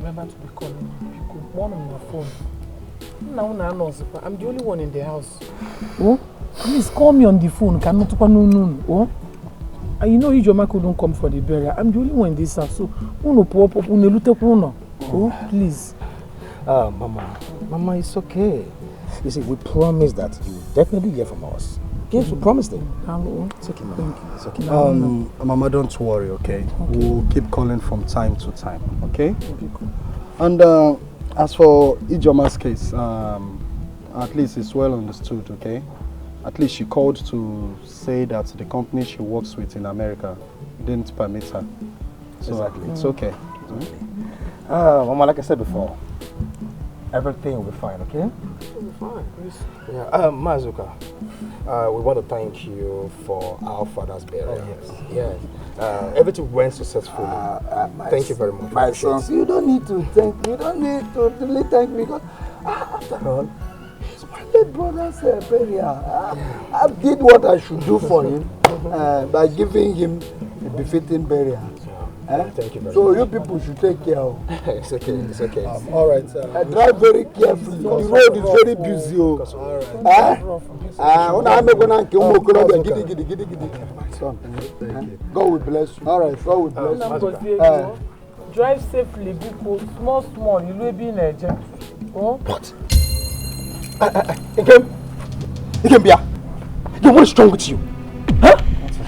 remember to be calling me. You could one on my phone. I'm the only one in the house. Oh, please call me on the phone. Oh, and you know Ijoma couldn't come for the burial. I'm the only one in this house. So, oh, please. Mama, it's okay. You see, we promise that you will definitely hear from us. Yes, we promised it. Hello. It's okay, Mama. Thank you. It's okay. Mama, don't worry, okay? We'll keep calling from time to time, okay? Okay, cool. And as for Ijoma's case, at least it's well understood, okay? At least she called to say that the company she works with in America didn't permit her. So exactly. It's okay. Mama, like I said before, everything will be fine, okay? It will be fine, please. Yeah, Mazuka, we want to thank you for our father's burial. Oh, yes. Everything went successfully. Thank you very much. My sons, you don't need to thank me. You don't need to really thank me because, after all, it's my late brother's burial. I did what I should do for him by giving him a befitting burial. Thank you very much. So you people should take care of. It's okay, it's okay. All right. Drive very carefully. The road is very busy. God will bless you. All right, God will bless you. Drive safely, because small, you will be in a jet. What? Ikem, what is wrong with you? Huh?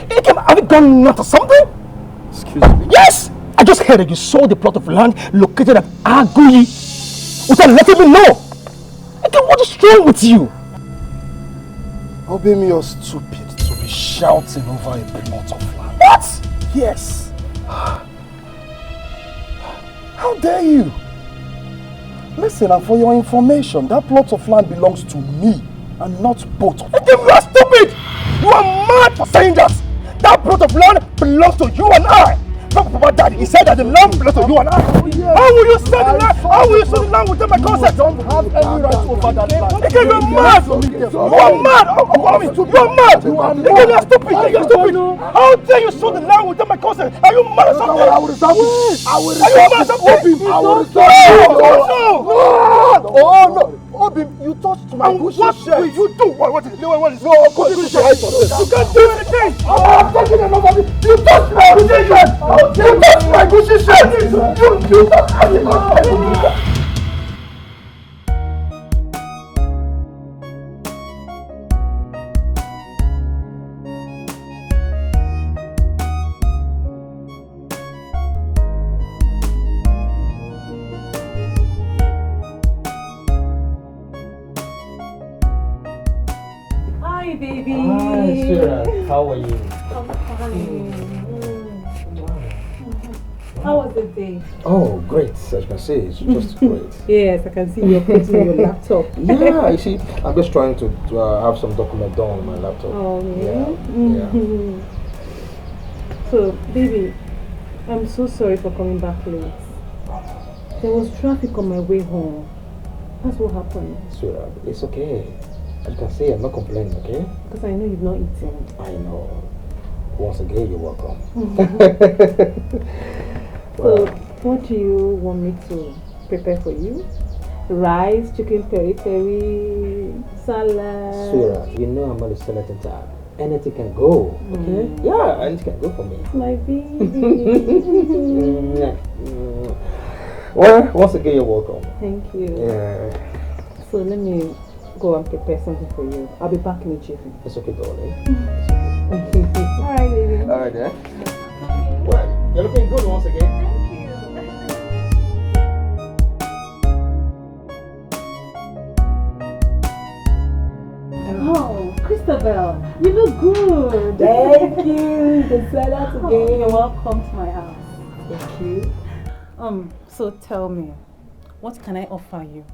Ikem, have you gone nuts or something? Excuse me? Yes! I just heard that you sold the plot of land located at Aguyi without letting me know. Ikem, what is wrong with you? Obi, you're stupid to be shouting over a plot of land. What? Yes. How dare you? Listen, and for your information, that plot of land belongs to me and not both of us. You are stupid! You are mad for saying that! That plot of land belongs to you and I! Papa Daddy, he said that the land belongs to you and I! How will you sell the land? How will you sell the land without my consent? You don't have any right over that land. Again, you are mad! You are mad! You are mad! Again, you are stupid! You are stupid! How dare you sell the land without my consent? Are you mad or something? I will resolve it. I will Are you mad or something? I will resolve it. Oh no! Obi, you touched my Gucci What shirt. will you do? What is No, Gucci shirt. You can't do anything! I'm taking another. You touched my Gucci shirt. You touched my Gucci shirt. You touched my Gucci shirt. Hi, baby. Hi, sweetheart. How are you? I'm fine. How was the day? Oh, great. As you can see, it's just great. Yes, I can see you're putting your laptop. Yeah, you see, I'm just trying to have some document done on my laptop. Oh, yeah. Yeah. So, baby, I'm so sorry for coming back late. There was traffic on my way home. That's what happened. Sweetheart, it's okay. As you can see, I'm not complaining, okay? Because I know you've not eaten. I know. Once again, you're welcome. So, what do you want me to prepare for you? Rice, chicken peri-peri, salad. Sweetheart, you know I'm not a skeleton type. Anything can go, okay? Yeah, anything can go for me. My baby. Well, once again, you're welcome. Thank you. Yeah. So let me go and prepare something for you. I'll be back in a jiffy. It's okay, darling. Alright, baby. Alright, then. Well, you're looking good once again. Oh, Christopher, you look good. Thank you. The salad again. You're welcome to my house. Thank you. So tell me, what can I offer you?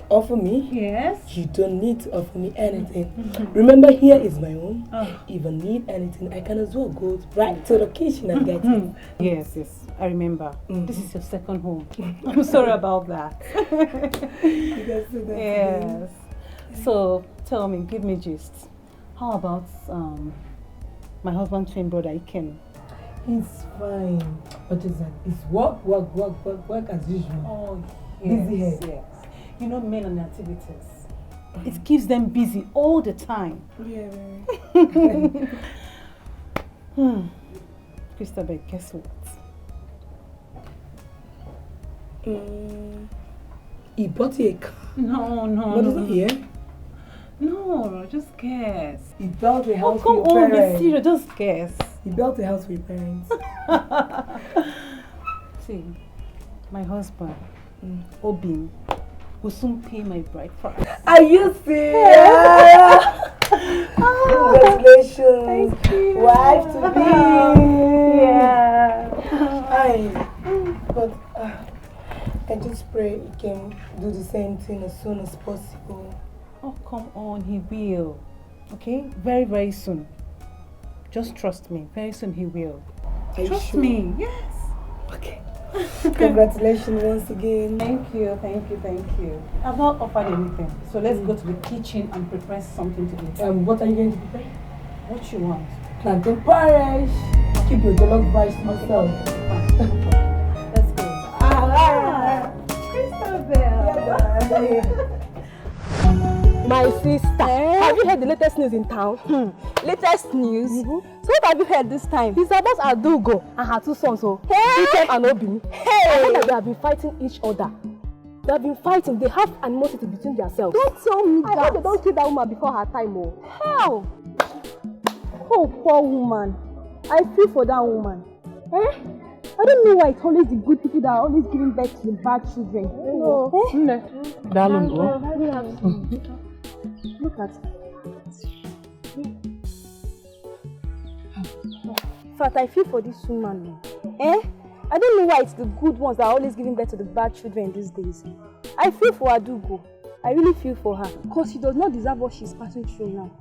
Offer me? Yes. You don't need to offer me anything. Remember, here is my home. If I need anything, I can as well go right to the kitchen and get it. Yes, I remember. This is your second home. I'm sorry about that. You guys do that. Yes. So tell me, give me gist. How about my husband's twin brother, Iken? He's fine. But it's work as usual. Oh, Busy head. yes. You know, men and activities. It keeps them busy all the time. Yeah, Christopher, guess what? He bought you a car. No. No, just guess. He built a house Come for your on, be parents. serious, just guess. He built a house for your parents. See, my husband, Obi, will soon pay my bride price. Are you serious? Congratulations. Thank you. Wife to be. Yeah. But I just pray he can do the same thing as soon as possible. Oh, come on, he will. Okay? Very, very soon. Just trust me. Very soon he will. Trust me. Yes. Okay. Congratulations once again. Thank you. I've not offered anything. So let's go to the kitchen and prepare something to eat. What are you going to prepare? What you want? Plantain porridge. Keep your jollof rice to myself. Let's go. Christopher. My sister, have you heard the latest news in town? Latest news? So what have you heard this time? It's about Adugo and her two sons, Dikeh and Obi. I heard that they have been fighting each other. They have been fighting. They have animosity between themselves. Don't tell me that. I hope they don't kill that woman before her time. How? Oh, poor woman. I feel for that woman. I don't know why it's always the good people that are always giving birth to the bad children. Look at it. In fact, I feel for this woman. I don't know why it's the good ones that are always giving birth to the bad children these days. I feel for Adugo. I really feel for her. Because she does not deserve what she's passing through now.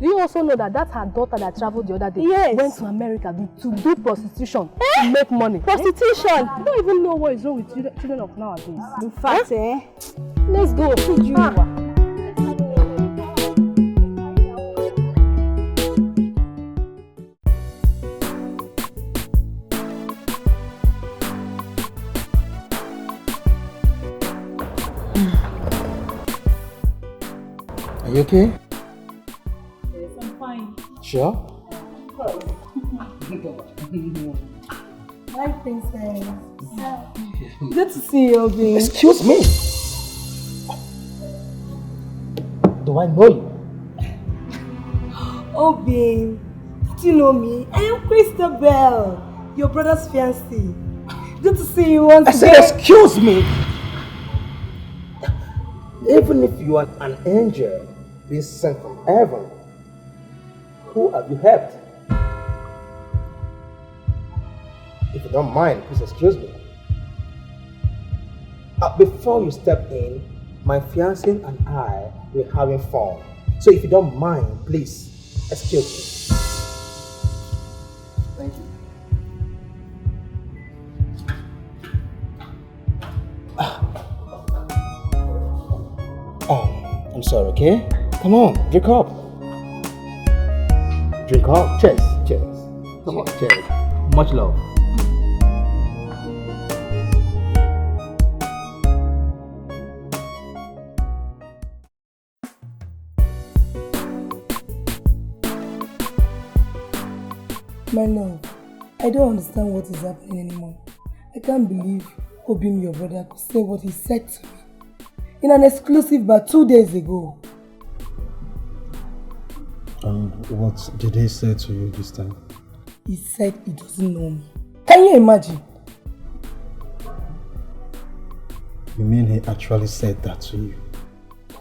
Do you also know that her daughter that traveled the other day went to America to do prostitution to make money? Prostitution? I don't even know what is wrong with children of nowadays. In fact, let's go. Are you okay? Yes, I'm fine. Sure? Hi, princess. Good to see you, Obi. Excuse me. Do I know you? Obi, do you know me? I am Christopher, your brother's fiancée. Good to see you once again. I said, excuse me. Even if you are an angel being sent from heaven, who have you helped? If you don't mind, please excuse me. Before you step in, my fiancé and I were having fun. So if you don't mind, please excuse me. Thank you. I'm sorry, okay? Come on, drink up. Drink up. Cheers. Cheers. Come on, cheers. Much love. My love, I don't understand what is happening anymore. I can't believe Obi, your brother, could say what he said to me in an exclusive bar 2 days ago. What did he say to you this time? He said he doesn't know me. Can you imagine? You mean he actually said that to you?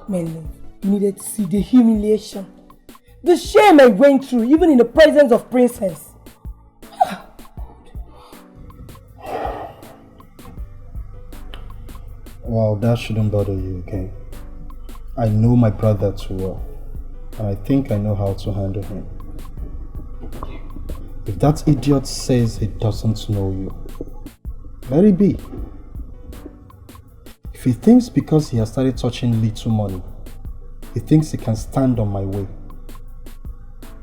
My love, you needed to see the humiliation, the shame I went through, even in the presence of princess. Well, that shouldn't bother you, okay? I know my brother too well, and I think I know how to handle him. If that idiot says he doesn't know you, let it be. If he thinks because he has started touching little money, he thinks he can stand on my way,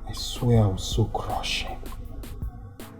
I swear I will so crush him.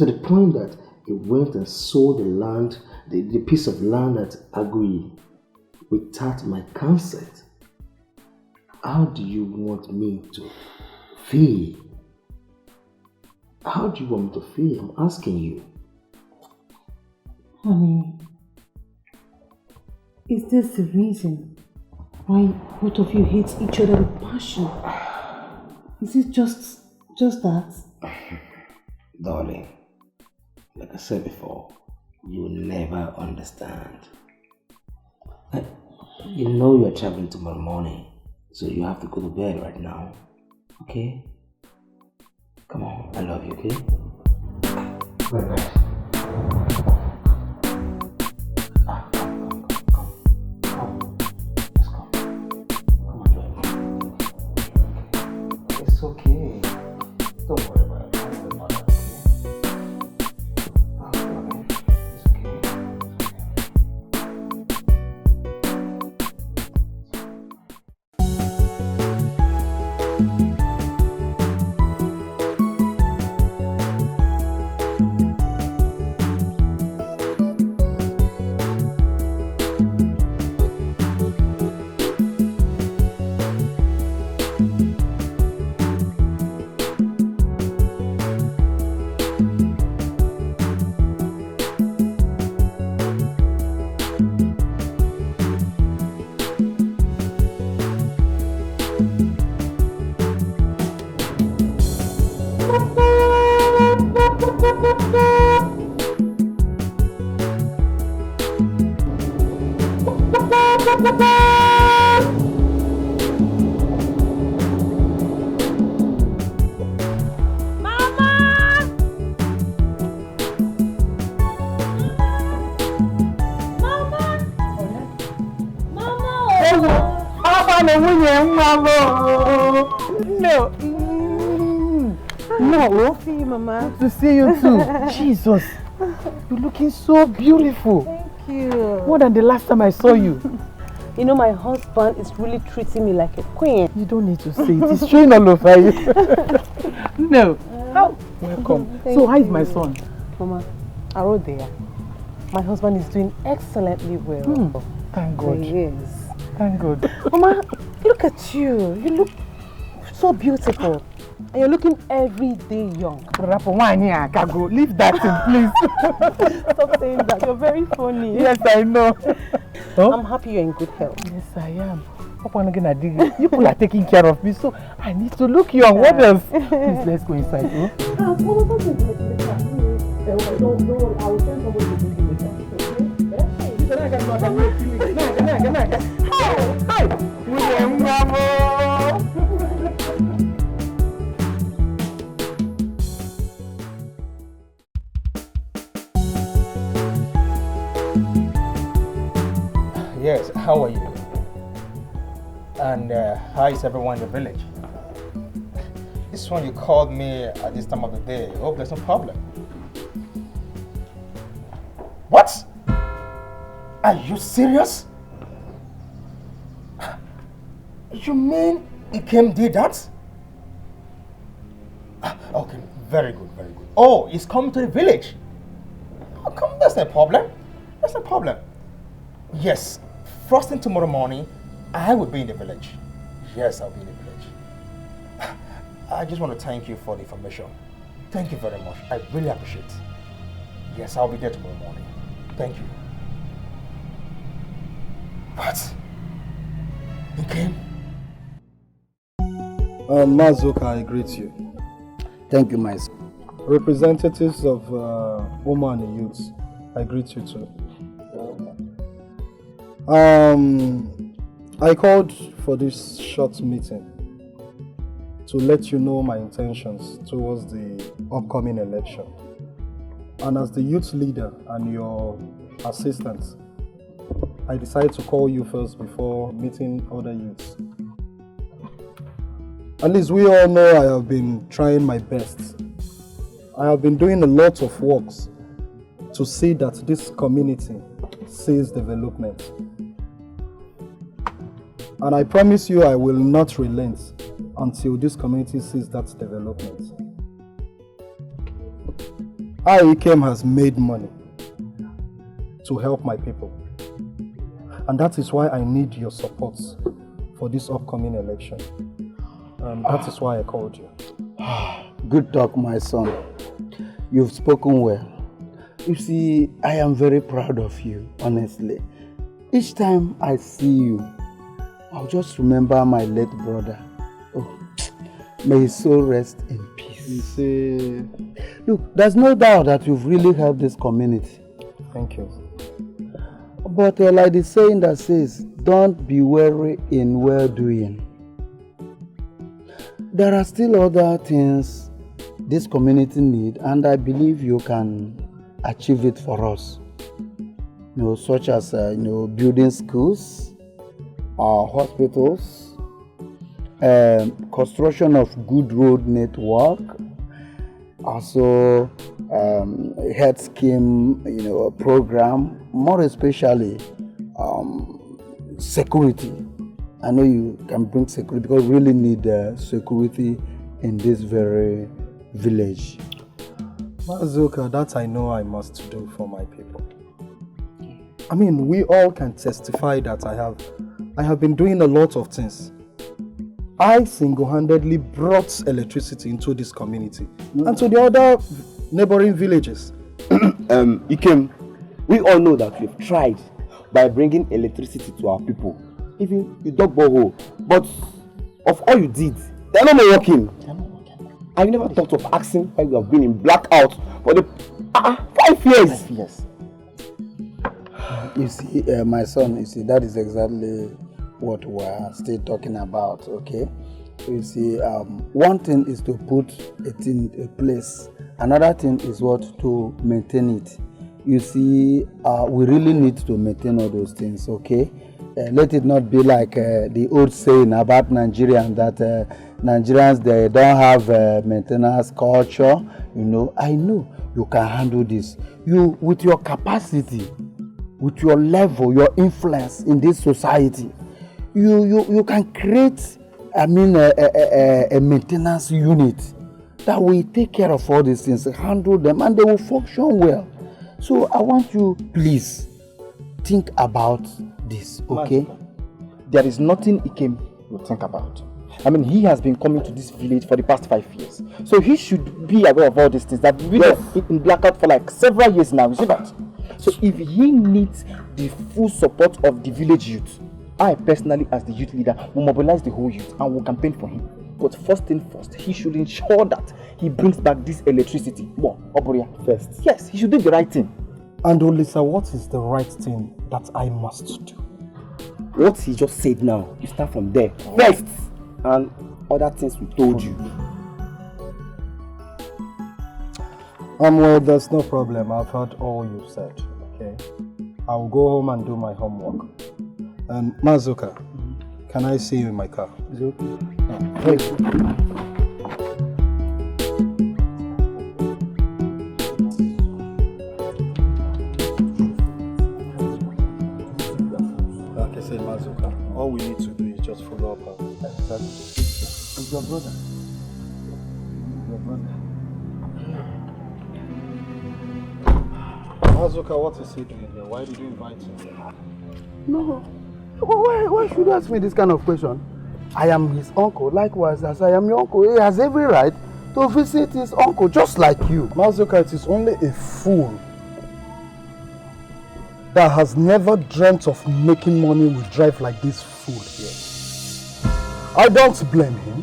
To the point that he went and sold the land, the piece of land at Agui, without my consent. How do you want me to feel? How do you want me to feel? I'm asking you. Honey, is this the reason why both of you hate each other with passion? Is it just that? Darling, like I said before, you will never understand. You know you're traveling tomorrow morning, so you have to go to bed right now. Okay? Come on, I love you, okay? Good night. It's okay. Don't worry about it. Don't worry about it, okay? It's okay. No. See you, Mama. Good to see you too. Jesus, you're looking so beautiful. Thank you. More than the last time I saw you. You know, my husband is really treating me like a queen. You don't need to say it. It's showing all over you. No. How? Welcome. So, how is my son? Mama, I wrote there. My husband is doing excellently well. Thank God. He is. Thank God. Mama, look at you. You look so beautiful. And you're looking every day young. Leave that in, please. Stop saying that. You're very funny. Yes, I know. Huh? I'm happy you're in good health. Yes, I am. You people are taking care of me, so I need to look young. What else? Please, let's go inside. Huh? Don't worry, I will send somebody to bring you Yes, how are you? And how is everyone in the village? This one you called me at this time of the day. Hope there's no problem. What? Are you serious? You mean Ikem did that? Okay, very good, very good. Oh, he's coming to the village. Oh, come, that's no problem. That's no problem. Yes, first thing tomorrow morning, I will be in the village. Yes, I'll be in the village. I just want to thank you for the information. Thank you very much. I really appreciate it. Yes, I'll be there tomorrow morning. Thank you. What? You came? Mazuka, I greet you. Thank you, my son. Representatives of women and youths, I greet you too. I called for this short meeting to let you know my intentions towards the upcoming election. And as the youth leader and your assistant, I decided to call you first before meeting other youths. At least we all know I have been trying my best. I have been doing a lot of works to see that this community sees development. And I promise you I will not relent until this community sees that development. Ikem has made money to help my people. And that is why I need your support for this upcoming election. That is why I called you. Good talk, my son. You've spoken well. You see, I am very proud of you, honestly. Each time I see you, I'll just remember my late brother. Oh, may his soul rest in peace. You see... Look, there's no doubt that you've really helped this community. Thank you. But like the saying that says, don't be weary in well-doing. There are still other things this community needs, and I believe you can achieve it for us. You know, such as building schools, hospitals, construction of good road network, also health scheme, program, more especially security. I know you can bring security because we really need security in this very village. Mazuka, that I know I must do for my people. I mean, we all can testify that I have been doing a lot of things. I single-handedly brought electricity into this community and to the other neighboring villages. Ikem, we all know that we've tried by bringing electricity to our people. Even you dug borehole, but of all you did, they're not working. I never thought of asking why we have been in blackout for the 5 years. 5 years. You see, my son, that is exactly what we're still talking about, okay? You see, one thing is to put it in place. Another thing is to maintain it. You see, we really need to maintain all those things, okay? Let it not be like the old saying about Nigerians that Nigerians, they don't have maintenance culture. I know you can handle this. You, with your capacity, with your level, your influence in this society, you can create, a maintenance unit that will take care of all these things, handle them, and they will function well. So I want you, please, think about this, okay? There is nothing Ikem will think about. I mean, he has been coming to this village for the past 5 years. So he should be aware of all these things that we've been in blackout for like several years now, you see that? So if he needs the full support of the village youth, I personally, as the youth leader, will mobilize the whole youth and will campaign for him. But first thing first, he should ensure that he brings back this electricity. First. Yes, he should do the right thing. And Olisa, what is the right thing that I must do? What he just said now, you start from there. First, and other things we told you. Well, there's no problem. I've heard all you've said, okay? I'll go home and do my homework. And Mazuka, can I see you in my car? Is it okay? Hey. Like I said, Mazuka, all we need to do is just follow up on that. It's your brother. Your brother. Mazuka, what is he doing here? Why did you invite him? No. Why should you ask me this kind of question? I am his uncle. Likewise, as I am your uncle, he has every right to visit his uncle, just like you. Mazuka, it is only a fool that has never dreamt of making money will drive like this fool here. I don't blame him.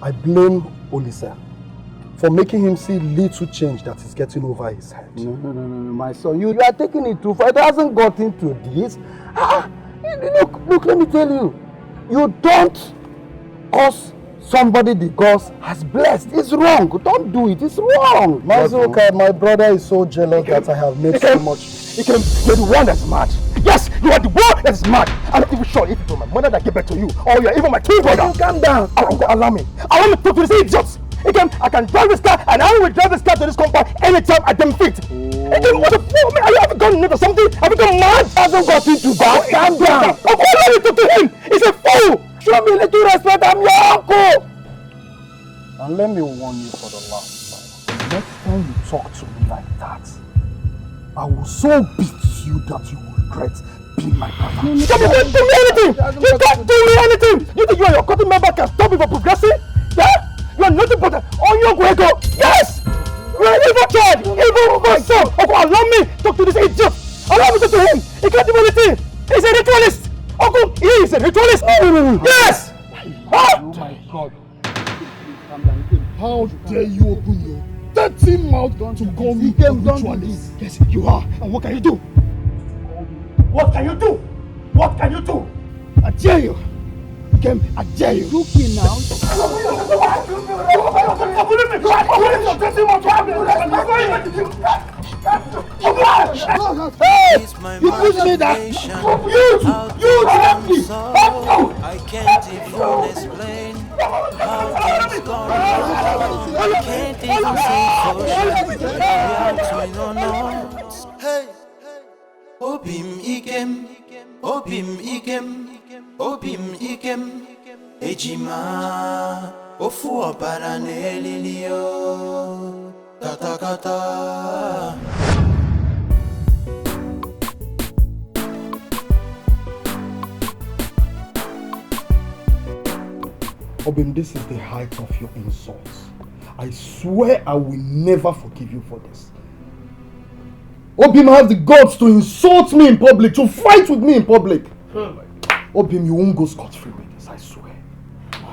I blame Olisa for making him see little change that is getting over his head. No, my son. You are taking it too far. It hasn't got into this. Look, let me tell you. You don't curse somebody the God has blessed. It's wrong. Don't do it. It's wrong. Mazuka, my brother is so jealous that I have made so much. You're the one that's mad. Yes, you are the one that's mad. I'm not even sure if it was my mother that gave birth to you or you're even my twin brother. Calm down. Allow me. Allow me to talk to these idiots. Again, I can drive this car and I will drive this car to this compound anytime I dem fit. Again, what the fuck, man? Are you having gone nuts or something? Have you gone mad? Hasn't got into that. Calm down. Of course, I will talk to him. He's a fool. Show me a little respect. I'm your uncle. And let me warn you for the last time. Next time you talk to me like will beat you that you will regret being my brother. You can't do me anything! You can't do me anything! You think you and your cutting member can stop me from progressing? Yeah? You are nothing but an onion guego! Yes! You are an evil child! Evil my son! Uncle, allow me to talk to this idiot! Allow me to talk to him! He can't do anything! He's a ritualist! Uncle, he is a ritualist! Yes! Oh my God! How dare you open your dirty mouth to call me a ritualist? Yes, you are. And what can you do? What can you do? What can you do? I dare you! Kem, I dare you! Looking now. Hey! You push me down! You left me! I can't even explain how things gone wrong. I can't even say for sure we are twin or not. Hey! Obim ikem, obim ikem, obim ikem. Ejima, ofu opara nelilio, kata kata. Obim, this is the height of your insults. I swear I will never forgive you for this. Obim has the guts to insult me in public, to fight with me in public. Obim, you won't go scot-free with this, I swear.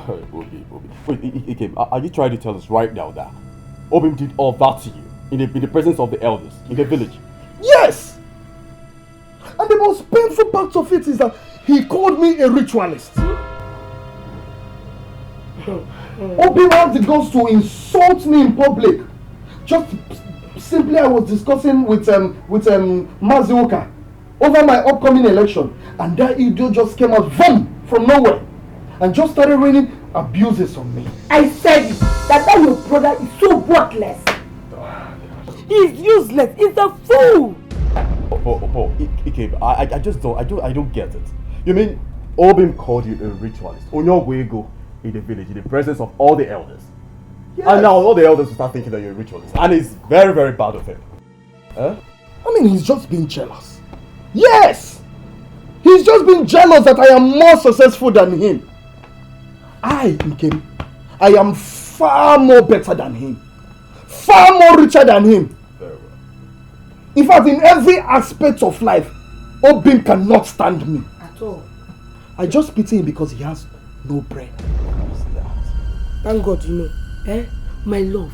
Obi. Wait, Ike, are you trying to tell us right now that Obim did all that to you in the presence of the elders in the village? Yes! And the most painful part of it is that he called me a ritualist. Obim had the guts to insult me in public. Just simply I was discussing with Mazuka over my upcoming election, and that idiot just came out from nowhere and just started raining abuses on me. I said it, that your brother is so worthless. He's useless, he's a fool. Ike, I just don't get it. You mean Obim called you a ritualist on your way go in the village in the presence of all the elders? Yes. And now all the elders will start thinking that you're a ritualist, and it's very, very bad of him. Huh? I mean, he's just being jealous. Yes! He's just being jealous that I am more successful than him. I am far more better than him. Far more richer than him. Very well. In fact, in every aspect of life, Obim cannot stand me. At all. I just pity him because he has no brain. Thank God you know. My love.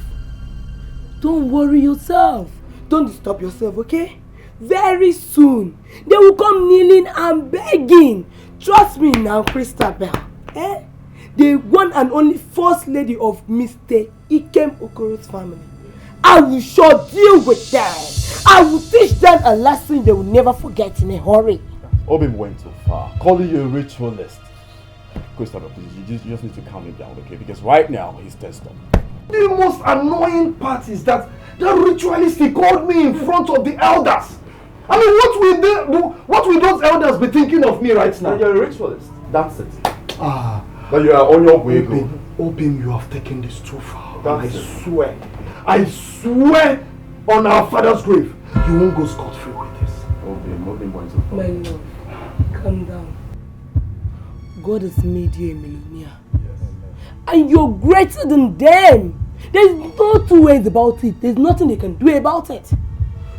Don't worry yourself. Don't disturb yourself, okay? Very soon, they will come kneeling and begging. Trust me now, Christabel. The one and only first lady of Mr. Ikem Okoro's family. I will sure deal with them. I will teach them a lesson they will never forget in a hurry. Obim went too far, calling you a ritualist. Christabel, please, you just need to calm him down, okay? Because right now, he's tensed up. The most annoying part is that the ritualist, he called me in front of the elders. I mean, what will those elders be thinking of me right now? You're a ritualist. That's it. But you are on your way, Obim, you have taken this too far. I swear on our father's grave, you won't go scot-free with this. Obim went too far. My love, calm down. God has made you a millionaire. Yes. And you're greater than them. There's no two ways about it. There's nothing they can do about it.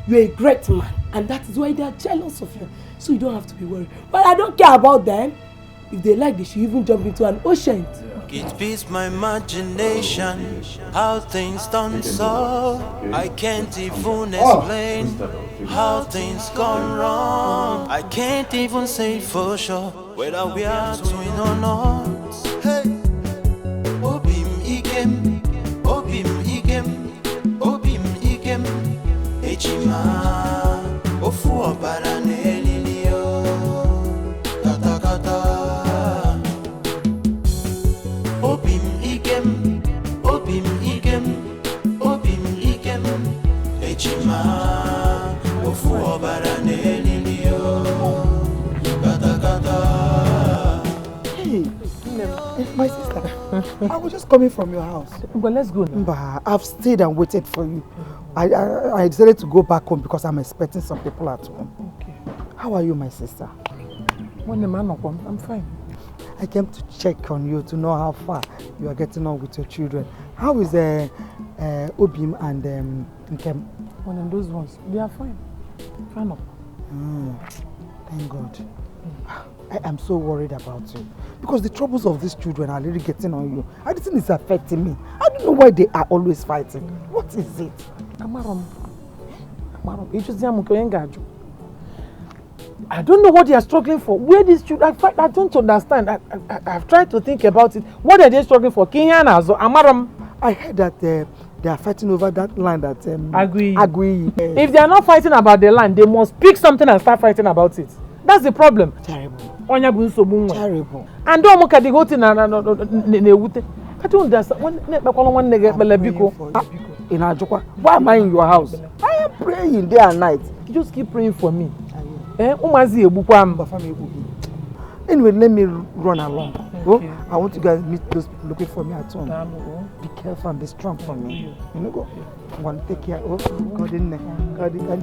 You're a great man, and that is why they are jealous of you. So you don't have to be worried. But I don't care about them. If they like, they should even jump into an ocean. It beats my imagination how things done so. I can't even explain how things gone wrong. I can't even say for sure whether we are twin or not. Hey, Obim Ikem, Obim Ikem, Obim Ikem, Ejima, Ofu opara nelilio, kata kata. Obim Ikem, Obim Ikem, Obim Ikem, Ejima, Ofu opara nelilio, kata kata. Hey, my sister, I was just coming from your house. Well, let's go now. Bah, I've stayed and waited for you. I decided to go back home because I'm expecting some people at home. Okay. How are you, my sister? When the man comes, I'm fine. I came to check on you to know how far you are getting on with your children. How is Obi and Nkem? One of those ones, they are fine. Fine up. Thank God. I am so worried about you because the troubles of these children are really getting on you. Everything is affecting me. I don't know why they are always fighting. What is it? Amarom, I don't know what they are struggling for. Where these children, I don't understand. I've tried to think about it. What are they struggling for? Amarom. I heard that they are fighting over that land that Agree. Yes. If they are not fighting about the land, they must pick something and start fighting about it. That's the problem. Terrible. Terrible. And don't look at the whole thing. I don't understand. Why am I in your house? I am praying day and night. You just keep praying for me. Anyway, let me run along. Okay. I want you guys to meet those people looking for me at home. Be careful and be strong for me. You know, go. I want to take care. Oh, God in there. God in there.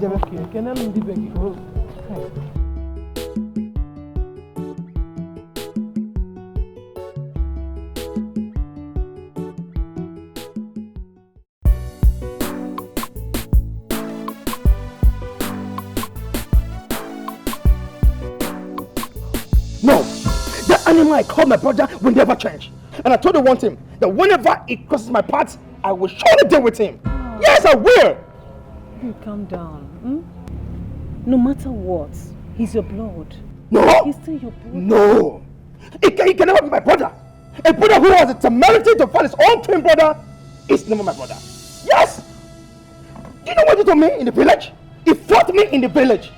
No, the animal I call my brother will never change. And I told you one thing, that whenever it crosses my path, I will surely deal with him. Oh. Yes, I will. You calm down. No matter what, he's your blood. No. He's still your blood. No. He can never be my brother. A brother who has the temerity to fight his own twin brother is never my brother. Yes. Do you know what he told me in the village? He fought me in the village.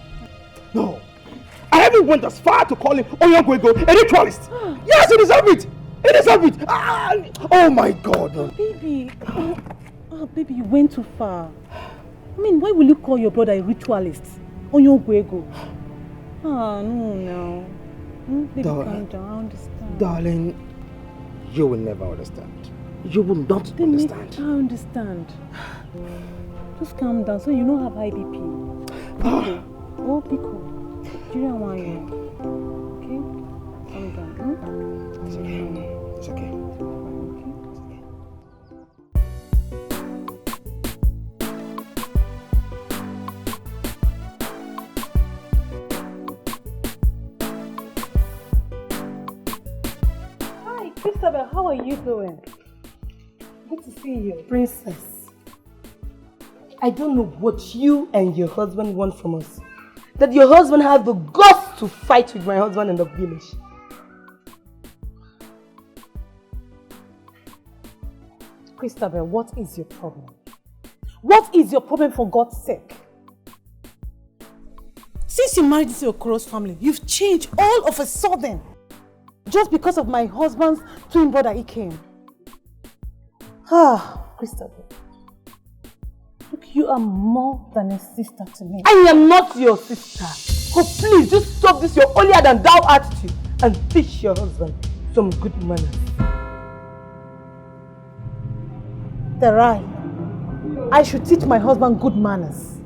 No. I even went as far to call him Oyongwego, a ritualist. Yes, he deserves it. He deserves it. Oh my God. Baby. Baby, you went too far. I mean, why will you call your brother a ritualist? Oyongwego. No. Baby, calm down. I understand. Darling, you will never understand. You will not understand. I understand. Just calm down so you don't have high BP. Pico. You don't want you. Okay? Calm down. It's okay. It's okay. Hi, Christopher. How are you doing? Good to see you. Princess, I don't know what you and your husband want from us. That your husband has the guts to fight with my husband in the village. Christabel, what is your problem? What is your problem, for God's sake? Since you married into your Okoro's family, you've changed all of a sudden. Just because of my husband's twin brother, Ikem. Christabel. Look, you are more than a sister to me. I am not your sister. Oh, please, just stop this your holier than thou attitude and teach your husband some good manners. Terai, I should teach my husband good manners.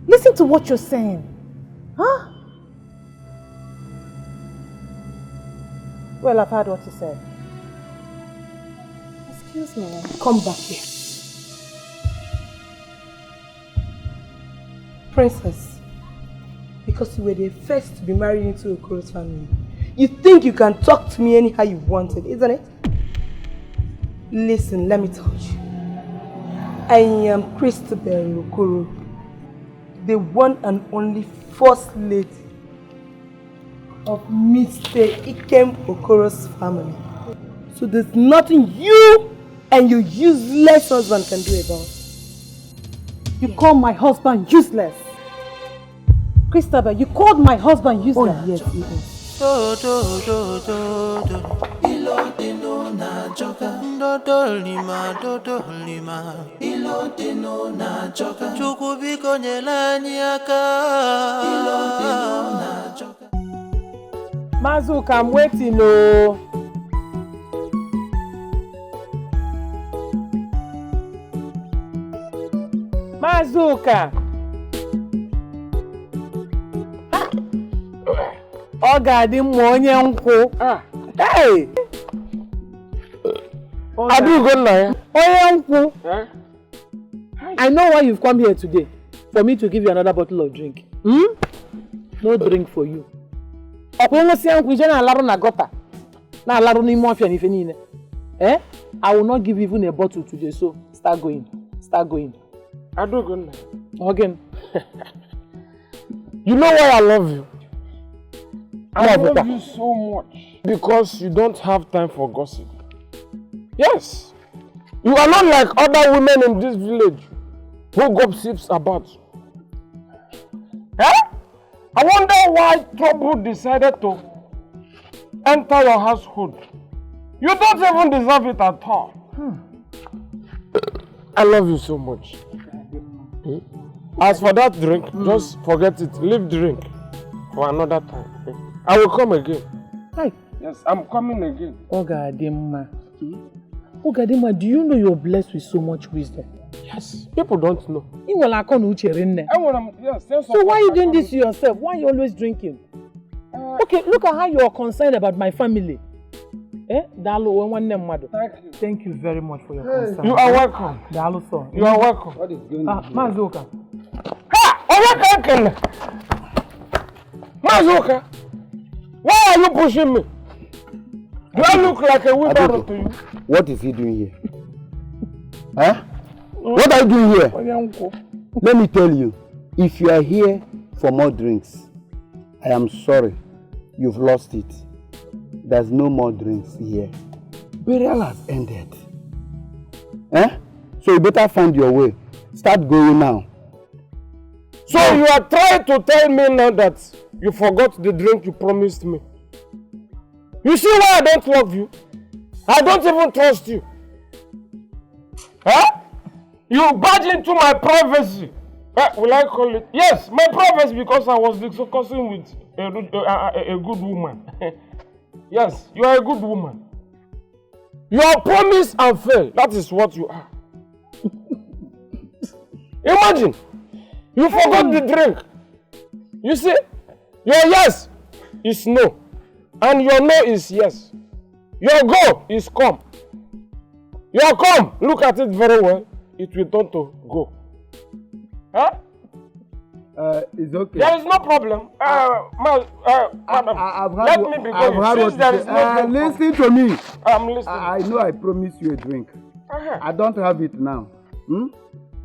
Listen to what you're saying. Huh? Well, I've heard what you said. Excuse me. Come back here. Princess, because you were the first to be married into Okoro's family, you think you can talk to me anyhow you wanted, isn't it? Listen, let me tell you. I am Christabel Okoro, the one and only first lady of Mr. Ikem Okoro's family. So there's nothing you and your useless husband can do about it. You call my husband useless. Christabel, you called my husband useless. Oh, yes, he is. Mazuka, I'm waiting. Oh. ụka. Ọ ga-adị mma onye nkwụ. Hey! Adugo nna ya. Onye nkwụ. I know why you've come here today. For me to give you another bottle of drink. No drink for you. Eh? I will not give you even a bottle today, so start going. Start going. Adugo. Again. You know why I love you? I love you so much because you don't have time for gossip. Yes. You are not like other women in this village who gossips about you. Eh? I wonder why trouble decided to enter your household. You don't even deserve it at all. I love you so much. As for that drink, just forget it. Leave drink for another time. I will come again. Hi. Yes, I'm coming again. Ogadima. Ogadima, do you know you're blessed with so much wisdom? Yes. People don't know. Yes. So why are you doing this to yourself? Why are you always drinking? Okay, look at how you're concerned about my family. Thank you. Thank you very much for your concern. You are welcome. You are welcome. What is going on? Mazuka. Mazuka, why are you pushing me? Do I look like a wheelbarrow to you? What is he doing here? Huh? What are you doing here? Let me tell you, if you are here for more drinks, I am sorry, you've lost it. There's no more drinks here. Burial has ended. So you better find your way. Start going now. So you are trying to tell me now that you forgot the drink you promised me. You see why I don't love you? I don't even trust you. Huh? You barge into my privacy. Will I call it? Yes, my privacy, because I was discussing with a good woman. Yes, you are a good woman. You are promised and fail. That is what you are. Imagine, you forgot the drink. You see, your yes is no, and your no is yes. Your go is come. Your come, look at it very well. It will turn to go. Huh? It's okay. There is no problem. Madam, let me be going. Since there is no listen to me. I'm listening. I know I promised you a drink. I don't have it now.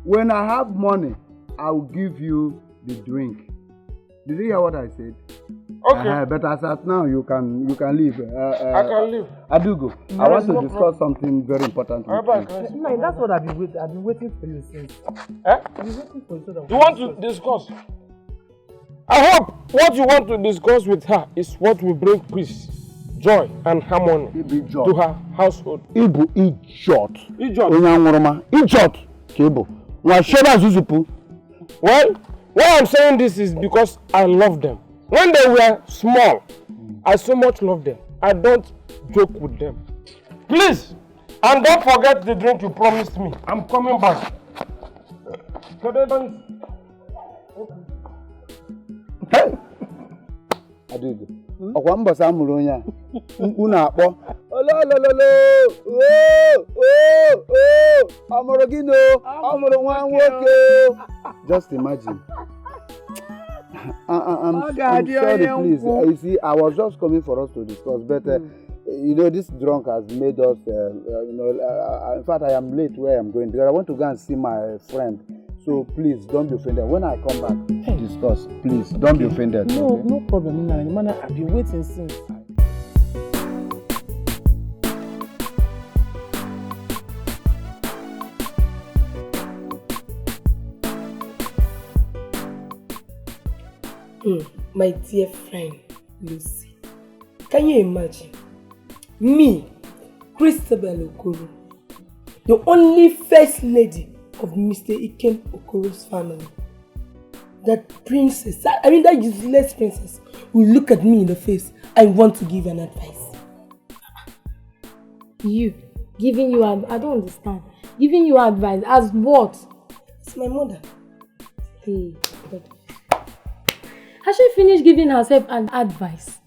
When I have money, I will give you the drink. Did you hear what I said? Okay. But as at now, you can leave. I can leave. Adugo, I want to discuss something very important with you. No, that's what I've been waiting for you since. I've been waiting for you so that you want to discuss? I hope what you want to discuss with her is what will bring peace, joy, and harmony to her household. Ibu idiot. Idiot. Idiot. Kebo. Well, why I'm saying this is because I love them. When they were small, I so much love them. I don't joke with them. Please, and don't forget the drink you promised me. I'm coming back. Hey! Adugo. Ọkwa mbọsị amụrụ onye a. Mkpu na-akpọ. Ololololo. Amụrụ gị no. Amụrụ nwa nwoke. Just imagine. I'm sorry, please. You see, I was just coming for us to discuss, but you know, this drunk has made us, in fact, I am late where I'm going because I want to go and see my friend. So please, don't be offended. When I come back, discuss. Please, don't be offended. No, no problem. Man, I've been waiting since. My dear friend, Lucy, can you imagine? Me, Christabel Okoro, the only first lady of Mr. Ikem Okoro's family. That princess, that useless princess, will look at me in the face and want to give an advice. You, giving you advice? I don't understand. Giving you advice as what? It's my mother. Hey, God. Has she finished giving herself an advice?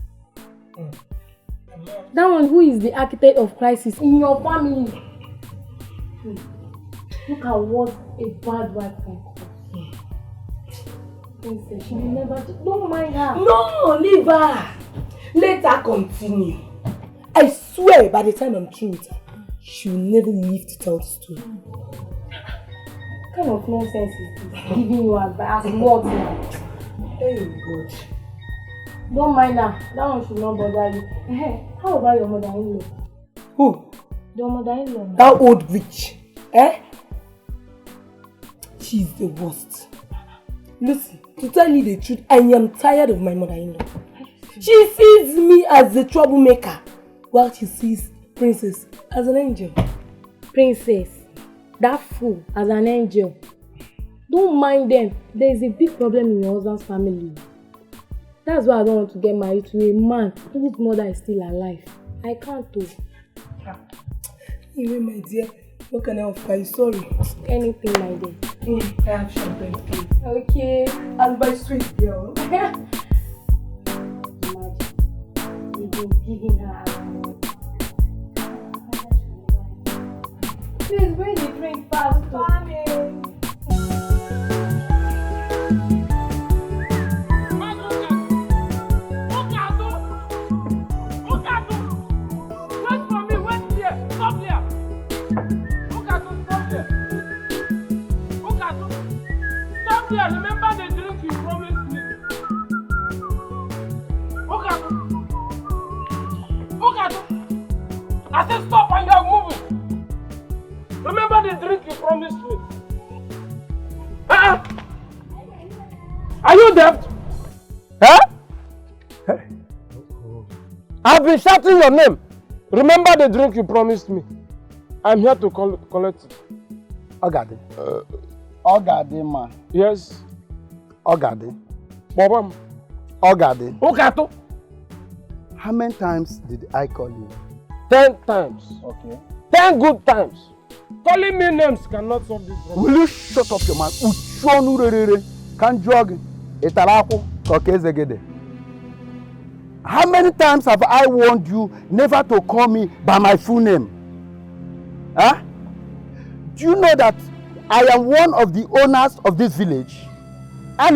That one who is the architect of crisis in your family. Look at what a bad wife can cause. Princess, she will never do. Don't mind her. No, leave her. Let her continue. I swear by the time I'm through with her, she will never live to tell the story. What kind of nonsense is this? Giving you advice as more than. Hey, God. Don't mind her. That one should not bother you. How about your mother-in-law? Who? Your mother-in-law. That old witch. She's the worst. Listen, to tell you the truth, I am tired of my mother-in-law. She sees me as a troublemaker, while she sees Princess as an angel. Princess, that fool as an angel. Don't mind them. There is a big problem in your husband's family. That's why I don't want to get married to a man whose mother is still alive. I can't do. Anyway, my dear, what can I offer you? Sorry. Anything, my dear. I have champagne, please. Okay. And by sweet girl. Imagine, you've been giving her a... Please bring the drink fast. Remember the drink you promised me. Okay. I said stop and you're moving. Remember the drink you promised me. Are you deaf? Huh? Hey. I've been shouting your name. Remember the drink you promised me. I'm here to collect it. Ogade. Ogade, ma. Yes. Ogade. Bobam. Ogade. Okato. How many times did I call you? 10 times. Okay. 10 good times. Calling me names cannot solve this problem. Will you shut up your mouth? Uchonu rere. Can jog. Etaraku. Kokezegede. How many times have I warned you never to call me by my full name? Huh? Do you know that I am one of the owners of this village? And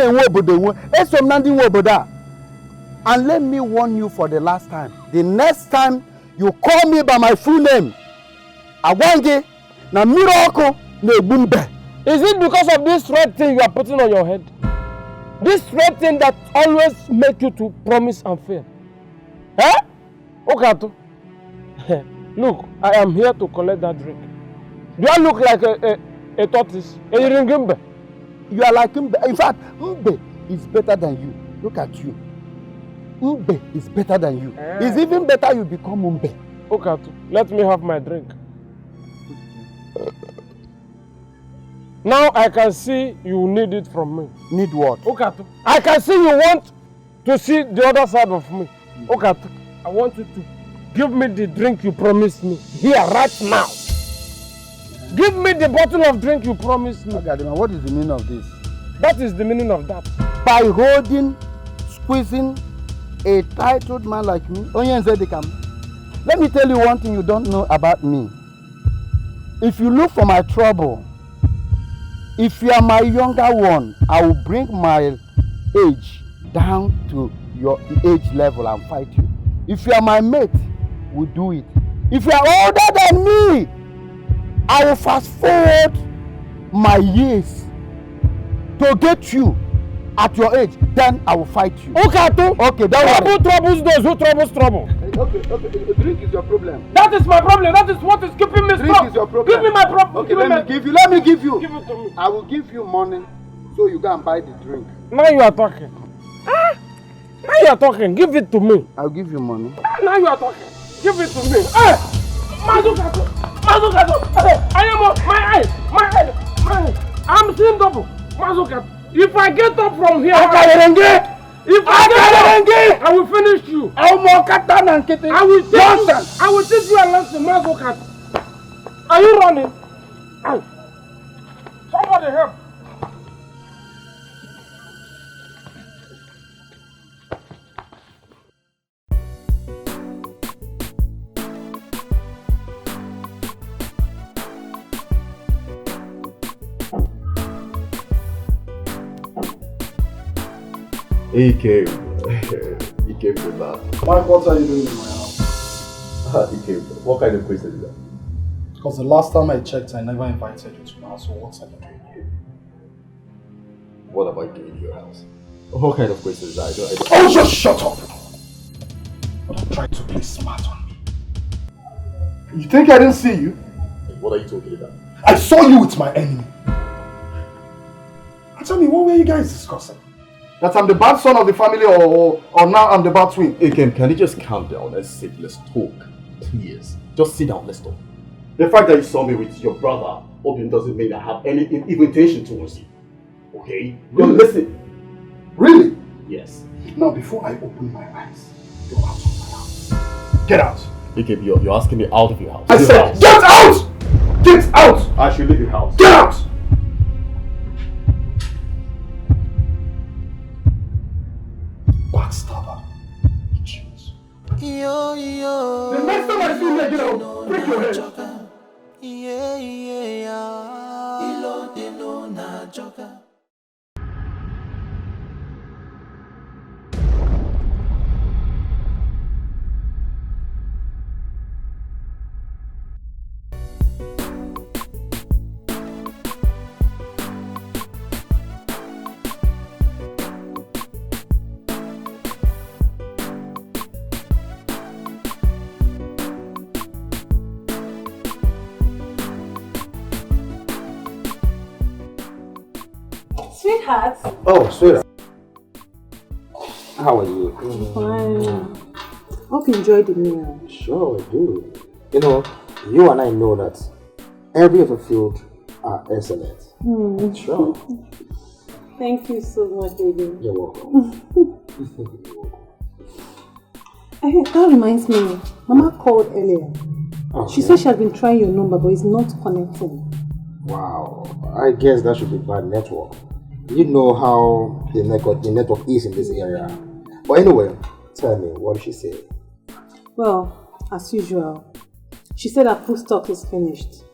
let me warn you for the last time. The next time you call me by my full name, Agwange na miracle na ebumbe. Is it because of this red thing you are putting on your head? This red thing that always make you to promise and fail? Huh? Okato. Look, I am here to collect that drink. Do I look like a tortoise? A ringimbe? You are like Mbe. In fact, Mbe is better than you. Look at you. Mbe is better than you. It's even better you become Mbe. Okato, let me have my drink. Now I can see you need it from me. Need what? Okato, I can see you want to see the other side of me. Okato, I want you to give me the drink you promised me here right now. Give me the bottle of drink you promised me. Ogadima, what is the meaning of this? That is the meaning of that. By holding, squeezing a titled man like me, let me tell you one thing you don't know about me. If you look for my trouble, if you are my younger one, I will bring my age down to your age level and fight you. If you are my mate, we'll do it. If you are older than me, I will fast forward my years to get you at your age. Then I will fight you. Okay, don't worry. Troubles those who troubles trouble. Okay. Drink is your problem. That is my problem. That is what is keeping me strong. Drink is your problem. Give me my problem. Okay, let me give you. Give it to me. I will give you money so you go and buy the drink. Now you are talking. Now you are talking. Give it to me. I'll give you money. Now you are talking. Give it to me. Hey! Mazukato! Hey! I am my eye! I'm seeing double. Mazukato! If I get up from here, I will finish you. I will teach you a lesson, Mazukato. Are you running? Somebody help. He came. He came to that. Mike, what are you doing in my house? He came. What kind of question is that? Because the last time I checked, I never invited you to my house, so what are you doing here? What am I doing in your house? What kind of question is that? I don't... Oh, just shut up! Don't try to play smart on me. You think I didn't see you? What are you talking about? I saw you with my enemy. And tell me, what were you guys discussing? That I'm the bad son of the family or now I'm the bad twin? Hey, can you just calm down? Let's sit, let's talk. Please. Just sit down, let's talk. The fact that you saw me with your brother, Obi, doesn't mean I have any invitation towards you. Okay? Really? Listen. Really? Yes. Now, before I open my eyes, go out of my house. Get out! Okay, you're asking me out of your house. I said, get out! Get out! I should leave your house. Get out! Backstabber. Idiots. Yo, yo. The next time I see you again, I'll break your head. Yeah, yeah. Ilo de no na joker. Sweetheart. Oh, sweetheart. How are you? Fine. Hope you enjoyed the meal. Sure, I do. You know, you and I know that every other field are excellent. Sure. Thank you so much, baby. You're welcome. That reminds me, Mama called earlier. Okay. She said she has been trying your number, but it's not connecting. Wow, I guess that should be bad network. You know how the network is in this area. But anyway, tell me, what did she say? Well, as usual, she said her food stock is finished.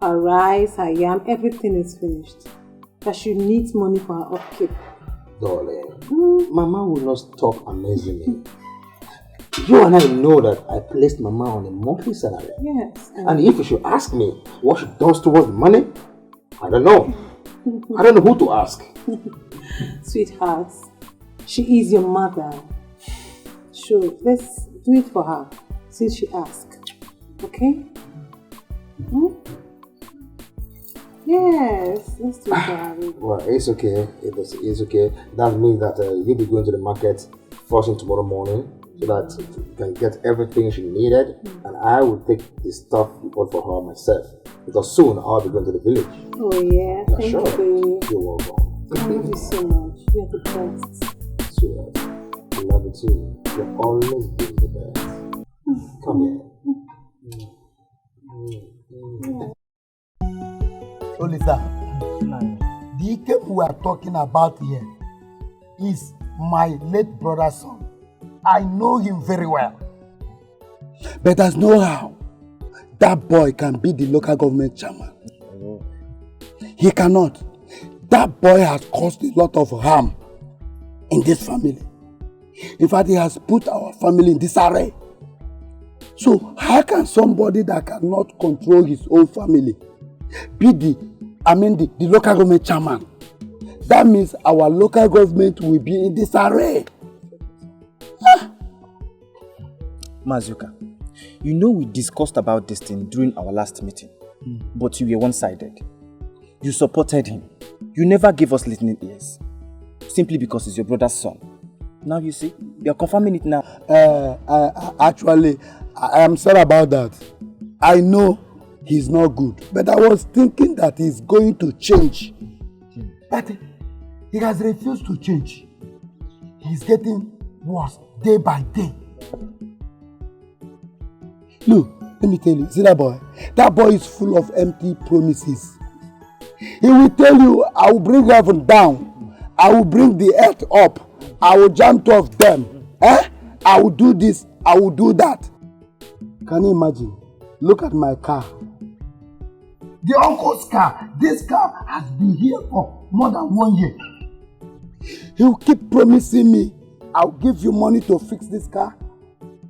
Her rice, her yam, everything is finished. That she needs money for her upkeep. Darling, Mama will not stop amazing me. You and I know that I placed Mama on a monthly salary. Yes. And if you should ask me what she does towards the money, I don't know. I don't know who to ask. Sweetheart, she is your mother. Sure, let's do it for her since she asked. Okay? Yes, let's do it for her. Well, it's okay. It's okay. That means that you'll be going to the market first thing tomorrow morning so that you can get everything she needed, and I will take the stuff you bought for her myself. Because soon I'll be going to the village. Oh yeah, thank sure. you. You're welcome. Thank you so much. You're the best. Sweetheart, I love you too. You've always been the best. Come here. So Lisa, the Ike we are talking about here is my late brother's son. I know him very well. But there's no how that boy can be the local government chairman. He cannot. That boy has caused a lot of harm in this family. In fact, he has put our family in disarray. So how can somebody that cannot control his own family be the local government chairman? That means our local government will be in disarray. Mazuka, you know we discussed about this thing during our last meeting, but you were one-sided. You supported him. You never gave us listening ears, simply because he's your brother's son. Now you see, you're confirming it now. Actually, I am sorry about that. I know he's not good, but I was thinking that he's going to change. But he has refused to change. He's getting worse day by day. Look, let me tell you, see that boy? That boy is full of empty promises. He will tell you, I will bring heaven down. I will bring the earth up. I will jump off them. I will do this. I will do that. Can you imagine? Look at my car. The uncle's car. This car has been here for more than 1 year. He'll keep promising me, I'll give you money to fix this car.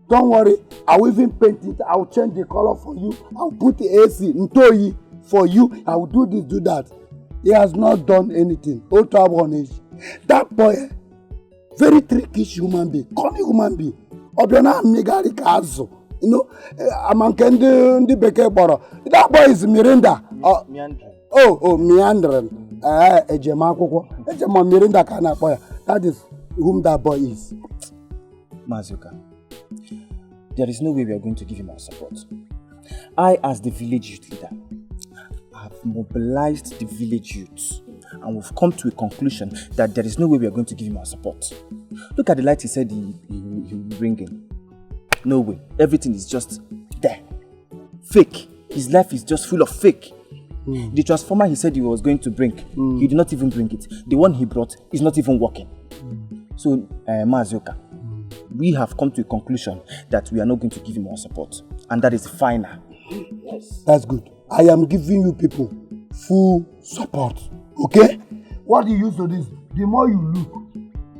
Don't worry, I'll even paint it, I'll change the color for you, I'll put the AC, Ntoyi, for you, I'll do this, do that. He has not done anything. That boy, very trickish human being, cunning human being. Obiona Migari Kazo. You know, Amankende Beke Boro. That boy is Mirinda. Meandering. Mirinda Kana boy. That is whom that boy is. Mazuka, there is no way we are going to give him our support. I, as the village youth leader, have mobilized the village youths and we've come to a conclusion that there is no way we are going to give him our support. Look at the light he said he will bring in. No way. Everything is just there. Fake. His life is just full of fake. The transformer he said he was going to bring, he did not even bring it. The one he brought is not even working. So, Mazuka, we have come to a conclusion that we are not going to give him our support. And that is final. Yes. That's good. I am giving you people full support. Okay? What you use to this, the more you look,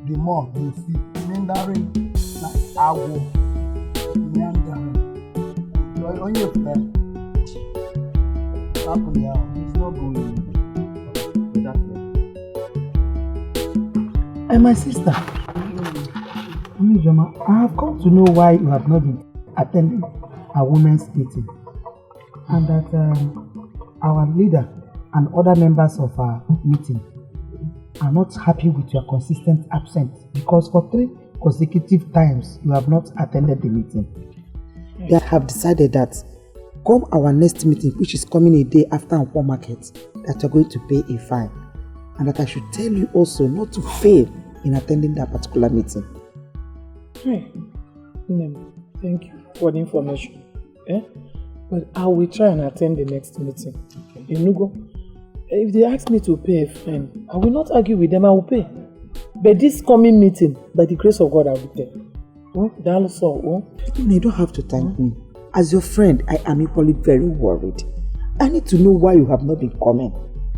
the more you see. Meandering like agua. Meandering. You're on your plan. Up and down. It's not going to that way. And my sister, Jama, I have come to know why you have not been attending a women's meeting. And that our leader and other members of our meeting are not happy with your consistent absence because for 3 consecutive times you have not attended the meeting. They have decided that come our next meeting, which is coming a day after our market, that you're going to pay a fine. And that I should tell you also not to fail in attending that particular meeting. Hey, thank you for the information. But I will try and attend the next meeting. Okay. Enugo, if they ask me to pay a fine, I will not argue with them, I will pay. But this coming meeting, by the grace of God, I will be there. You don't have to thank me. As your friend, I am equally very worried. I need to know why you have not been coming.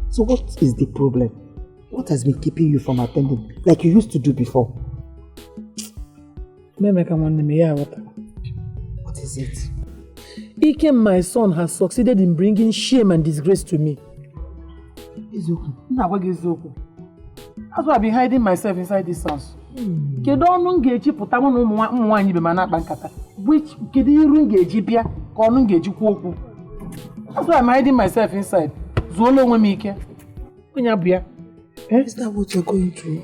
So what is the problem? What has been keeping you from attending like you used to do before? What is it? Ike, my son, has succeeded in bringing shame and disgrace to me. That's why I've been hiding myself inside this house. Which that's why I'm hiding myself inside. Is that what you're going through?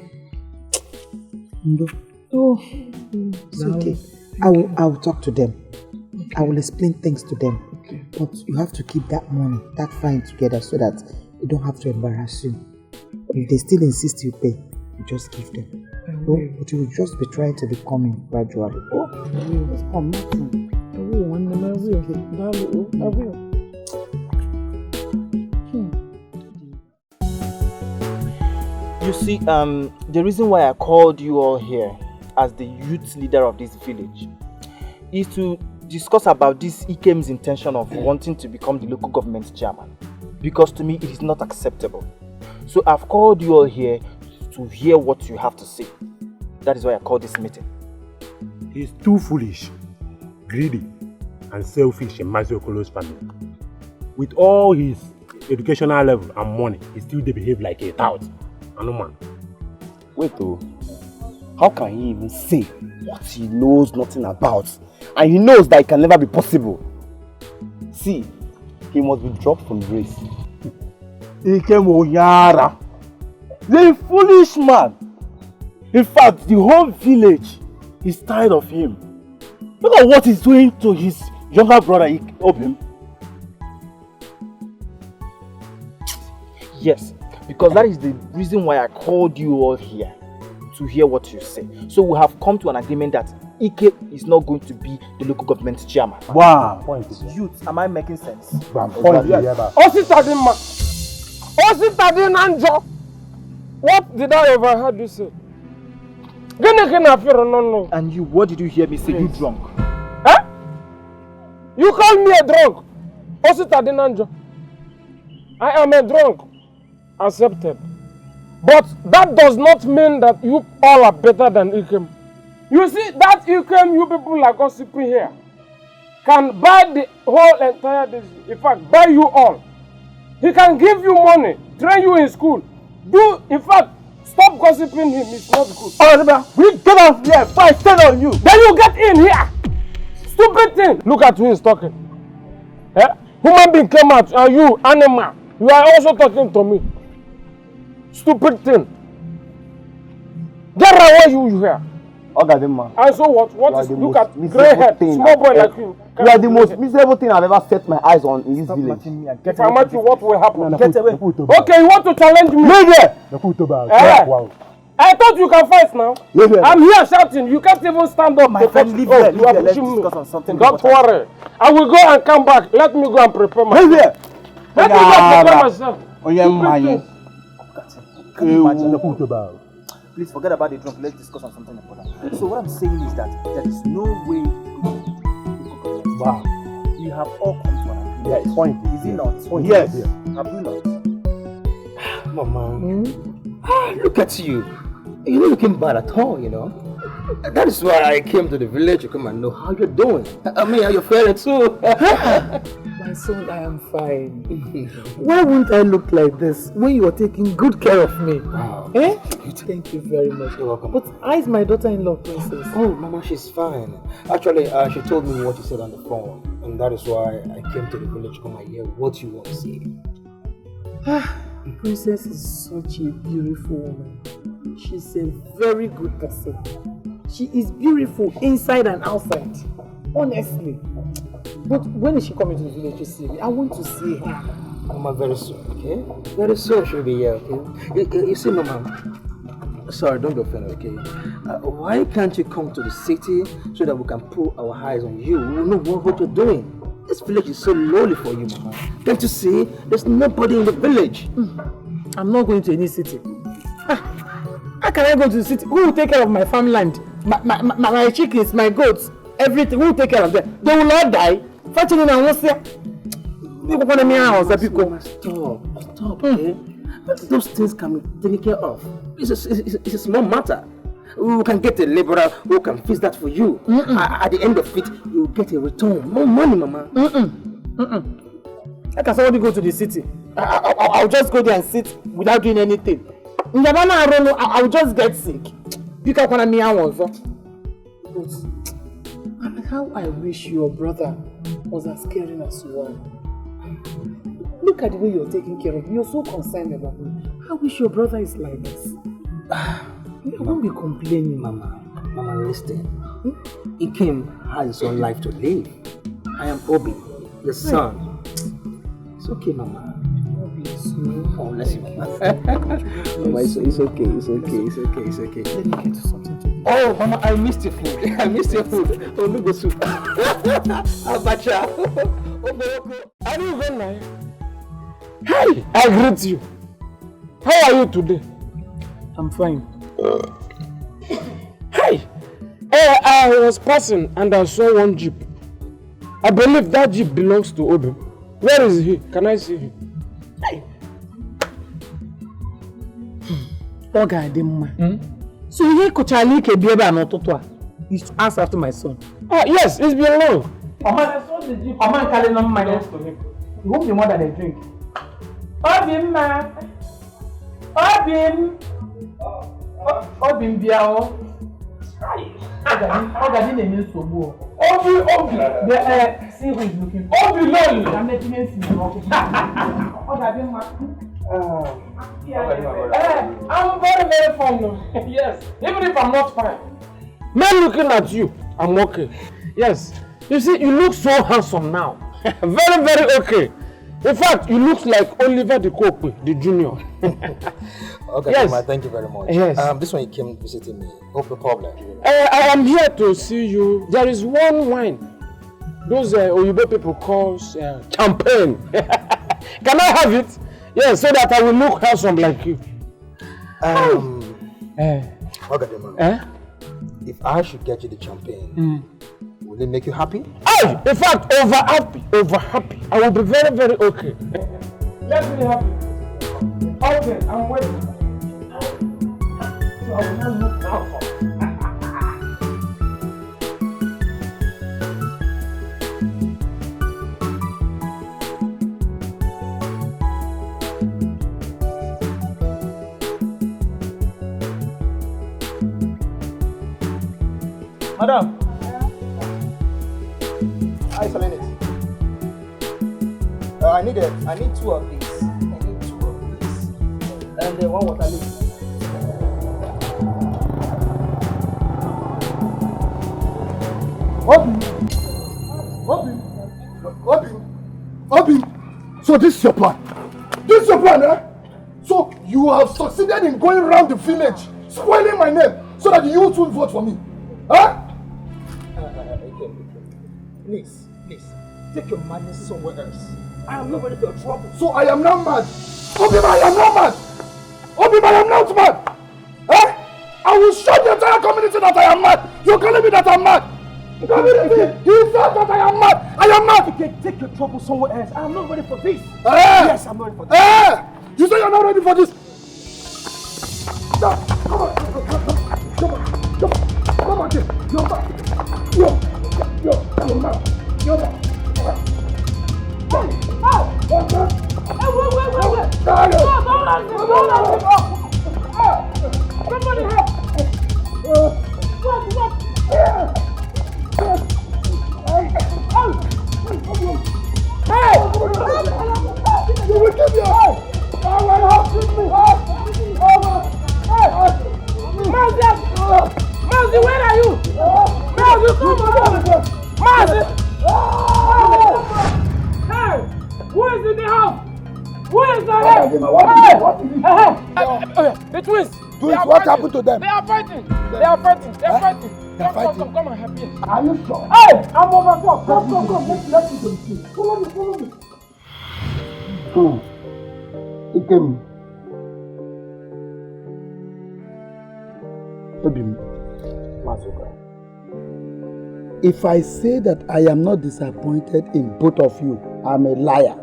No. Oh, it's okay. I will talk to them. Okay. I will explain things to them. Okay. But you have to keep that money, that fine together so that you don't have to embarrass you. If they still insist you pay, you just give them. But you will just be trying to be coming gradually. Oh, it's coming. I will. You see, the reason why I called you all here as the youth leader of this village is to discuss about this Ikem's intention of wanting to become the local government chairman. Because to me, it is not acceptable. So I've called you all here to hear what you have to say. That is why I called this meeting. He's too foolish, greedy, and selfish in Maziokolo's family. With all his educational level and money, he still behave like a tout. Man. Wait though, how can he even say what he knows nothing about? And he knows that it can never be possible. See, he must be dropped from the race. Ikem Oyara, the foolish man. In fact, the whole village is tired of him. Look at what he's doing to his younger brother, Obi. Yes. Because that is the reason why I called you all here, to hear what you say. So we have come to an agreement that Ike is not going to be the local government chairman. Wow. Youth, am I making sense? What did I overheard you say? And you, what did you hear me say? You drunk? Huh? You call me a drunk? I am a drunk. Accepted. But that does not mean that you all are better than Ikem. You see, that Ikem you people are gossiping here can buy the whole entire district. In fact, buy you all. He can give you money, train you in school. In fact, stop gossiping him. It's not good. Oh, we get out here. Fight, stand on you. Then you get in here. Stupid thing. Look at who is talking. Eh? Human being came out, and you, animal. You are also talking to me. Stupid thing. Get away, you here. Okay, man. And so what? What is, look at grey head, small boy like you. You are the most miserable thing I've ever set my eyes on in this village. If I match you, what will happen? Get away. Okay, you want to challenge me? Leave there. I thought you can fight now. I'm here shouting. You can't even stand up. My friend, leave there. You are pushing me. Don't worry. I will go and come back. Let me go and prepare myself. Leave there. Let me go and prepare myself. Oh, yeah, man. Can you imagine? Please forget about the drunk. Let's discuss on something important. So what I'm saying is that there is no way we have all come to an agreement. Yes. Point. Is it not? Yes. Have we not? Mama, look at you. You're not looking bad at all, you know. That is why I came to the village to come and know how you're doing. I mean, how you're faring too. My son, I am fine. Why wouldn't I look like this when you are taking good care of me? Wow. Eh? Thank you very much. You're welcome. But how is my daughter-in-law, Princess? Oh, Mama, she's fine. Actually, she told me what you said on the phone, and that is why I came to the village to come and hear what you want to say. Princess is such a beautiful woman. She's a very good person. She is beautiful inside and outside. Honestly. But when is she coming to the village to see me? I want to see her. Mama, very soon, okay? Very soon she'll be here, okay? You see, Mama, sorry, don't be offended, okay? Why can't you come to the city so that we can put our eyes on you? We know what you're doing. This village is so lonely for you, Mama. Can't you see? There's nobody in the village. I'm not going to any city. How can I go to the city? Who will take care of my farmland? My chickens, my goats, everything. Who will take care of them? They will all die. Stop, okay? Those things can be taken care of. It's a small matter. We can get a laborer who can fix that for you. At the end of it, you'll get a return. More money, Mama. How can somebody go to the city? I'll just go there and sit without doing anything. I'll just get sick. But how I wish your brother was as caring as you are. Look at the way you're taking care of me. You're so concerned about me. I wish your brother is like this. I won't be complaining. Mama, listen. Ikem has his own life to live. I am Obi, the son. It's okay, Mama. Oh, bless you, Mama. Mama, it's okay. Let me get you something to eat. Oh, Mama, I missed your food. I missed your food. Oh, look at soup. Abacha. Are you even nice? Hi, I greet you. How are you today? I'm fine. Hi. I was passing and I saw one jeep. I believe that jeep belongs to Obi. Where is he? Can I see him? Hey. So he is to ask after my son. Yes, it's been long. I saw the jeep. I'm carrying on my next to him. He won't be more than a drink. Obim. Obim biao. Obi name is Sobo. Obi. See who is looking. Obi lonely. I'm making it see. I'm very, very fine. Yes. Even if I'm not fine. Man looking at you, I'm okay. Yes. You see, you look so handsome now. Very, very okay. In fact, you look like Oliver the Cope, the junior. Okay, yes. Mama, thank you very much. Yes. This one you came visiting me. What's the problem? I am here to see you. There is one wine. Those Oyibo people call champagne. Can I have it? Yes, so that I will look handsome like you. Okay, Mama. If I should get you the champagne, will it make you happy? Hey, in fact, over happy. I will be very, very okay. Let me happy. Okay, I'm waiting. I will not look down for. Madam. Hi, Selene. I need two of these. And one water leaf. Obi! So this is your plan? This is your plan, eh? So you have succeeded in going around the village, spoiling my name, so that the youth will vote for me. Huh? Please, take your madness somewhere else. I am not ready for your trouble. So I am not mad. Obi, I am not mad. Obi, I am not mad. Eh? I will show the entire community that I am mad. You're telling me that I'm mad. Community, you said that I am mad. I am mad. Okay, take your trouble somewhere else. I am not ready for this. Yes, I'm not ready for this. You say you're not ready for this. Come on. You're mad. You're mad. Wait. Somebody help. What? Hey! You will give me a Mazi, where are you? Mazi, come on! Mazi! Hey! Who is in the house? Who is there? The twins! What happened to them? They are fighting! Come and help me. Are you sure? Hey! I'm over. Come. Let's see them. Follow me. Ikem. If I say that I am not disappointed in both of you, I'm a liar.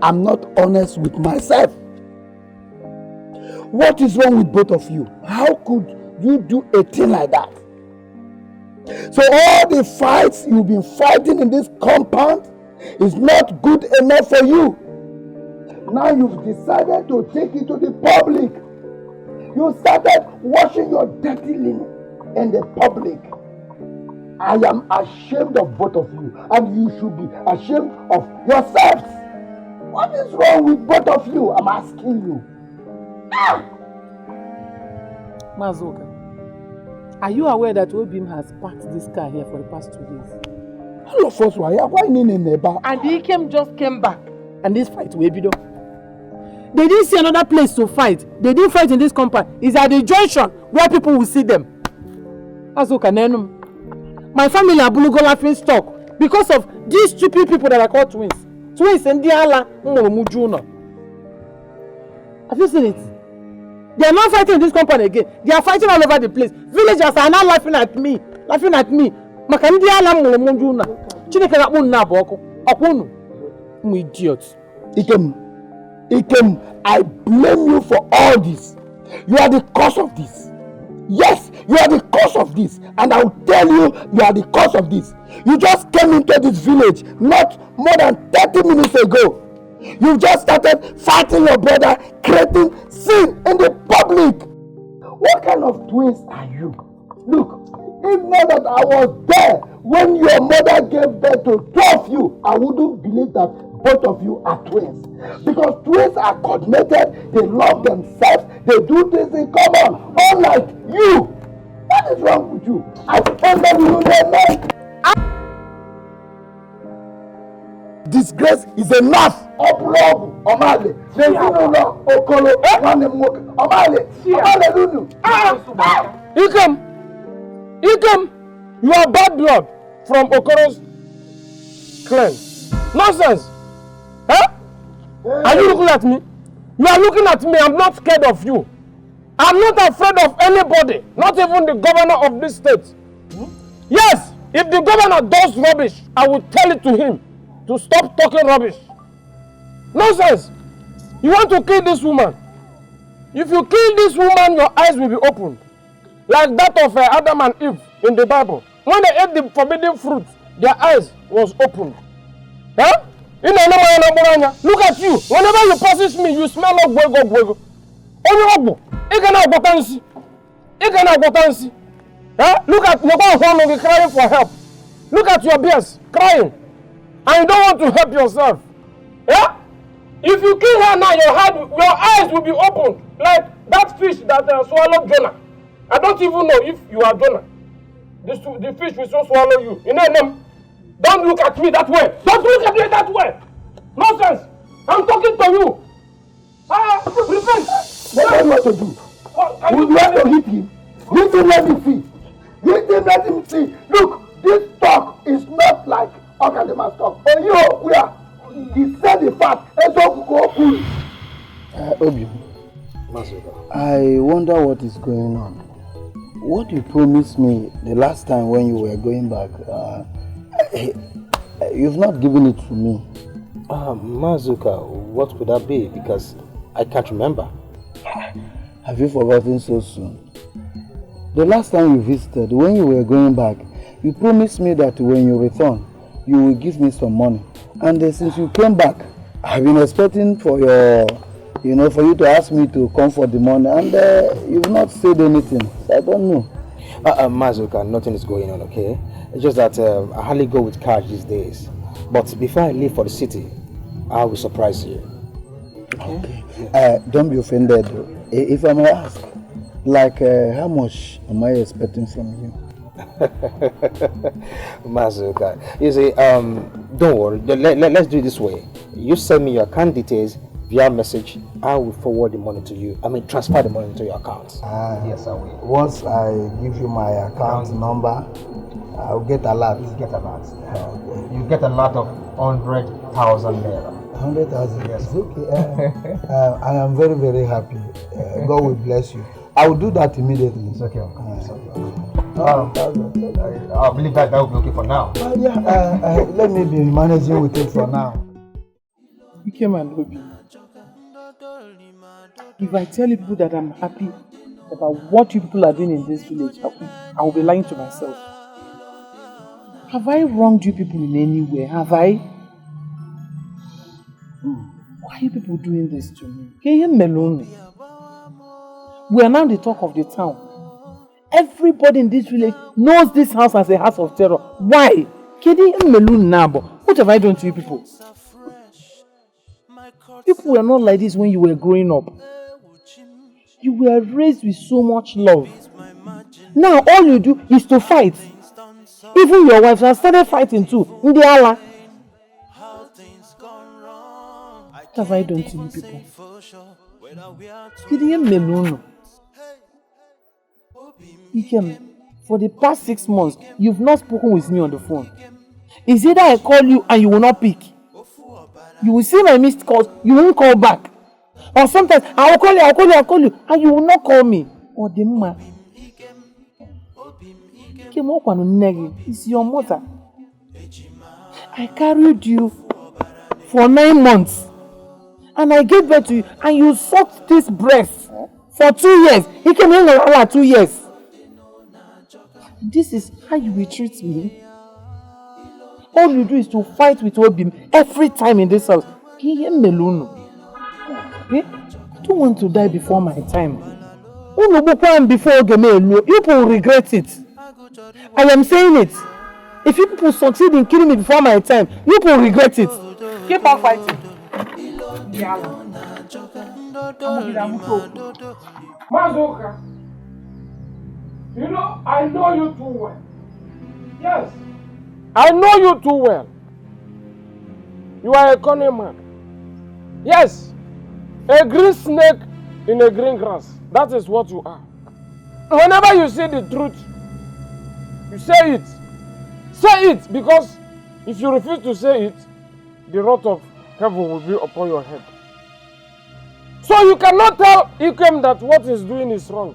I'm not honest with myself. What is wrong with both of you? How could you do a thing like that? So all the fights you've been fighting in this compound is not good enough for you. Now you've decided to take it to the public. You started washing your dirty linen in the public. I am ashamed of both of you, and you should be ashamed of yourselves. What is wrong with both of you? I'm asking you. Mazoka, are you aware that Obim has parked this car here for the past 2 days? All of us were here. Why in the neighbor? And he just came back. And this fight will be done. They didn't see another place to fight. They didn't fight in this compound. It's at the junction where people will see them. Mazoka, my family are Bulugo laughing stock because of these stupid people that are called twins. Twins and Diala Mujuna. Have you seen it? They are not fighting in this compound again. They are fighting all over the place. Villagers are now laughing at me. Makandi Diala Mujuna. Chineke na boko. Akunu. Idiots. Ikem, I blame you for all this. You are the cause of this. Yes, you are the cause of this. And I will tell you, you are the cause of this. You just came into this village not more than 30 minutes ago. You just started fighting your brother, creating sin in the public. What kind of twins are you? Look, if not that I was there when your mother gave birth to 12 of you, I wouldn't believe that both of you are twins. Because twins are coordinated, they love themselves, they do things in common, unlike you. What is wrong with you? I ended you disgrace is enough. Ikem, you are bad blood from Okoro's clan. Nonsense! Huh? Are you looking at me? You are looking at me. I'm not scared of you. I'm not afraid of anybody, not even the governor of this state. Yes, if the governor does rubbish, I will tell it to him to stop talking rubbish. Nonsense! You want to kill this woman? If you kill this woman, your eyes will be opened. like that of Adam and Eve in the Bible. When they ate the forbidden fruit, their eyes was opened. Huh? Look at you. Whenever you passes me, you smell like gwego. Look at your crying for help. Look at your bears crying. And you don't want to help yourself. Yeah? If you kill her now, your eyes will be opened. Like that fish that swallowed Jonah. I don't even know if you are Jonah. The fish will so swallow you. You know, don't look at me that way. Don't look at me that way. Nonsense. I'm talking to you. Repent. What are you going to do? You have to hit him. Hit him, let him see. Hit him, let him see. Look, this talk is not like Okadema's talk. And you, we are. He said the fact. Obi, I wonder what is going on. What you promised me the last time when you were going back, you've not given it to me. Mazuka, what would that be? Because I can't remember. Have you forgotten so soon? The last time you visited, when you were going back, you promised me that when you return, you will give me some money. And since you came back, I've been expecting for your, for you to ask me to come for the money, and you've not said anything. So I don't know. Mazuka, nothing is going on, okay? It's just that I hardly go with cash these days. But before I leave for the city, I will surprise you. Okay. Don't be offended. If I may ask, like how much am I expecting from you? Mazuka, you see, don't worry. Let's do it this way. You send me your account details via message. I will forward the money to you. I mean, transfer the money into your account. Yes, I will. Once I give you my account number, I'll get a lot. You get a lot. You get a lot of 100,000 naira. 100,000. Yes. Okay. I am very, very happy. God will bless you. I will do that immediately. It's okay. I believe that will be okay for now. Let me be managing with it for now. Dikeh and Obi, if I tell people that I'm happy about what you people are doing in this village, I will be lying to myself. Have I wronged you people in any way? Have I? Why are you people doing this to me? We are now the talk of the town. Everybody in this village knows this house as a house of terror. Why? What have I done to you people? People were not like this when you were growing up. You were raised with so much love. Now all you do is to fight. Even your wives have started fighting too. What have I done to you people? For the past 6 months, you've not spoken with me on the phone. Is either I call you and you will not pick. You will see my missed calls, you won't call back. Or sometimes I will call you, and you will not call me. Or the man. It's your mother. I carried you for 9 months. And I gave birth to you, and you sucked this breast for 2 years. He came in 2 years. This is how you will treat me. All you do is to fight with Obi every time in this house. I don't want to die before my time. Before you will regret it. I am saying it. If you people succeed in killing me before my time, you will regret it. Keep on fighting. Mazuka, I know you too well. Yes, I know you too well. You are a cunning man. Yes, a green snake in a green grass. That is what you are. Whenever you say the truth, you say it. Say it, because if you refuse to say it, the wrath of heaven will be upon your head. So you cannot tell Ikem that what he's doing is wrong.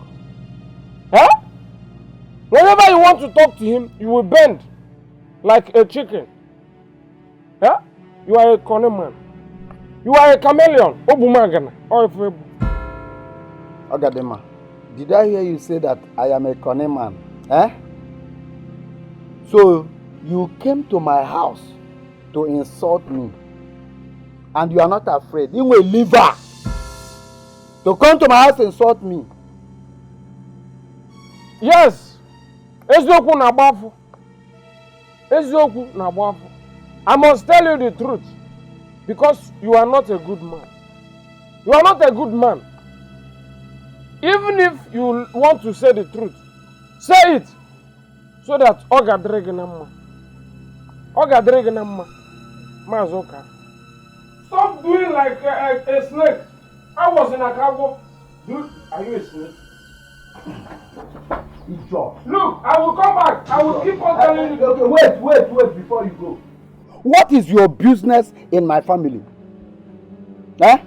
Huh? Whenever you want to talk to him, you will bend like a chicken. Huh? You are a cunning man. You are a chameleon. Obumagana. Ogadema, Did I hear you say that I am a cunning man? Eh? So, you came to my house to insult me. And you are not afraid. You will leave her. To come to my house and insult me. Yes. Eziokwu na agbafu. Eziokwu na agbafu. I must tell you the truth. Because you are not a good man. You are not a good man. Even if you want to say the truth, say it. So that Oga Dregenamma. Oga Dregenamma. Mazoka. Stop doing like a snake. I was in a cargo. Dude, are you a snake? Look, I will come back. I will keep on telling you. Okay, wait before you go. What is your business in my family? Eh?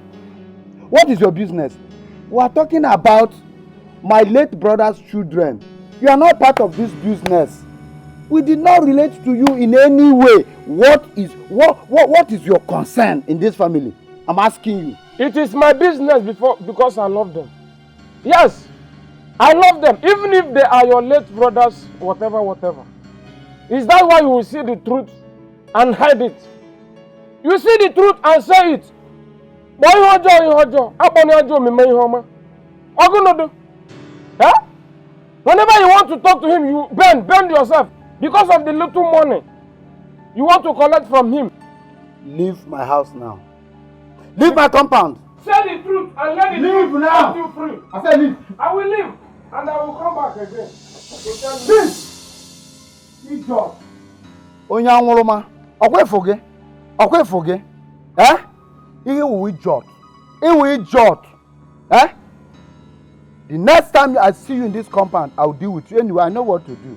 What is your business? We are talking about my late brother's children. You are not part of this business. We did not relate to you in any way. What is your concern in this family? I'm asking you. It is my business because I love them. Yes, I love them. Even if they are your late brothers, whatever. Is that why you will see the truth and hide it? You see the truth and say it. Eh? Whenever you want to talk to him, you bend yourself. Because of the little money you want to collect from him. Leave my house now. Leave my compound. Say the truth and let it leave now. Set you free. I said leave. I will leave and I will come back again. Leave. Idiot. Onye anwụrụma, ọkwa efo gị. Eh? Ihe wụ idiot. Iwu idiot. Eh? The next time I see you in this compound, I will deal with you. Anyway, I know what to do.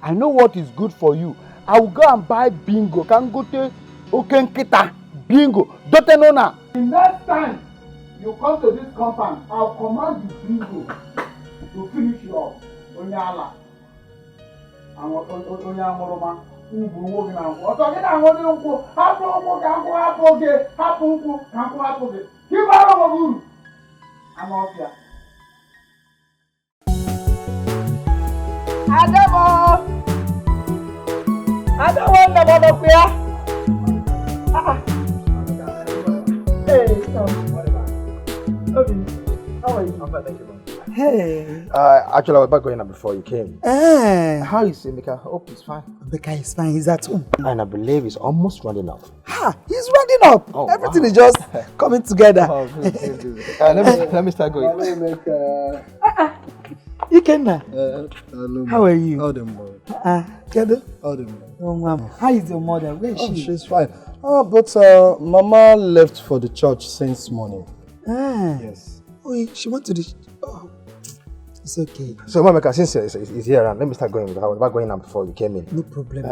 I know what is good for you. I will go and buy bingo. Can go to Okenkita bingo. Dotenona. The next time you come to this compound, I'll command the bingo to finish you off. Onyala. And Onyamoroma. I'm off here. Adamo! I don't want the mother queer. Hey, how are you? I'm fine, thank you. Hey. Actually, I was back going up before you came. How is Emeka? Hope he's fine. Emeka is fine. He's at home. And I believe he's almost running up. He's running up. Oh, everything is just coming together. Oh, good. Let me start going. Ikenna. How are you? All them boy. Kedu? All them boy. Oh, mama. How is your mother? Where is she? She's fine. But Mama left for the church since morning. Yes. Oh, she went to the... Oh, it's okay. So, Mameka, since he's here around, let me start going with her. I was back going up before you came in. No problem.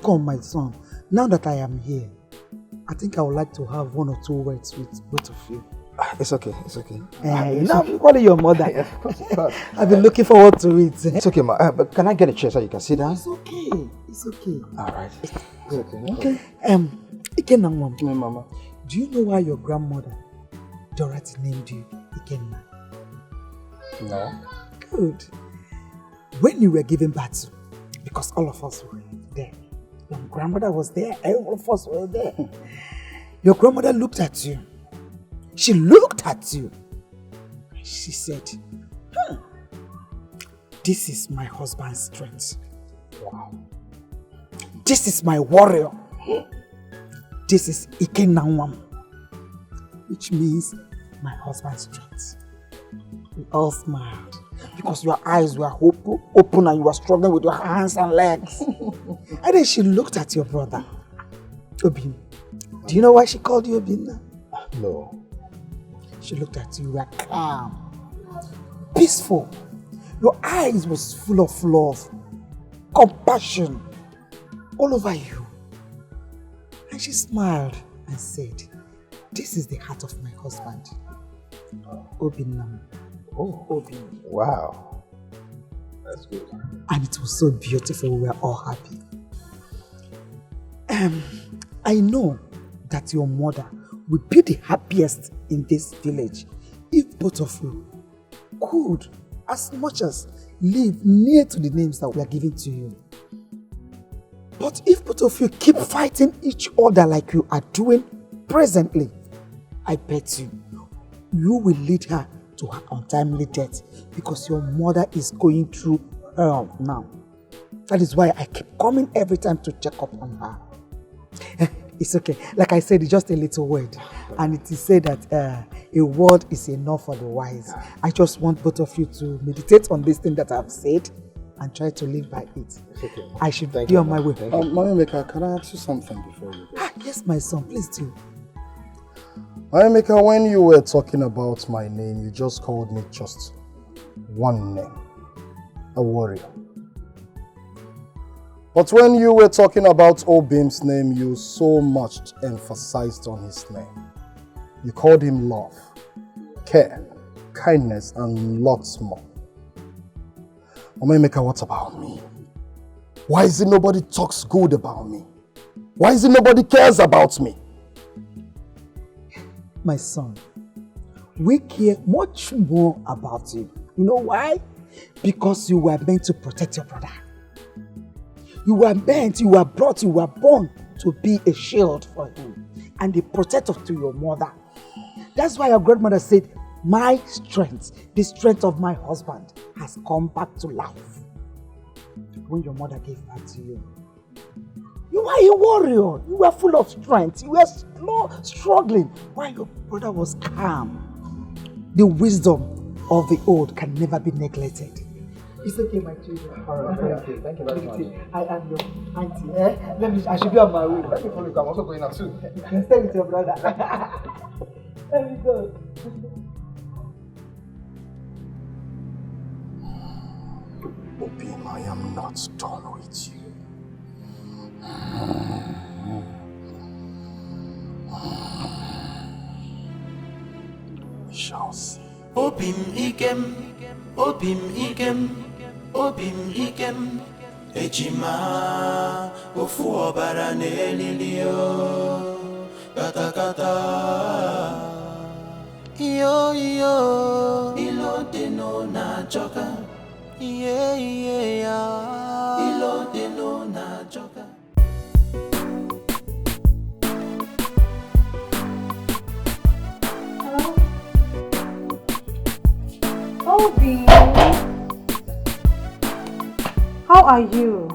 Come, my son. Now that I am here, I think I would like to have 1 or 2 words with both of you. It's okay. I'm calling your mother. Yeah, of course. I've been looking forward to it. It's okay, ma. But can I get a chair so you can sit down? It's okay. All right. Okay. Ikenna, my mama. Do you know why your grandmother, Dorothy, named you Ikenna? No. Good. When you were giving birth, because all of us were there, your grandmother was there, all of us were there. Your grandmother looked at you. She looked at you. She said, this is my husband's strength. Wow. This is my warrior. This is Ikenna, which means my husband's strength. We all smiled because your eyes were open and you were struggling with your hands and legs. And then she looked at your brother, Obi. Do you know why she called you Obi? No. She looked at you, you were calm, peaceful. Your eyes was full of love, compassion, all over you. And she smiled and said, this is the heart of my husband, Obi. Oh, Obi. Wow. That's good. And it was so beautiful, we were all happy. I know that your mother would be the happiest in this village if both of you could as much as live near to the names that we are giving to you. But if both of you keep fighting each other like you are doing presently, I bet you will lead her to her untimely death because your mother is going through hell now. That is why I keep coming every time to check up on her. It's okay. Like I said, it's just a little word. And it is said that a word is enough for the wise. I just want both of you to meditate on this thing that I've said and try to live by it. Okay. I should be on my way. Mayemeka, can I ask you something before you go? Yes, my son, please do. Mayemeka, when you were talking about my name, you just called me just one name. A warrior. But when you were talking about Obim's name, you so much emphasized on his name. You called him love, care, kindness, and lots more. Mayemeka, what about me? Why is it nobody talks good about me? Why is it nobody cares about me? My son, we care much more about you. You know why? Because you were meant to protect your brother. You were meant, you were brought, you were born to be a shield for him and a protector to your mother. That's why your grandmother said, my strength, the strength of my husband, has come back to life. When your mother gave birth to you, you were a warrior. You were full of strength. You were struggling while your brother was calm. The wisdom of the old can never be neglected. It's okay, my children. All right, thank you very much. I am your auntie. I should be on my way. Let me follow you. I'm also going out too. You can stay with your brother. Let me go. Obim, I am not done with you. We shall see. Obim ikem, Obim ikem, Obim ikem. Ejima, ofu obara nelilio, kata kata. Yo yo, ilo deno na joka. Yeah yeah, ilo deno na joka. Obi, how are you?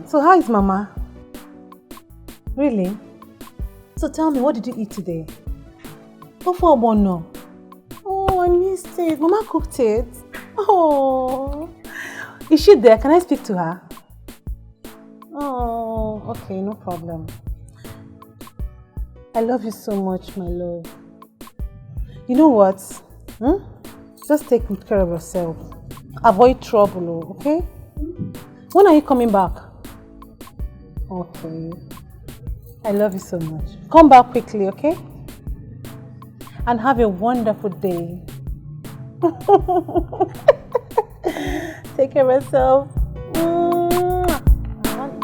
So how is Mama? Really? So tell me, what did you eat today? What for no? Oh, I missed it. Mama cooked it. Oh, is she there? Can I speak to her? Oh, okay, no problem. I love you so much, my love. You know what? Just take good care of yourself. Avoid trouble, okay? When are you coming back? Okay. I love you so much. Come back quickly, okay? And have a wonderful day. Take care of yourself.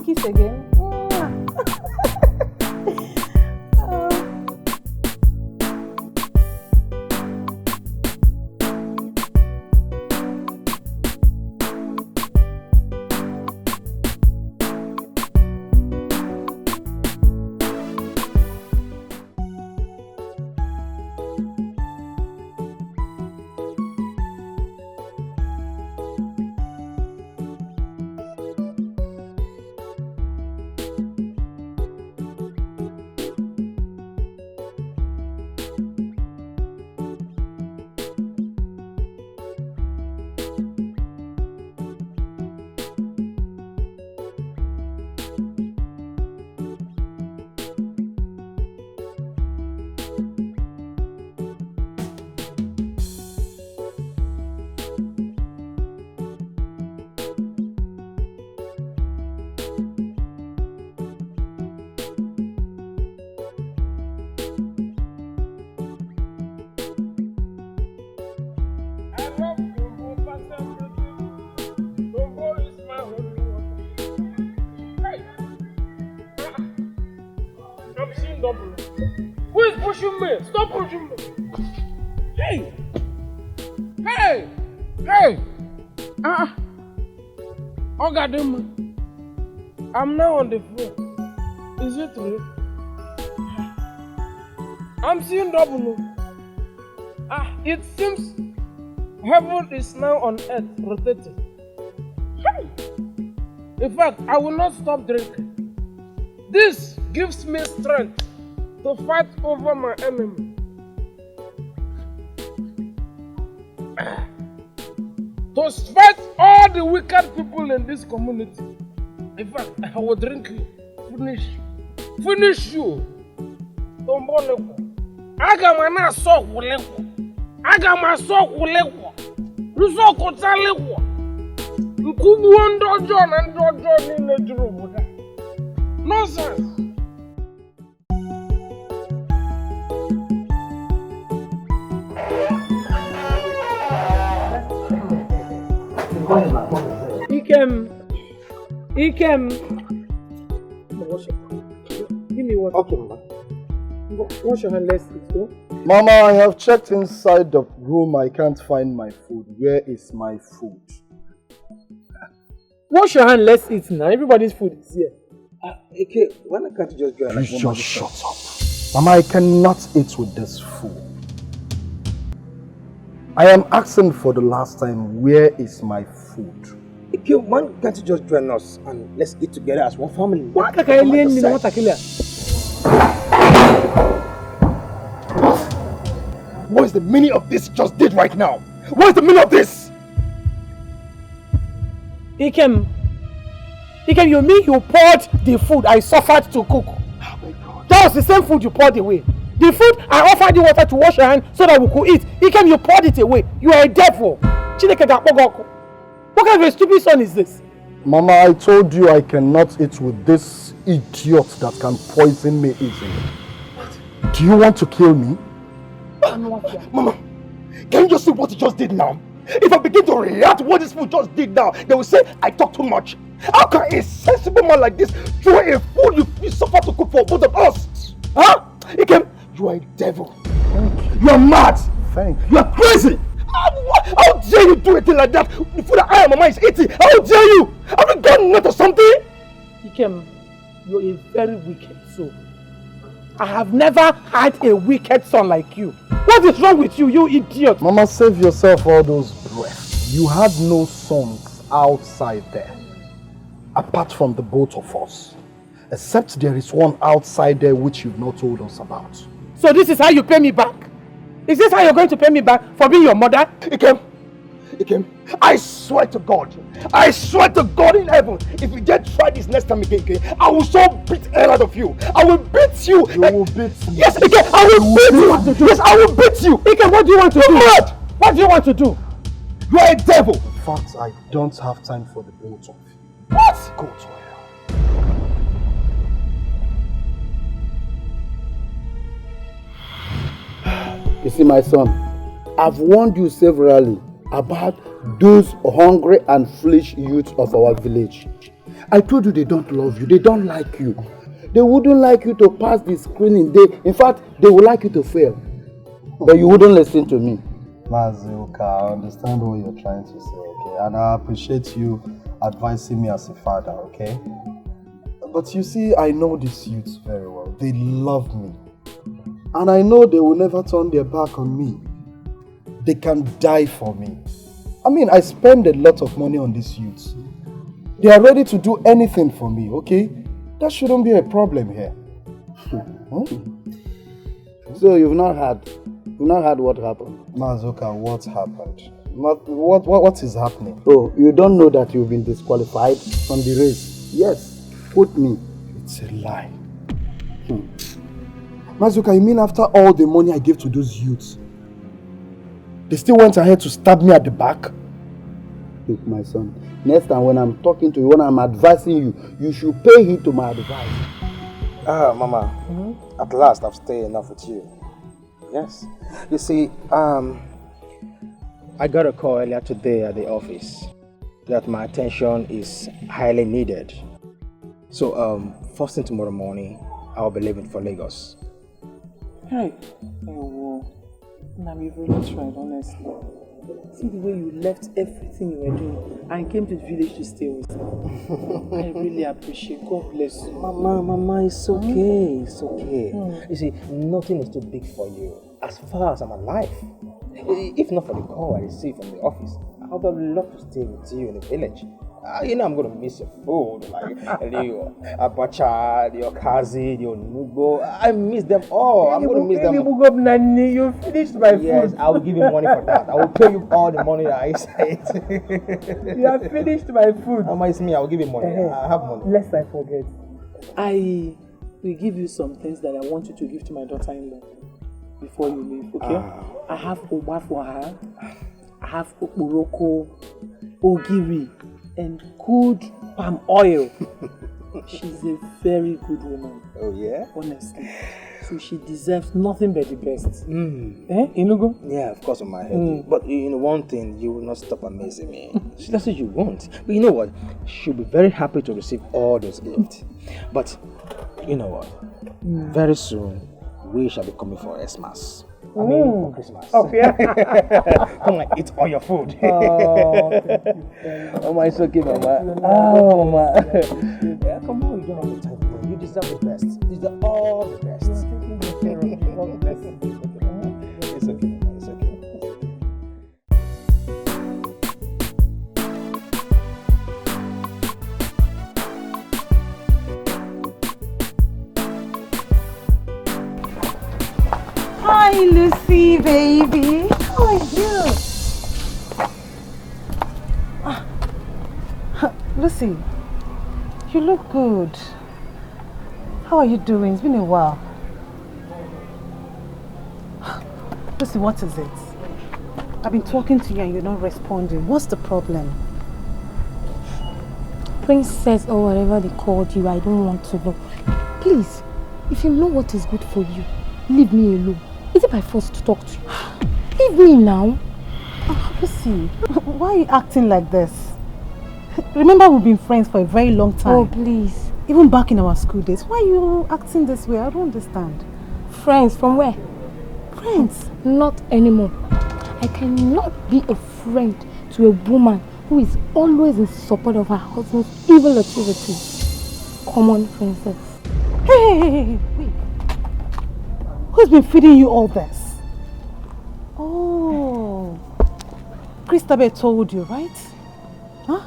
Kiss again. Who is pushing me? Stop pushing me! Hey! Hey! Hey! Ogadima, I'm now on the phone. Is it real? I'm seeing double. It seems heaven is now on earth rotating. In fact, I will not stop drinking. This gives me strength to fight over my enemy. To fight all the wicked people in this community. In fact, I will drink you. Finish you. Tomboleko. Agamana so kuleko. Agama so kuleko. Ruso kotaleko. Nkubu ndojo na ndojo ni nejurubuda. Nonsense. Ikem. Give me water. Okay, Mama. Wash your hand, let's eat, go. Mama, I have checked inside the room. I can't find my food. Where is my food? Wash your hand, let's eat now. Everybody's food is here. Okay, why can't you just go and Please just shut up. Mama, I cannot eat with this fool. I am asking for the last time, where is my food? Okay, why can't you just join us and let's eat together as one family? What is the meaning of this you just did right now? What is the meaning of this? Ikem, you mean you poured the food I suffered to cook? Oh my God. That was the same food you poured away. The food I offered you water to wash your hand so that we could eat. Ikem, you poured it away. You are a devil. What kind of a stupid son is this? Mama, I told you I cannot eat with this idiot that can poison me easily. Do you want to kill me? Mama, can you just see what he just did now? If I begin to react to what this food just did now, they will say I talk too much. How can a sensible man like this throw a food you suffer to cook for both of us? Huh? Ikem, you are a devil. You are mad. You are crazy. How dare you do a thing like that? The food that I and Mama is eating. How dare you? Have you gone nuts or something? Ikem, you're a very wicked soul. I have never had a wicked son like you. What is wrong with you, you idiot? Mama, save yourself all those breaths. You had no sons outside there, apart from the both of us. Except there is one outside there which you've not told us about. So this is how you pay me back? Is this how you're going to pay me back for being your mother? Ikem, I swear to God in heaven, if you dare try this next time again, I will so beat the hell out of you. I will beat you. You will beat me. Yes, Ikem, I will beat you. Yes, I will beat you. Ikem, what do you want to do? Mad. What do you want to do? You are a devil. In fact, I don't have time for the both of you. What? Go to hell. You see, my son, I've warned you severally about those hungry and foolish youths of our village. I told you they don't love you, they don't like you. They wouldn't like you to pass the screening. In fact, they would like you to fail. But you wouldn't listen to me. Mazuka, I understand what you're trying to say, okay? And I appreciate you advising me as a father, okay? But you see, I know these youths very well. They love me. And I know they will never turn their back on me. They can die for me. I mean, I spend a lot of money on these youths. They are ready to do anything for me, okay? That shouldn't be a problem here. So you've not heard what happened? Mazuka, what happened? What is happening? Oh, you don't know that you've been disqualified from the race? Yes, quote me. It's a lie. Mazuka, you mean after all the money I gave to those youths, they still went ahead to stab me at the back? Look, my son, next time when I'm talking to you, when I'm advising you, you should pay heed to my advice. Mama, at last I've stayed enough with you. Yes. You see, I got a call earlier today at the office that my attention is highly needed. So, first thing tomorrow morning, I'll be leaving for Lagos. Hey, Now you've really tried, honestly. See the way you left everything you were doing and came to the village to stay with me. I really appreciate. God bless you. Mama, it's okay. It's okay. You see, nothing is too big for you. As far as I'm alive, if not for the call I received from the office, I would have loved to stay with you in the village. You know I'm going to miss your food, like your abacha, your kazi, your nugo. I miss them all. I'm going to miss them. You finished my food. Yes, I will give you money for that. I will pay you all the money that I said. You have finished my food. Mama, it's me. I will give you money. I have money. Lest I forget. I will give you some things that I want you to give to my daughter-in-law before you leave, okay? I have Oba for her. I have Okuroko, Ogiri, and good palm oil. She's a very good woman. Oh yeah? Honestly. So she deserves nothing but the best. Inugo? Yeah, of course on my head. But you know one thing, you will not stop amazing me. That's what you want. But you know what? She'll be very happy to receive all those gifts. But you know what? Very soon we shall be coming for Xmas. I mean, for Christmas. Oh, yeah. Come on, eat all your food. Oh, thank you. Mama, it's okay, Mama. Oh, Mama. Yeah, come on, you don't have the time. You deserve the best. You deserve all the best. It's okay, Mama. It's okay. Hi, Lucy, baby. How are you? Lucy, you look good. How are you doing? It's been a while. Lucy, what is it? I've been talking to you and you're not responding. What's the problem? Princess or whatever they called you, I don't want to know. Please, if you know what is good for you, leave me alone. Is it by force to talk to you? Leave me now. Lucy, why are you acting like this? Remember we've been friends for a very long time. Oh, please. Even back in our school days. Why are you acting this way? I don't understand. Friends from where? Friends? Not anymore. I cannot be a friend to a woman who is always in support of her husband's evil activities. Come on, princess. Hey, wait. Who's been feeding you all this? Oh, Christabel told you, right? Huh?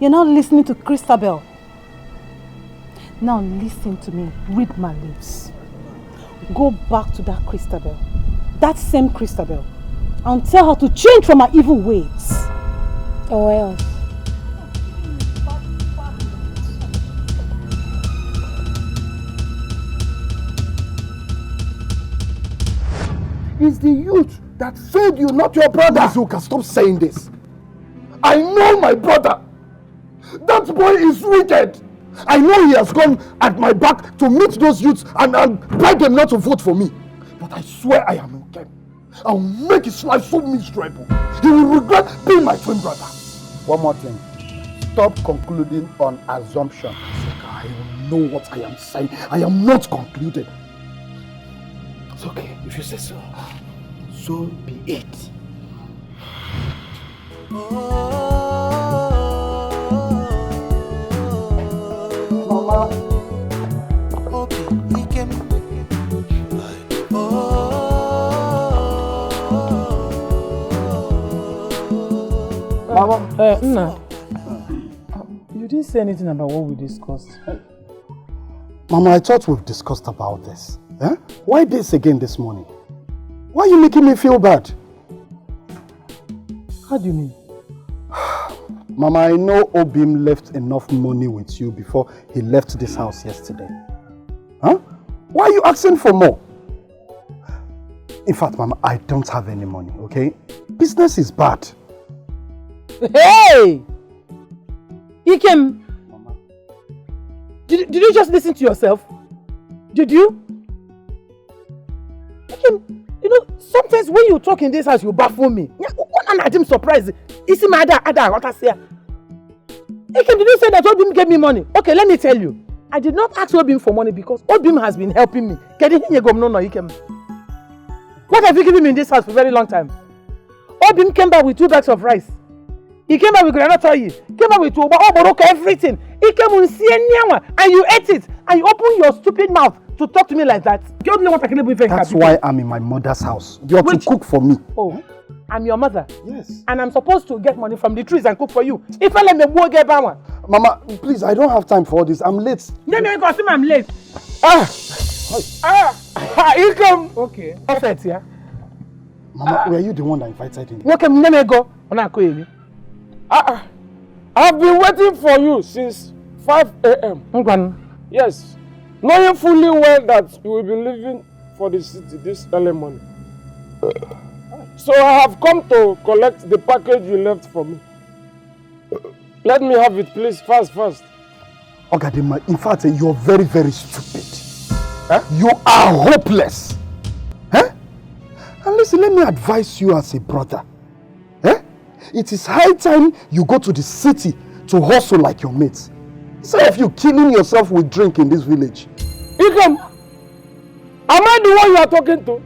You're not listening to Christabel. Now listen to me. Read my lips. Go back to that Christabel. That same Christabel. And tell her to change from her evil ways. Or else. It's the youth that failed you, not your brother. Azuka, stop saying this. I know my brother. That boy is wicked. I know he has gone at my back to meet those youths and beg them not to vote for me. But I swear I am okay. I'll make his life so miserable. He will regret being my twin brother. One more thing. Stop concluding on assumption. Azuka, I know what I am saying. I am not concluded. It's okay, if you say so. So be it. Mama. Mama. Nna. You didn't say anything about what we discussed. Mama, I thought we've discussed about this. Eh? Why this again this morning? Why are you making me feel bad? How do you mean? Mama, I know Obim left enough money with you before he left this house yesterday. Huh? Why are you asking for more? In fact, Mama, I don't have any money, okay? Business is bad. Hey! Ikem! Mama. Did you just listen to yourself? Did you? You know, sometimes when you talk in this house, you baffle me. I'm surprised. Isi ma ada what I say. Did you say that Obim gave me money? Okay, let me tell you. I did not ask Obim for money because Obim has been helping me. What What have you given me in this house for a very long time? Obim came back with 2 bags of rice. He came back with granite oil. He came back with everything. He came with and you ate it. And you opened your stupid mouth to talk to me like that. You don't know what I can do. That's why I'm in my mother's house. You're to cook for me. Oh, I'm your mother. Yes. And I'm supposed to get money from the trees and cook for you. If I let me go get one. Mama, please, I don't have time for all this. I'm late. I'm late. You come. Okay. Perfect, yeah. Mama, were you the one that invited him? Okay, let me go. I've been waiting for you since 5 a.m. Yes. Knowing fully well that you will be leaving for the city this early morning. So I have come to collect the package you left for me. Let me have it, please, fast. Ogadima, in fact, you're very, very stupid. You are hopeless. And listen, let me advise you as a brother. It is high time you go to the city to hustle like your mates. Instead of you killing yourself with drink in this village. Ikem, am I the one you are talking to?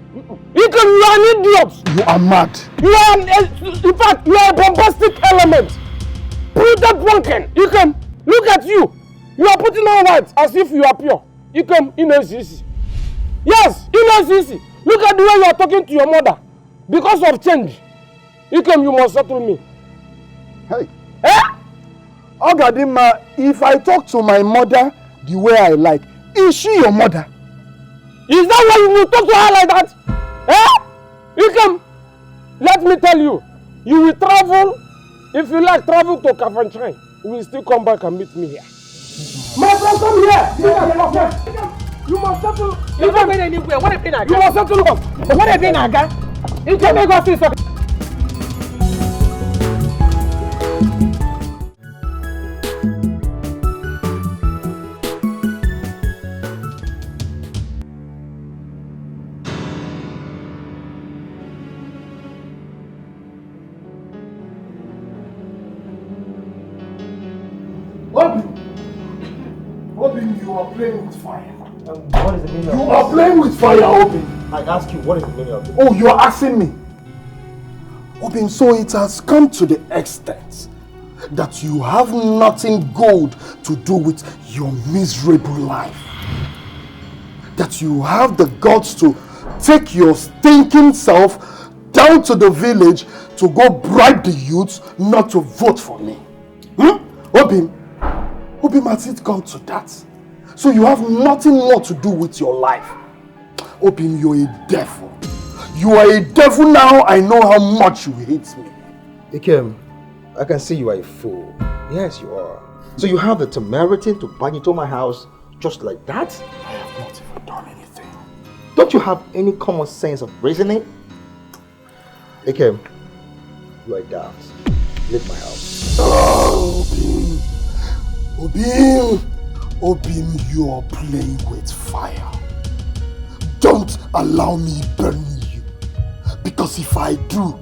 Ikem, you are an idiot. You are mad. You are in fact, you are a bombastic element. Brutal drunken. Ikem, look at you. You are putting on white as if you are pure. Ikem, Inesisi. Yes, Inesisi. Look at the way you are talking to your mother. Because of change. Ikem, you must settle me. Hey. Ogadima, if I talk to my mother the way I like, is she your mother? Is that why you will talk to her like that? Ikem, let me tell you, you will travel. If you like, travel to confrontation. You will still come back and meet me here. My friend, come here. You must settle. You're not going anywhere. What have been You must settle up. What have been Aga? You tell me go see something. Obi, you are playing with fire. What is the meaning of You are playing with fire, Obi. I ask you, what is the meaning of this? Oh, you are asking me. Obi, so it has come to the extent that you have nothing good to do with your miserable life. That you have the guts to take your stinking self down to the village to go bribe the youths not to vote for me. Obi, has it come to that? So you have nothing more to do with your life. Obi, you're a devil. You are a devil now. I know how much you hate me. Ikem, I can see you are a fool. Yes, you are. So you have the temerity to bang into my house just like that? I have not even done anything. Don't you have any common sense of reasoning? Ikem, you are daft. Leave my house. Oh, Obi, you are playing with fire. Don't allow me burn you. Because if I do,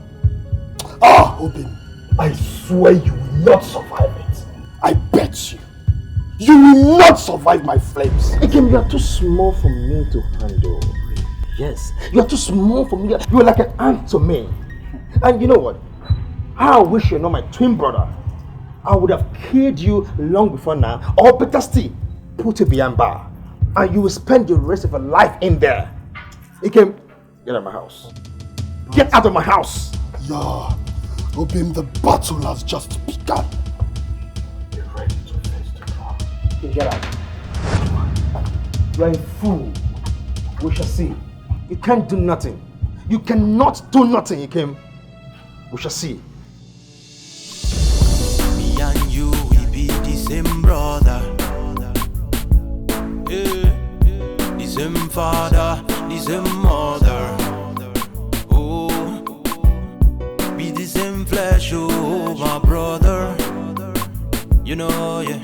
Obi, I swear you will not survive it. I bet you. You will not survive my flames. Ikem, you are too small for me to handle. Yes, you are too small for me. You are like an ant to me. And you know what? I wish you're not my twin brother. I would have killed you long before now. Or better still, put you behind bar. And you will spend the rest of your life in there. Ikem, get out of my house. Get out of my house. Yeah, Obim, the battle has just begun. Be ready to face the crowd. Get out. You are a fool. We shall see. You can't do nothing. You cannot do nothing, Ikem. We shall see. Me and you, we be the same brother. Yeah. The same father, the same mother. Oh, be the same flesh, oh, my brother. You know, yeah.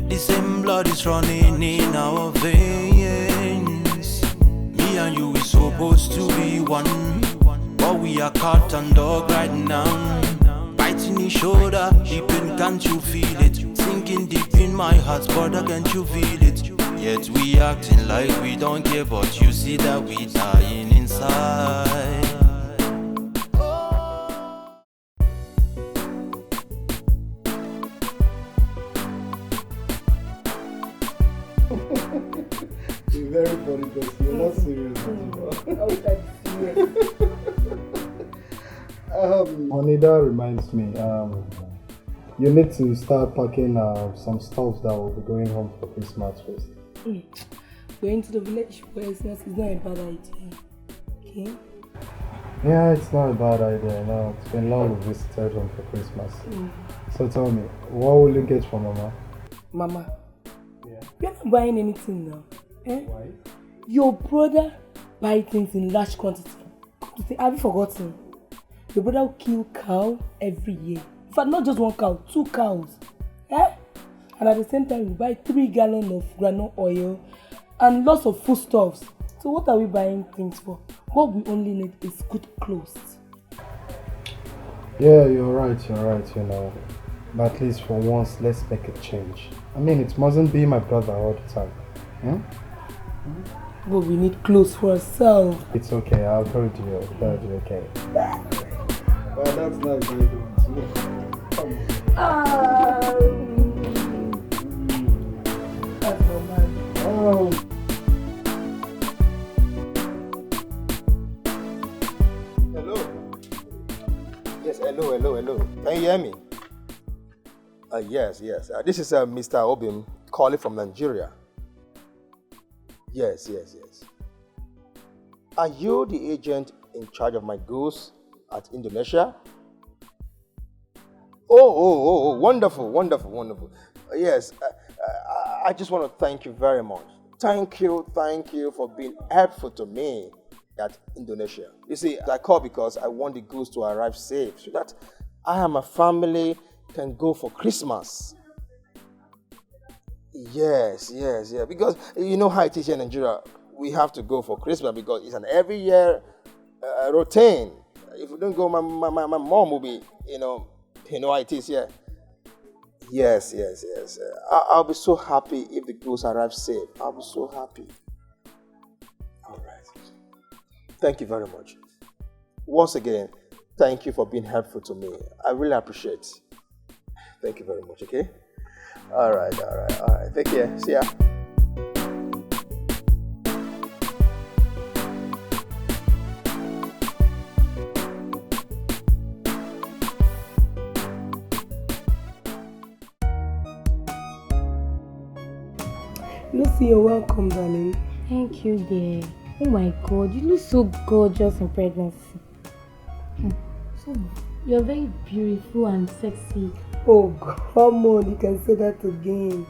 The same blood is running in our veins. Me and you, we supposed to be one. But we are cat and dog right now. Biting each shoulder, deep in, can't you feel it? Sinking deep in my heart, brother, can't you feel it? Yet we acting like we don't care, but you see that we dying inside. You're very funny because you're not serious. Honey, that reminds me. You need to start packing some stuff that will be going home for Christmas first. Going to the village for Christmas is not a bad idea. Okay? Yeah, it's not a bad idea. No, it's been long we visited home for Christmas. So tell me, what will you get for Mama? Mama, you're not buying anything now. Eh? Why? Your brother buys things in large quantity. Have you forgotten? Your brother will kill cow every year. In fact, not just one cow, 2 cows. Eh? And at the same time, we buy 3 gallons of groundnut oil and lots of foodstuffs. So what are we buying things for? What we only need is good clothes. Yeah, you're right, you know. But at least for once, let's make a change. I mean, it mustn't be my brother all the time. But we need clothes for ourselves. It's okay, I'll go to you. That'll be okay. Well, that's nice, very good. That's no man. Hello. Yes, hello. Can you hear me? Yes. This is Mr. Obi calling from Nigeria. Yes. Are you the agent in charge of my goods at Indonesia? Oh, wonderful. Yes, I just want to thank you very much. Thank you for being helpful to me at Indonesia. You see, I call because I want the goods to arrive safe so that I and my family can go for Christmas. Yes, because you know how it is here in Nigeria. We have to go for Christmas because it's an every year routine. If we don't go, my mom will be, you know how it is here. Yes. I'll be so happy if the goods arrive safe. I'll be so happy. All right. Thank you very much. Once again, thank you for being helpful to me. I really appreciate it. Thank you very much, okay? All right. Take care. See ya. Lucy, you're welcome, darling. Thank you, dear. Oh my God, you look so gorgeous in pregnancy. So, you're very beautiful and sexy. Oh, come on, you can say that again.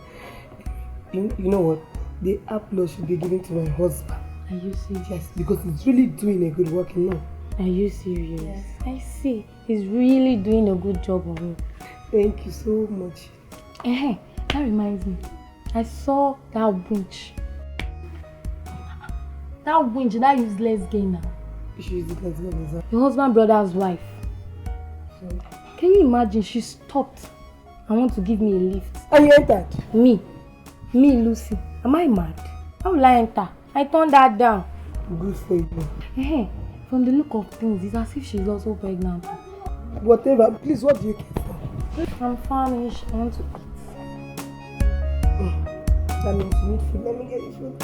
You know what? The applause should be given to my husband. Are you serious? Yes, because he's really doing a good work, you know. Are you serious? Yes. I see. He's really doing a good job on you. Thank you so much. Hey, that reminds me. I saw that winch. That useless gay now. Your husband's brother's wife. Can you imagine? She stopped and want to give me a lift. And you entered? Me, Lucy. Am I mad? How will I enter? I turned that down. Good for you. Hey, from the look of things, it's as if she's also pregnant. Whatever. Please, what do you care for? I'm famished. I want to eat. That means you need food. Let me get you food.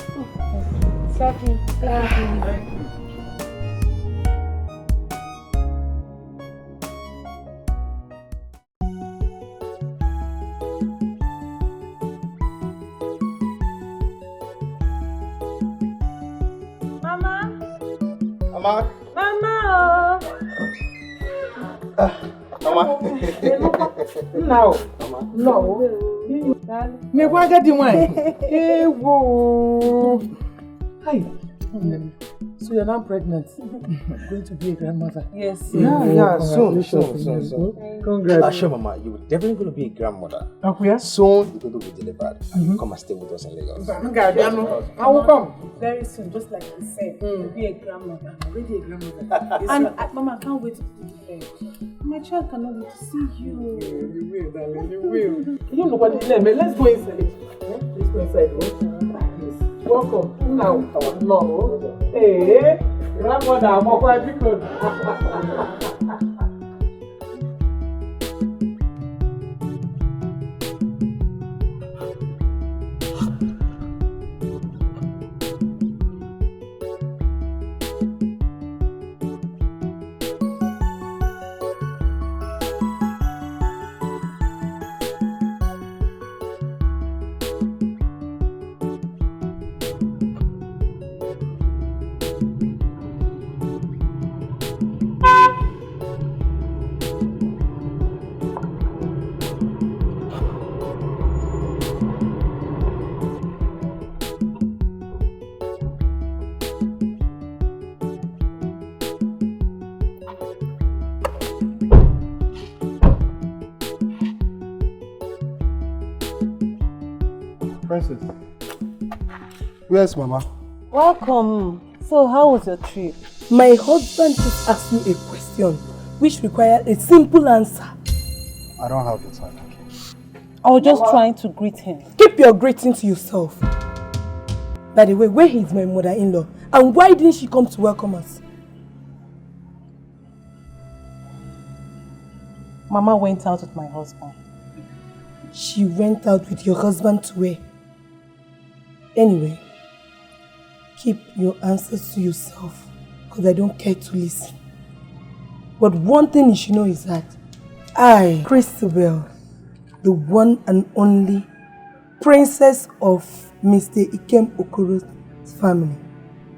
Sophie, Mama. No. Me go get the wine. Hey, whoa. Hi. So you're now pregnant. Going to be a grandmother. Yes. Yeah. Soon. Congrats. Sure, Mama, you're definitely going to be a grandmother. Okay. Soon you're going to be delivered. Come and stay with us in Lagos. I will come. Very soon, just like you said, you'll be a grandmother. I'm already a grandmother. And Mama, I can't wait to do the My child cannot wait to see you. You will, darling. You will. You don't know what to do. Let's go inside. Let's go inside. Welcome. Now, no. Hey, grandmother, I'm Princess, where's Mama? Welcome. So how was your trip? My husband just asked me a question which required a simple answer. I don't have the time. I was just trying to greet him. Keep your greeting to yourself. By the way, where is my mother-in-law? And why didn't she come to welcome us? Mama went out with my husband. She went out with your husband to where? Anyway, keep your answers to yourself because I don't care to listen. But one thing you should know is that I, Christopher, the one and only princess of Mr. Ikem Okoro's family,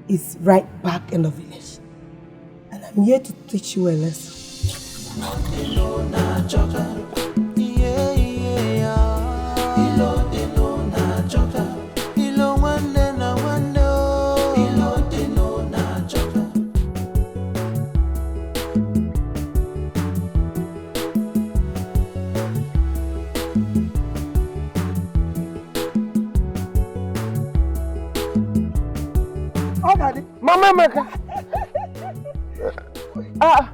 is right back in the village. And I'm here to teach you a lesson. Mama Meka.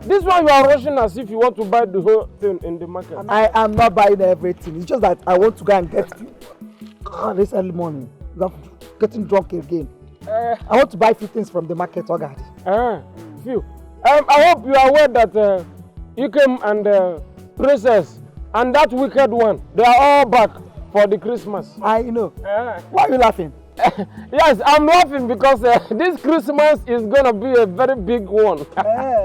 This one you are rushing as if you want to buy the whole thing in the market. I am not buying everything. It's just that I want to go and get this early morning. Getting drunk again. I want to buy few things from the market, Ogad. Few. I hope you are aware that Ikem and Princess and that wicked one, they are all back for the Christmas. I know. Why are you laughing? Yes, I'm laughing because this Christmas is going to be a very big one.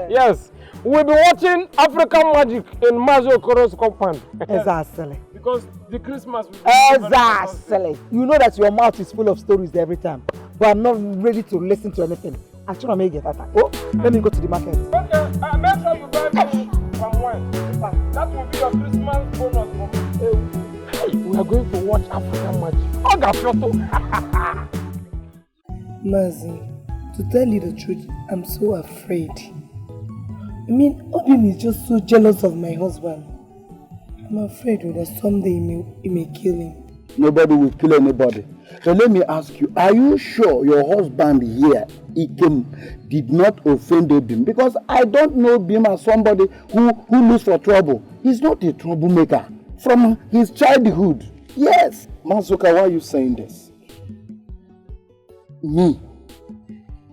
Yes, we'll be watching African magic in Mazo Okoro's compound. Exactly. Because the Christmas will be Exactly. You know that your mouth is full of stories every time, but I'm not ready to listen to anything. Actually, I may get that. Oh, let me go to the market. Okay, make sure you buy me from wine. That will be your Christmas bonus for me. We are going to watch African magic. Mazi, to tell you the truth, I'm so afraid. I mean, Obi is just so jealous of my husband. I'm afraid that someday he may kill him. Nobody will kill anybody. So let me ask you, are you sure your husband here, Ikem, did not offend Obim? Because I don't know Obim as somebody who looks for trouble. He's not a troublemaker from his childhood. Yes. Mazuka, why are you saying this? Me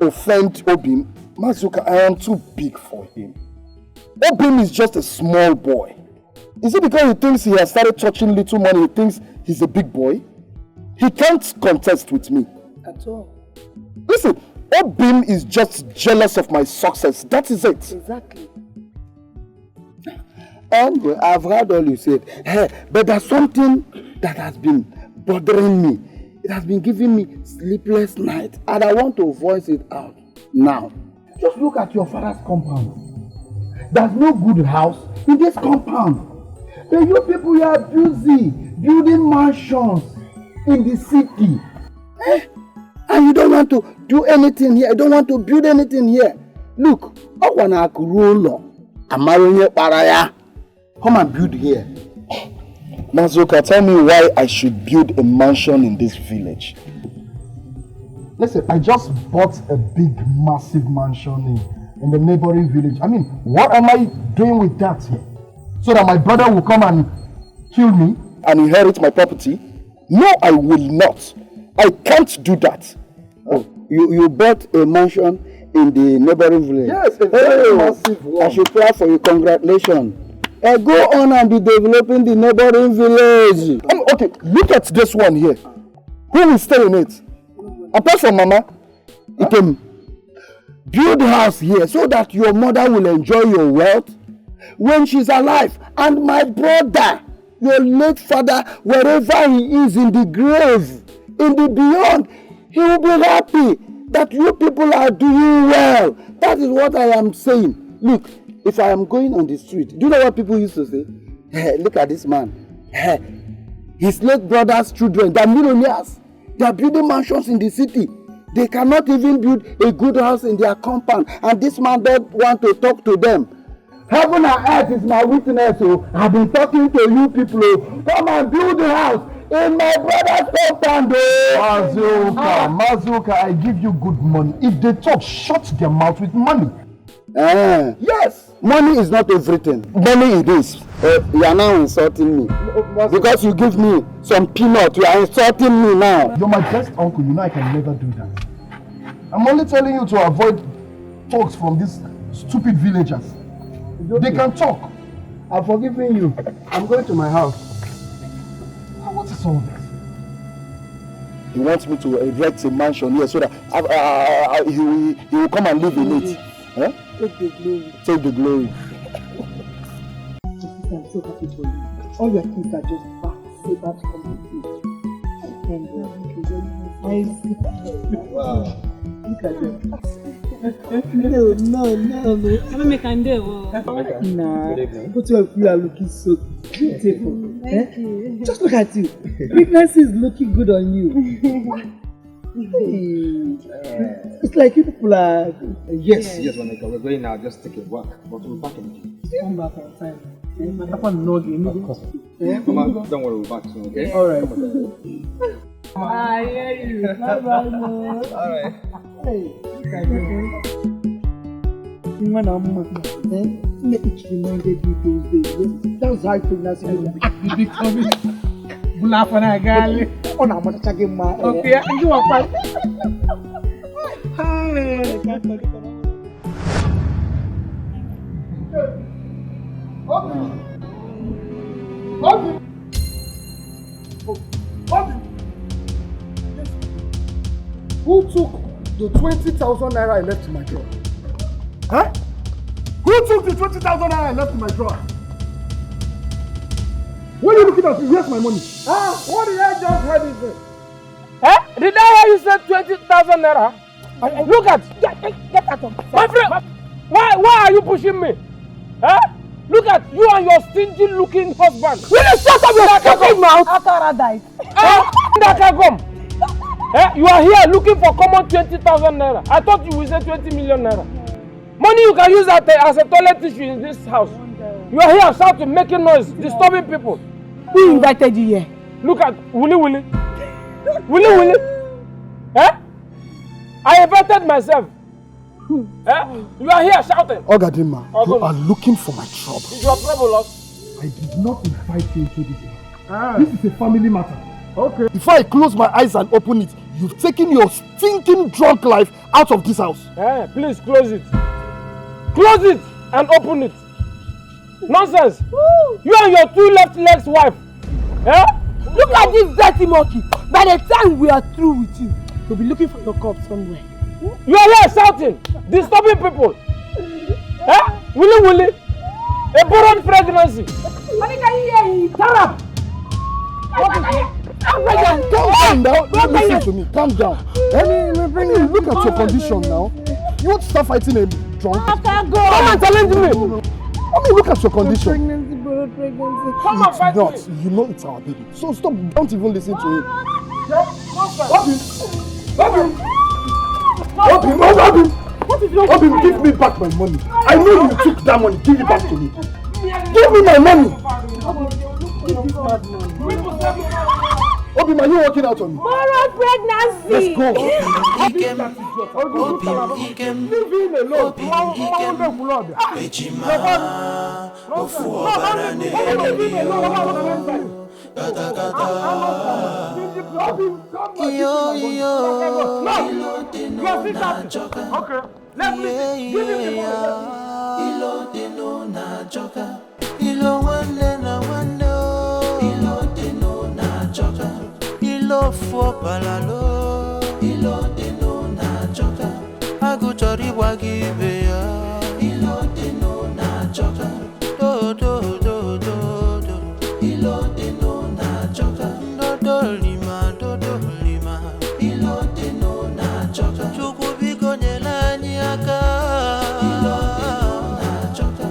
offend Obim? Mazuka, I am too big for him. Obim is just a small boy. Is it because he thinks he has started touching little money, he thinks he's a big boy? He can't contest with me. At all. Listen, Obim is just jealous of my success. That is it. Exactly. Anyway, I've heard all you said. Hey, but there's something that has been bothering me. It has been giving me sleepless nights, and I want to voice it out now. Just look at your father's compound. There's no good house in this compound. But you people are busy building mansions in the city. And you don't want to do anything here. You don't want to build anything here. Look, I want to roll. I'm marrying Paraya. Come and build here. Mazuka, tell me why I should build a mansion in this village. Listen, I just bought a big, massive mansion in the neighboring village. I mean, what am I doing with that here? So that my brother will come and kill me? And inherit my property? No, I will not. I can't do that. Oh, you bought a mansion in the neighboring village? Yes, a very massive one. I should clap for you. Congratulations. Go on and be developing the neighboring village. Okay, look at this one here. Who will stay in it? Apart from Mama, it can build a house here so that your mother will enjoy your wealth when she's alive. And my brother, your late father, wherever he is in the grave, in the beyond, he will be happy that you people are doing well. That is what I am saying. Look, if I am going on the street, do you know what people used to say? Hey, look at this man. Hey, his late brother's children, they are millionaires. They are building mansions in the city. They cannot even build a good house in their compound. And this man don't want to talk to them. Heaven and earth is my witness. So I've been talking to you people. Come and build a house in my brother's compound. Mazuka, I give you good money. If they talk, shut their mouth with money. Yes, money is not everything. Money it is. You are now insulting me. Because you give me some peanut, you are insulting me now. You're my best uncle, you know I can never do that. I'm only telling you to avoid talks from these stupid villagers. They can talk. I'm forgiving you. I'm going to my house. What is all this? He wants me to erect a mansion here so that he will come and live in it. Huh? Take the glory. Take the glory. I'm so happy for you. All your kids are just back, safe back to come with you. Wow. Look at them. No. Nah, But you are looking so beautiful. Thank you. Just look at you. Pregnancy is looking good on you. It's like you people are. Yes, Monica, we're going now. Just take a walk. But we'll back in. Come back on time. Mama, don't worry, we're back soon, okay? Alright. I hear you. Bye-bye, Mom. Alright. Hey, it reminded me those days. That's how pregnancy will be becoming. Bulafana gali. Oh, I'm not taking my. Okay, you are fine. Who took the 20,000 naira I left in my drawer? Huh? Who took the 20,000 naira I left in my drawer? What are you looking at? Where's my money? What did I just heard you say? Did I hear you say 20,000 naira? Look at, get out of my friend. Why are you pushing me? Look at you and your stingy looking husband. Will you shut up your fucking mouth? Akara died. You are here looking for common 20,000 naira. I thought you would say 20 million naira. Money you can use as a toilet tissue in this house. You are here shouting, making noise, disturbing people. Who invited you here? Look at Willy. I invited myself. You are here shouting. Ogadima, you are looking for my trouble. Is your trouble lost? I did not invite you into this house. This is a family matter. Okay. Before I close my eyes and open it, you've taken your stinking drunk life out of this house. Please close it. Close it and open it. Nonsense. You and your two left legs wife. Look at this dirty monkey. By the time we are through with you, you'll be looking for your corpse somewhere. You are here shouting, disturbing people. Willy. A borrowed pregnancy. Shut up. Calm down now. Listen to me. Calm down. Look at your condition now. You want to start fighting a drunk? Come and challenge me. Look at your condition. Pregnancy. Come and fight me. You know it's our baby. So stop. Don't even listen to him. Obi, give me back my money. I know you took that money. Give it back to me. Give me my money. Obi, are you working out on me? Borrowed pregnancy. Let's go. Yo, are still shouting. Okay. Let's listen. Give him the voice. Ilo deno na joka. Ilo wande na wando. Ilo deno na joka. Ilo fo palalo. Ilo deno na joka. Agu chori wagi beya. Ilo deno na joka. Do do do do do. Ilo deno na joka. Do do lima do do lima. Ilo deno na joka. Chuku biko nyela nyaka. Ilo deno na joka.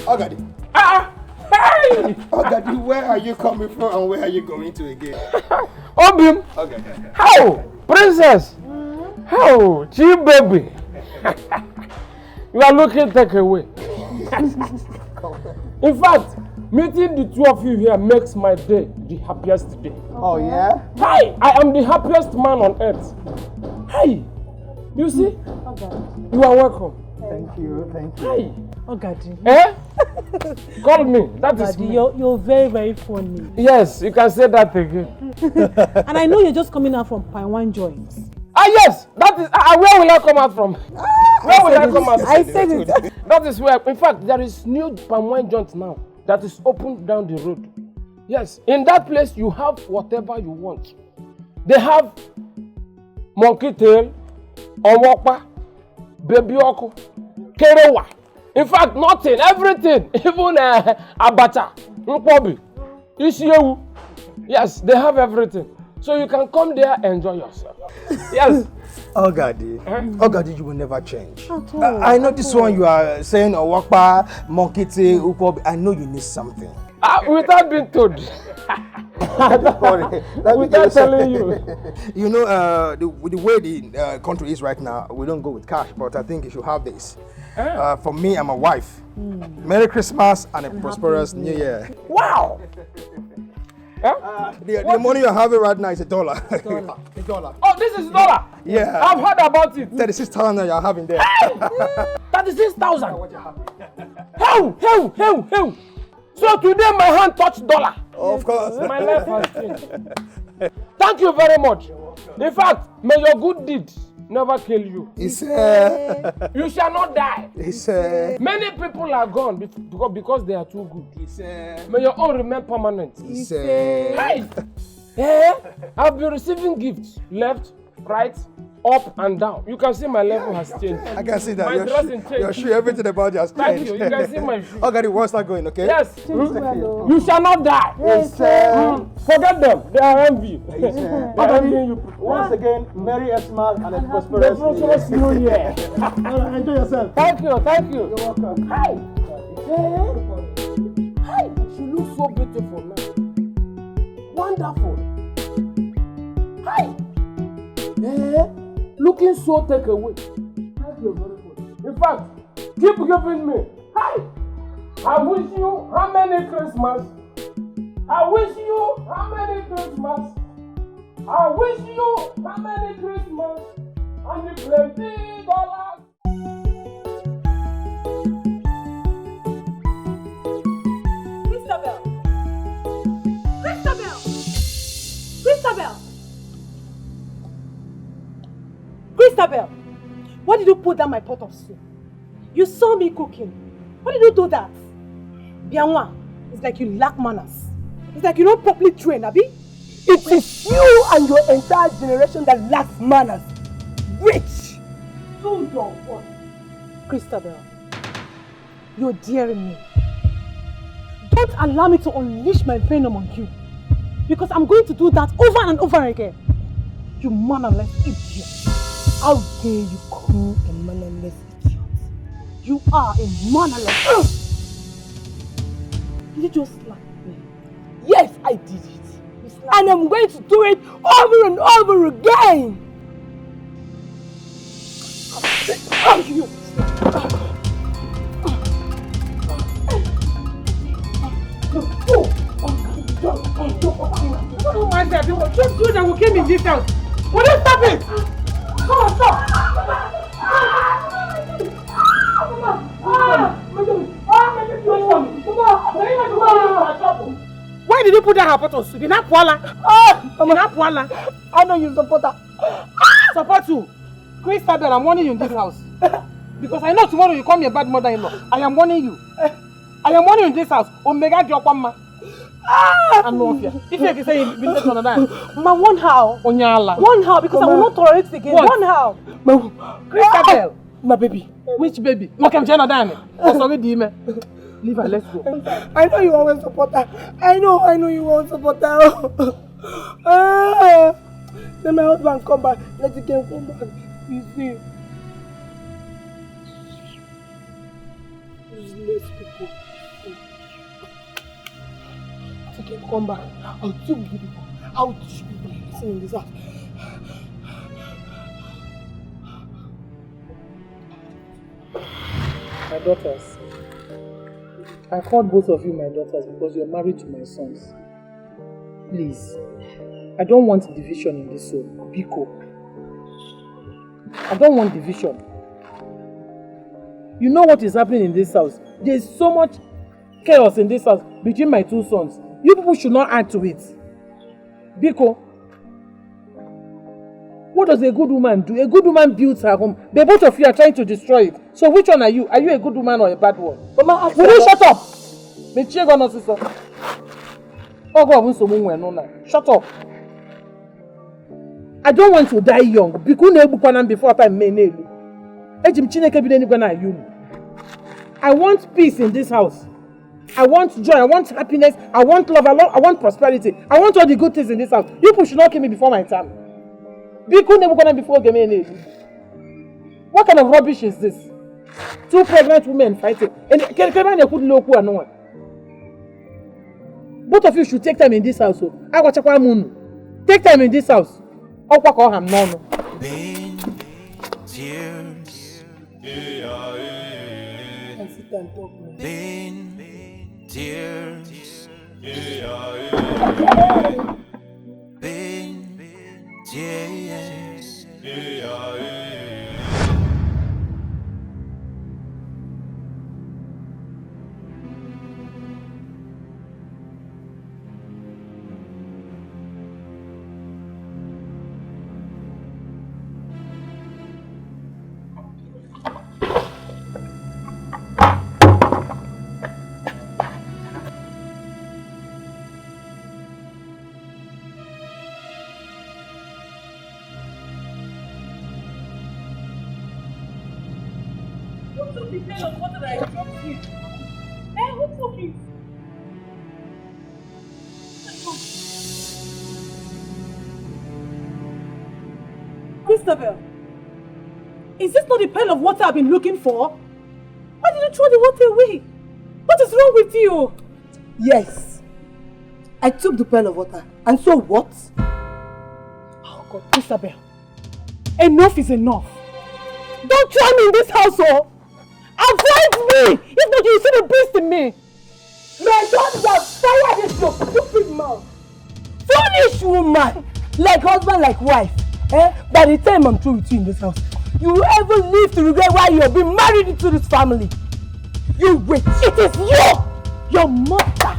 Ogadi. Hey! Ogadi, where are you coming from and where are you going to again? Obim. Okay. How? Princess. How? Chi baby. You are looking take away. In fact, meeting the two of you here makes my day the happiest day. Oh yeah? Hi! I am the happiest man on earth. Hi! You see? You are welcome. Thank you. Hi! Ogadi. Eh? Call me. That is me. You're very, very funny. Yes, you can say that again. And I know you're just coming out from Pine Joints. Ah yes, that is. Where will I come out from? Where will I come out? I said it. That is where. In fact, there is new palm wine joint now that is open down the road. Yes, in that place you have whatever you want. They have monkey tail, onwokpa, baby oko, kerewa. In fact, nothing, everything, even abacha, nkwobi, isiewu. Yes, they have everything. So you can come there and enjoy yourself. Yes. Ogadi, you will never change. I know this one you are saying, Owokpa, monkey tail, ukwobi. I know you need something. Without being told. Without telling you. You know, the way the country is right now, we don't go with cash, but I think you should have this. For me and my wife, Merry Christmas and a prosperous New Year. Wow! The money you're having right now is $1. $1. Oh, this is $1? Yeah. I've heard about it. 36,000 you're having there. 36,000? How? So today my hand touched $1. Of course. My life has changed. Thank you very much. In fact, may your good deeds never kill you. You shall not die. Many people are gone because they are too good. May your own remain permanent. Hey! I've been receiving gifts left, right, up and down. You can see my level has changed. I can see that. My dressing changed. Your shoe, everything about you has changed. Thank you. You can see my shoe. Okay, the worst are going, okay? Yes. You shall not die. Yes, Forget them. They are envy. Once again, Merry Xmas and a prosperous New Year. Enjoy yourself. Thank you. You're welcome. Hi. Hi. She looks so beautiful now. Wonderful. Hi. Looking so take away. Thank you very much. In fact, keep giving me. Hi. I wish you how many Christmas? I wish you how many Christmas? I wish you how many Christmas? And you plenty dollars. Christabel, why did you put down my pot of soup? You saw me cooking. Why did you do that? Bianwa, it's like you lack manners. It's like you don't properly train, Abi. It is you and your entire generation that lacks manners. Rich! Don't do what? Christabel, you're daring me. Don't allow me to unleash my venom on you. Because I'm going to do that over and over again. You mannerless idiot. How dare you call me a mannerless idiot? You are a mannerless. Did you just slap me? Yes, I did it. And I'm going to do it over and over again. You. Just do that, we came in this house. Will you stop it? Come on, stop! Why did you put that her pot on soup? In Apuala? I know you support her. Support you. Christabel, I'm warning you in this house. Because I know tomorrow you call me a bad mother-in-law. I am warning you. I am warning you in this house. Omega Jokwama. I know of you. If you can say you've been on that. Ma, one how? Onyala. One how? Because I will not tolerate it again. What? One how? Christabel. My baby. Which baby? Welcome, Jenna Dime. Leave her, let's go. I know you always support her. I know you won't support her. Then my husband come back. Let the girl come back. You see. Useless people. Let the girl come back. I'll teach you people. I'll teach you people. Listen in this house. My daughters. I called both of you my daughters because you're married to my sons. Please, I don't want division in this home. Biko. I don't want division. You know what is happening in this house. There's so much chaos in this house between my two sons. You people should not add to it. Biko. What does a good woman do? A good woman builds her home. The both of you are trying to destroy it. So which one are you? Are you a good woman or a bad one? Mama, will you shut up? Shut up. I don't want to die young. Before time I want peace in this house. I want joy. I want happiness. I want love. I want prosperity. I want all the good things in this house. You people should not kill me before my time. What kind of rubbish is this? Two pregnant women fighting. And both of you should take time in this house. Take time in this house. Pain, tears. Pain, tears. Pain, tears. Christabel, is this not the pail of water I've been looking for? Why did you throw the water away? What is wrong with you? Yes. I took the pail of water. And so what? Oh God, Christabel. Enough is enough. Don't try me in this household. Avoid me! If not, you see the beast in me. My daughters have fired this your stupid mouth. Foolish woman! Like husband, like wife. By the time I'm through with you in this house, you will ever live to regret why you have been married into this family. You witch! It is you! Your mother!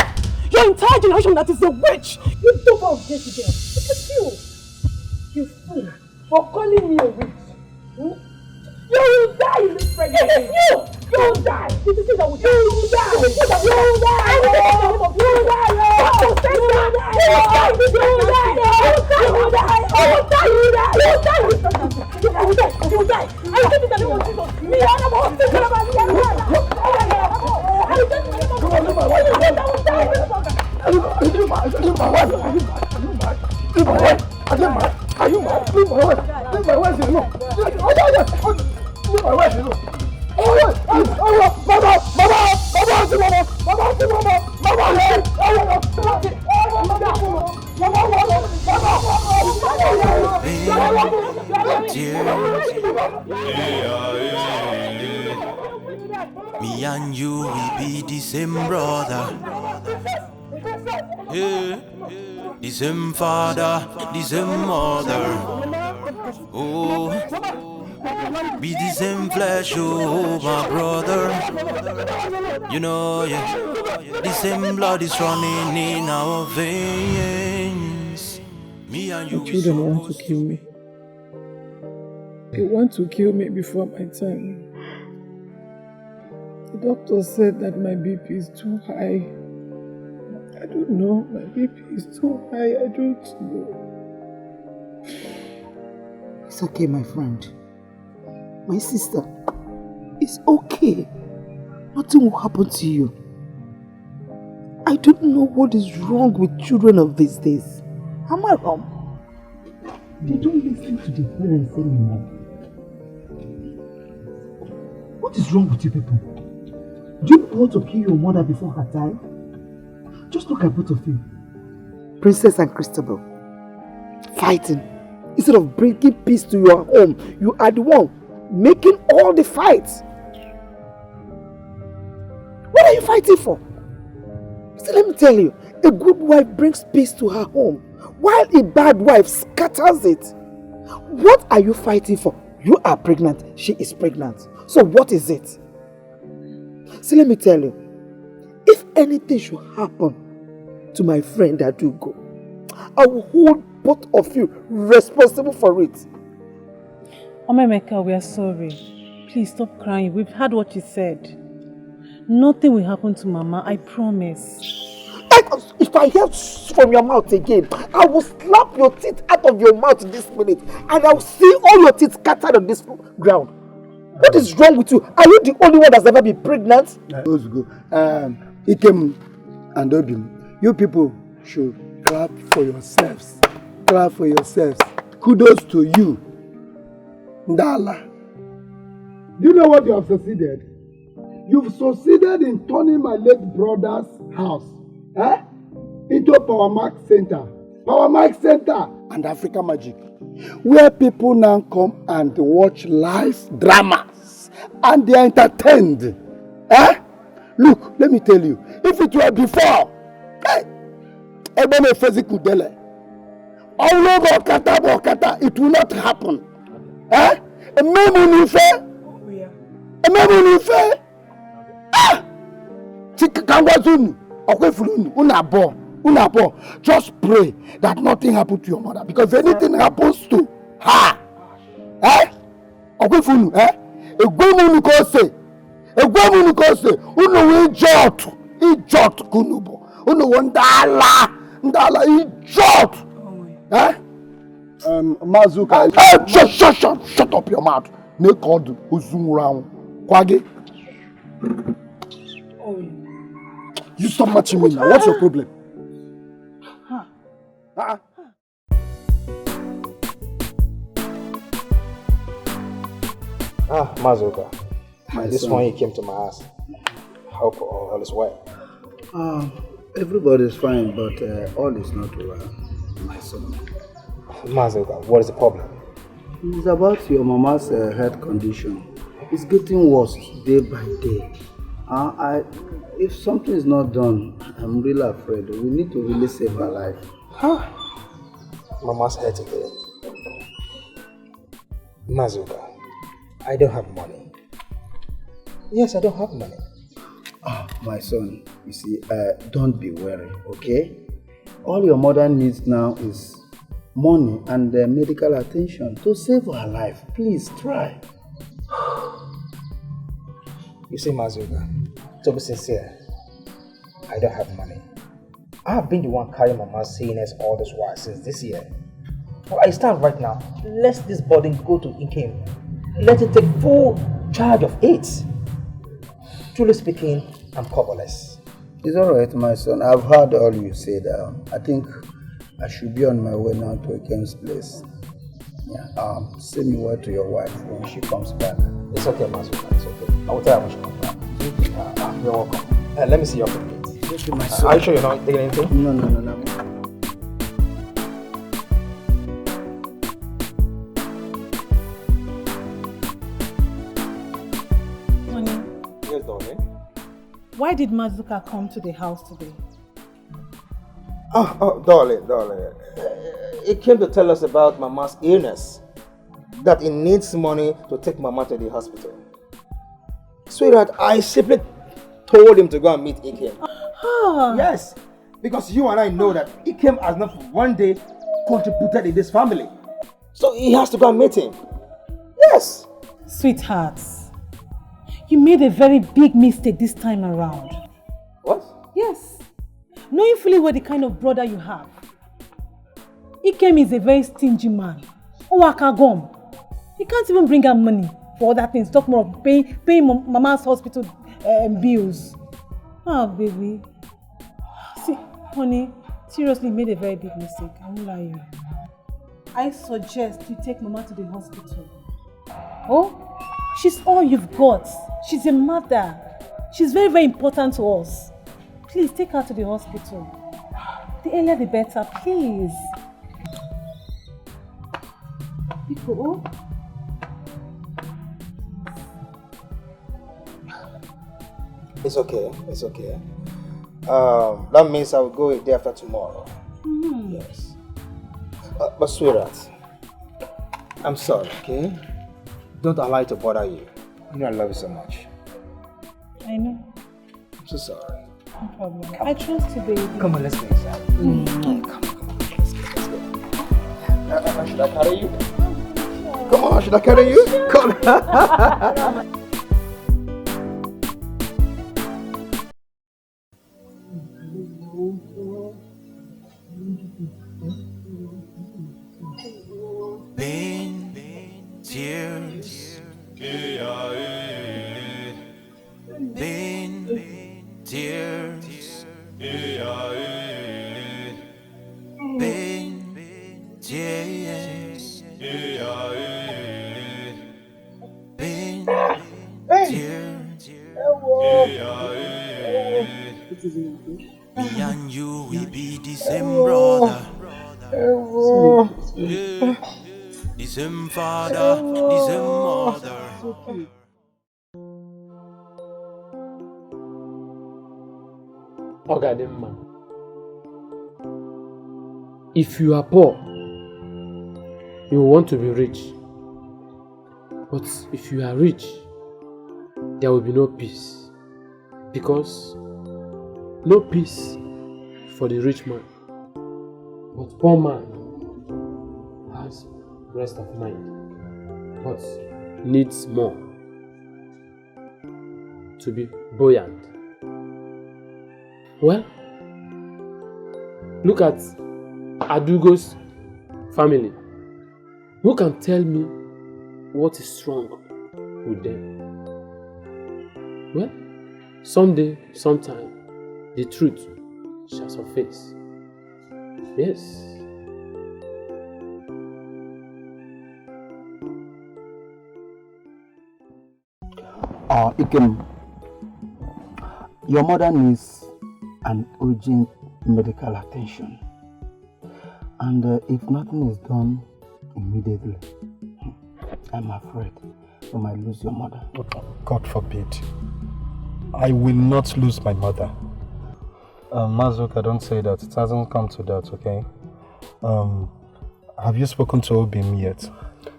Your entire generation that is a witch! You don't know this girl. It is you! You fool! For calling me a witch. You will die in this pregnancy! It is you! You will die! It is you that will die! You will die! You will die! You will die! You will die! You will die! Me and you, we be the same brother. Yeah. The same father, the same mother. Oh, be the same flesh, oh, my brother. You know, yeah. The same blood is running in our veins. Me and you. The children want to kill me. They want to kill me before my time. The doctor said that my BP is too high. I don't know. My BP is too high. I don't know. It's okay, my friend. My sister, it's okay. Nothing will happen to you. I don't know what is wrong with children of these days. Am I wrong? They don't listen to the parents anymore. What is wrong with you people? Do you want to kill your mother before her time? Just look at both of you. Princess and Christabel, fighting. Instead of bringing peace to your home, you are the one making all the fights. What are you fighting for? So let me tell you, a good wife brings peace to her home, while a bad wife scatters it. What are you fighting for? You are pregnant, she is pregnant. So what is it? So let me tell you, if anything should happen to my friend Adugo, I will hold both of you responsible for it. Omemeka, we are sorry. Please stop crying. We've heard what you said. Nothing will happen to Mama, I promise. If I hear from your mouth again, I will slap your teeth out of your mouth this minute and I will see all your teeth scattered on this ground. What is wrong with you? Are you the only one that's ever been pregnant? Those go. Ikem and Obi, you people should clap for yourselves. Clap for yourselves. Kudos to you. Ndala. Do you know what you have succeeded? You've succeeded in turning my late brother's house into a Power Mark Center. Power Mark Center and Africa Magic, where people now come and watch live dramas and they are entertained. Look, let me tell you, if it were before, it will not happen. Just pray that nothing happens to your mother, because if anything happens to her, Mazuka, shut up your mouth. You stop matching me now. What's your problem? Mazuka. This son. one you came to my house. Hope all is well. Everybody's fine, but all is not well, my son. Mazuka, what is the problem? It's about your mama's health condition. It's getting worse day by day. If something is not done, I'm really afraid. We need to really save her life. Mama's head again. Mazuka, I don't have money. Yes, I don't have money. My son, you see, don't be worried, okay? All your mother needs now is money and medical attention to save her life. Please try. You see, Mazuka, to be sincere, I don't have money. I have been the one carrying Mama's illness all this while since this year. Well, I stand right now. Let this burden go to Ikem. Let it take full charge of it. Truly speaking, I'm coverless. It's alright, my son. I've heard all you said. I think I should be on my way now to Ikem's place. Yeah. Send me word to your wife when she comes back. It's okay, Mazuka. It's okay. I will tell her when she comes back. You're welcome. Let me see your plate. Thank you, my son. Are you sure you're not taking anything? No. Honey, Yes, darling. why did Mazuka come to the house today? Darling. He came to tell us about Mama's illness. That he needs money to take Mama to the hospital. Sweetheart, I simply told him to go and meet Ikem. Yes, because you and I know that Ikem has not for one day contributed in this family. So he has to go and meet him. Yes. Sweethearts, you made a very big mistake this time around. What? Yes. Knowing fully well the kind of brother you have. Ikem is a very stingy man. Owakagom. He can't even bring out money for other things. Talk more of paying mama's hospital bills. Oh, baby. See, honey, seriously made a very big mistake. I won't lie to you. I suggest you take mama to the hospital. Oh, she's all you've got. She's a mother. She's very, very important to us. Please take her to the hospital. The earlier the better, please. Etiko. It's okay. It's okay. That means I will go a day after tomorrow. Yes. But sweetheart, I'm sorry, okay? Don't allow it to bother you. You know I love you so much. I know. I'm so sorry. No problem. I trust you, baby. Come on, let's go inside. Come on. Let's go. Should I carry you? Come on, should I carry you? Come on. Pain, tears, pain, tears, pain, tears, pain, tears. Me and you, we be the same brother. Yeah. The same father, the same mother. Ogadimma, if you are poor, you want to be rich. But if you are rich, there will be no peace. Because no peace for the rich man. But poor man has rest of mind, but needs more to be buoyant. Well, look at Adugo's family. Who can tell me what is wrong with them? Well, someday, sometime, the truth shall surface. Yes. Ikem, your mother needs an urgent medical attention. And if nothing is done immediately, I'm afraid you might lose your mother. God forbid. I will not lose my mother. Mazuka, don't say that. It hasn't come to that, okay? Have you spoken to Obi yet?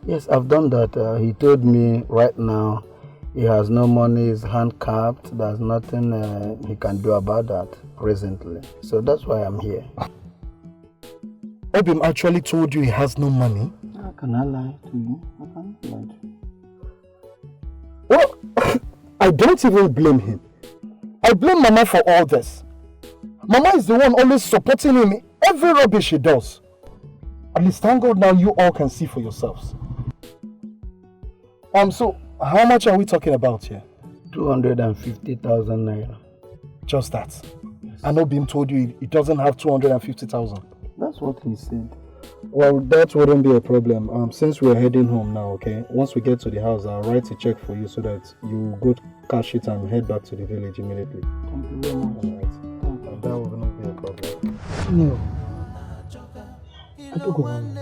Yes, I've done that. He told me right now he has no money, he's handicapped. There's nothing he can do about that presently. So that's why I'm here. Obi actually told you he has no money? How can I lie to you? How can I lie to you? Well, I don't even blame him. I blame Mama for all this. Mama is the one always supporting him in every rubbish he does. At least thank God now you all can see for yourselves. So how much are we talking about here? 250,000 naira. Just that? Yes. And Obim told you he doesn't have 250,000. That's what he said. Well, that wouldn't be a problem. Since we're heading home now, okay? Once we get to the house, I'll write a check for you so that you go cash it and head back to the village immediately. Thank you very much. All right. That will not be a problem. No. I don't go on.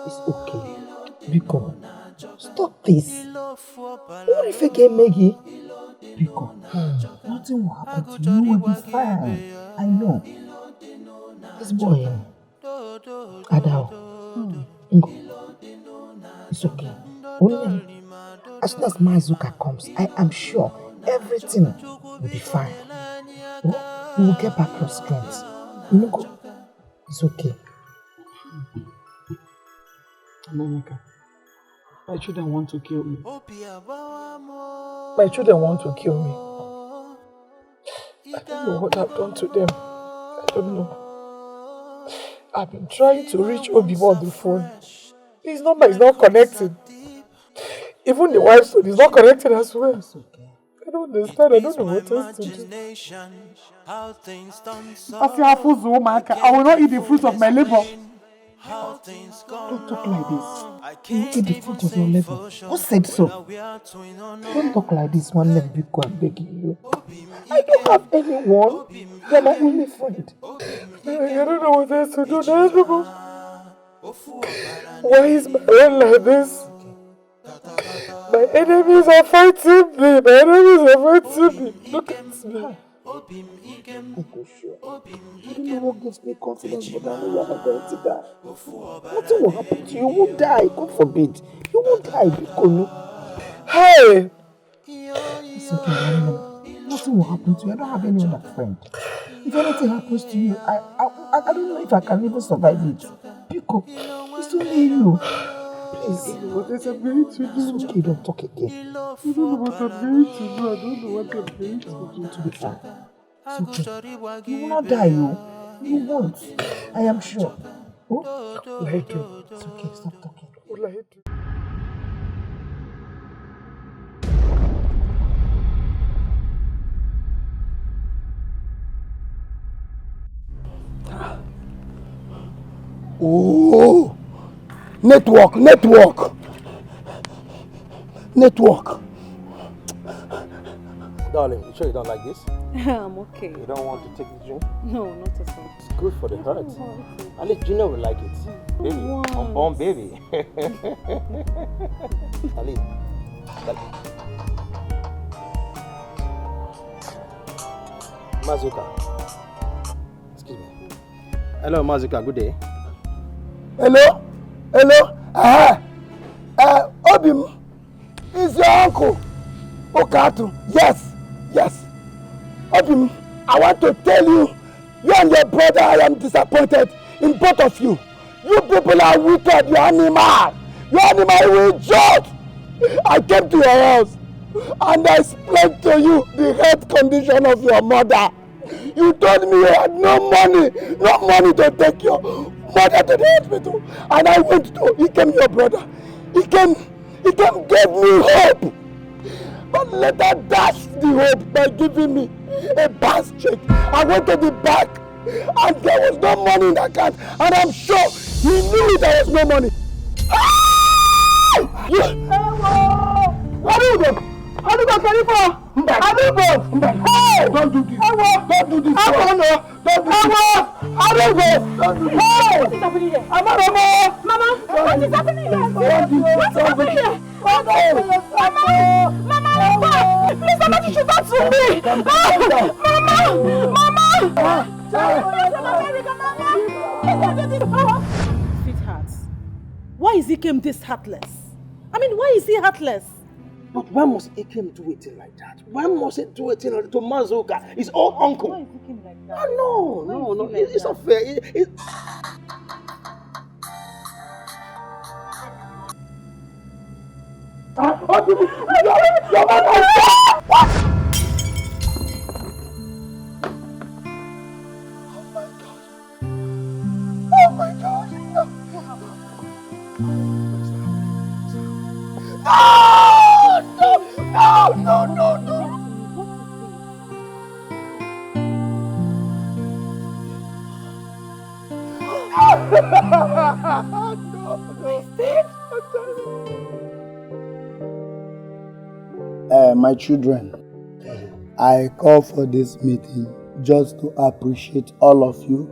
It's okay. Biko, stop this. What if I get Maggie? Biko, nothing will happen to you. You will be fine. I know. This boy, Adao, Ngo, it's okay. Only as soon as Mazuka comes, I am sure everything will be fine. Oh, you will get back your strength. Ngo, it's okay. Monica, My children want to kill me. My children want to kill me. I don't know what I've done to them. I don't know. I've been trying to reach Obi on the phone. His number is not connecting. Even the wife's phone is not connected as well. I don't understand. I don't know what else to do. I will not eat the fruit of my labor. Don't talk like this. You will eat the fruit of your labor. Who said so? Don't talk like this. One let me go and begging you. I don't have anyone. You're my only friend. I don't know what else to do now. Why is my life like this? My enemies are fighting me. My enemies are fighting me. Look at me. I don't know what gives me confidence, but I know you're not going to die. Nothing will happen to you. You won't die. God forbid. You won't die. Hey! It's okay, nothing will happen to you. I don't have any other friend. If anything happens to you, I don't know if I can even survive it. Pico, it's only you. Please. What is I'm going to do? It's okay, don't talk again. I don't know what I'm going to do. I don't know what I'm going to do. To be fine. It's okay. You will not die, you. You won't. I am sure. Oh? It's okay, stop talking. Oh! Network. Darling, you sure you don't like this? I'm okay. You don't want to take the drink? No, not at all. It's good for the heart. At least Junior will like it. Baby, unborn baby. At least. Mazuka. Excuse me. Hello, Mazuka. Good day. Hello? Obi is your uncle. Okatu. Yes. Obi, I want to tell you, you and your brother, I am disappointed in both of you. You people are wicked, you animal. You animal will judge. I came to your house and I explained to you the health condition of your mother. You told me you had no money to take your mother to the hospital. And I went to, he came, your brother. He came, gave me hope. But later dashed the hope by giving me a bus check. I went to the bank and there was no money in the account. And I'm sure he knew there was no money. Hey! Don't do this. Don't do this. What is happening here? Mama, what is happening here? Mama, please, somebody should talk to me. Mama. Sweetheart, why is Ikem this heartless? I mean, why is he heartless? But why must Ikem do it like that? Why must he do it to Mazuka? His old uncle. Why is Ikem like that? No. It's not fair. Oh my God. No. My children, I call for this meeting just to appreciate all of you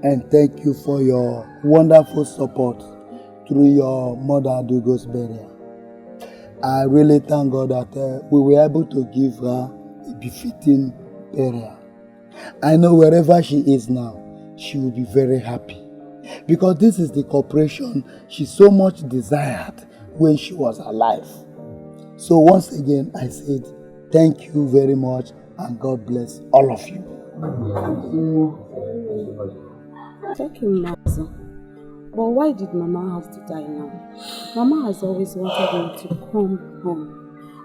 and thank you for your wonderful support through your mother Adugo's burial. I really thank God that we were able to give her a befitting burial. I know wherever she is now, she will be very happy because this is the cooperation she so much desired when she was alive. So once again, I said thank you very much and God bless all of you. Thank you, Mazu. But why did Mama have to die now? Mama has always wanted me to come home.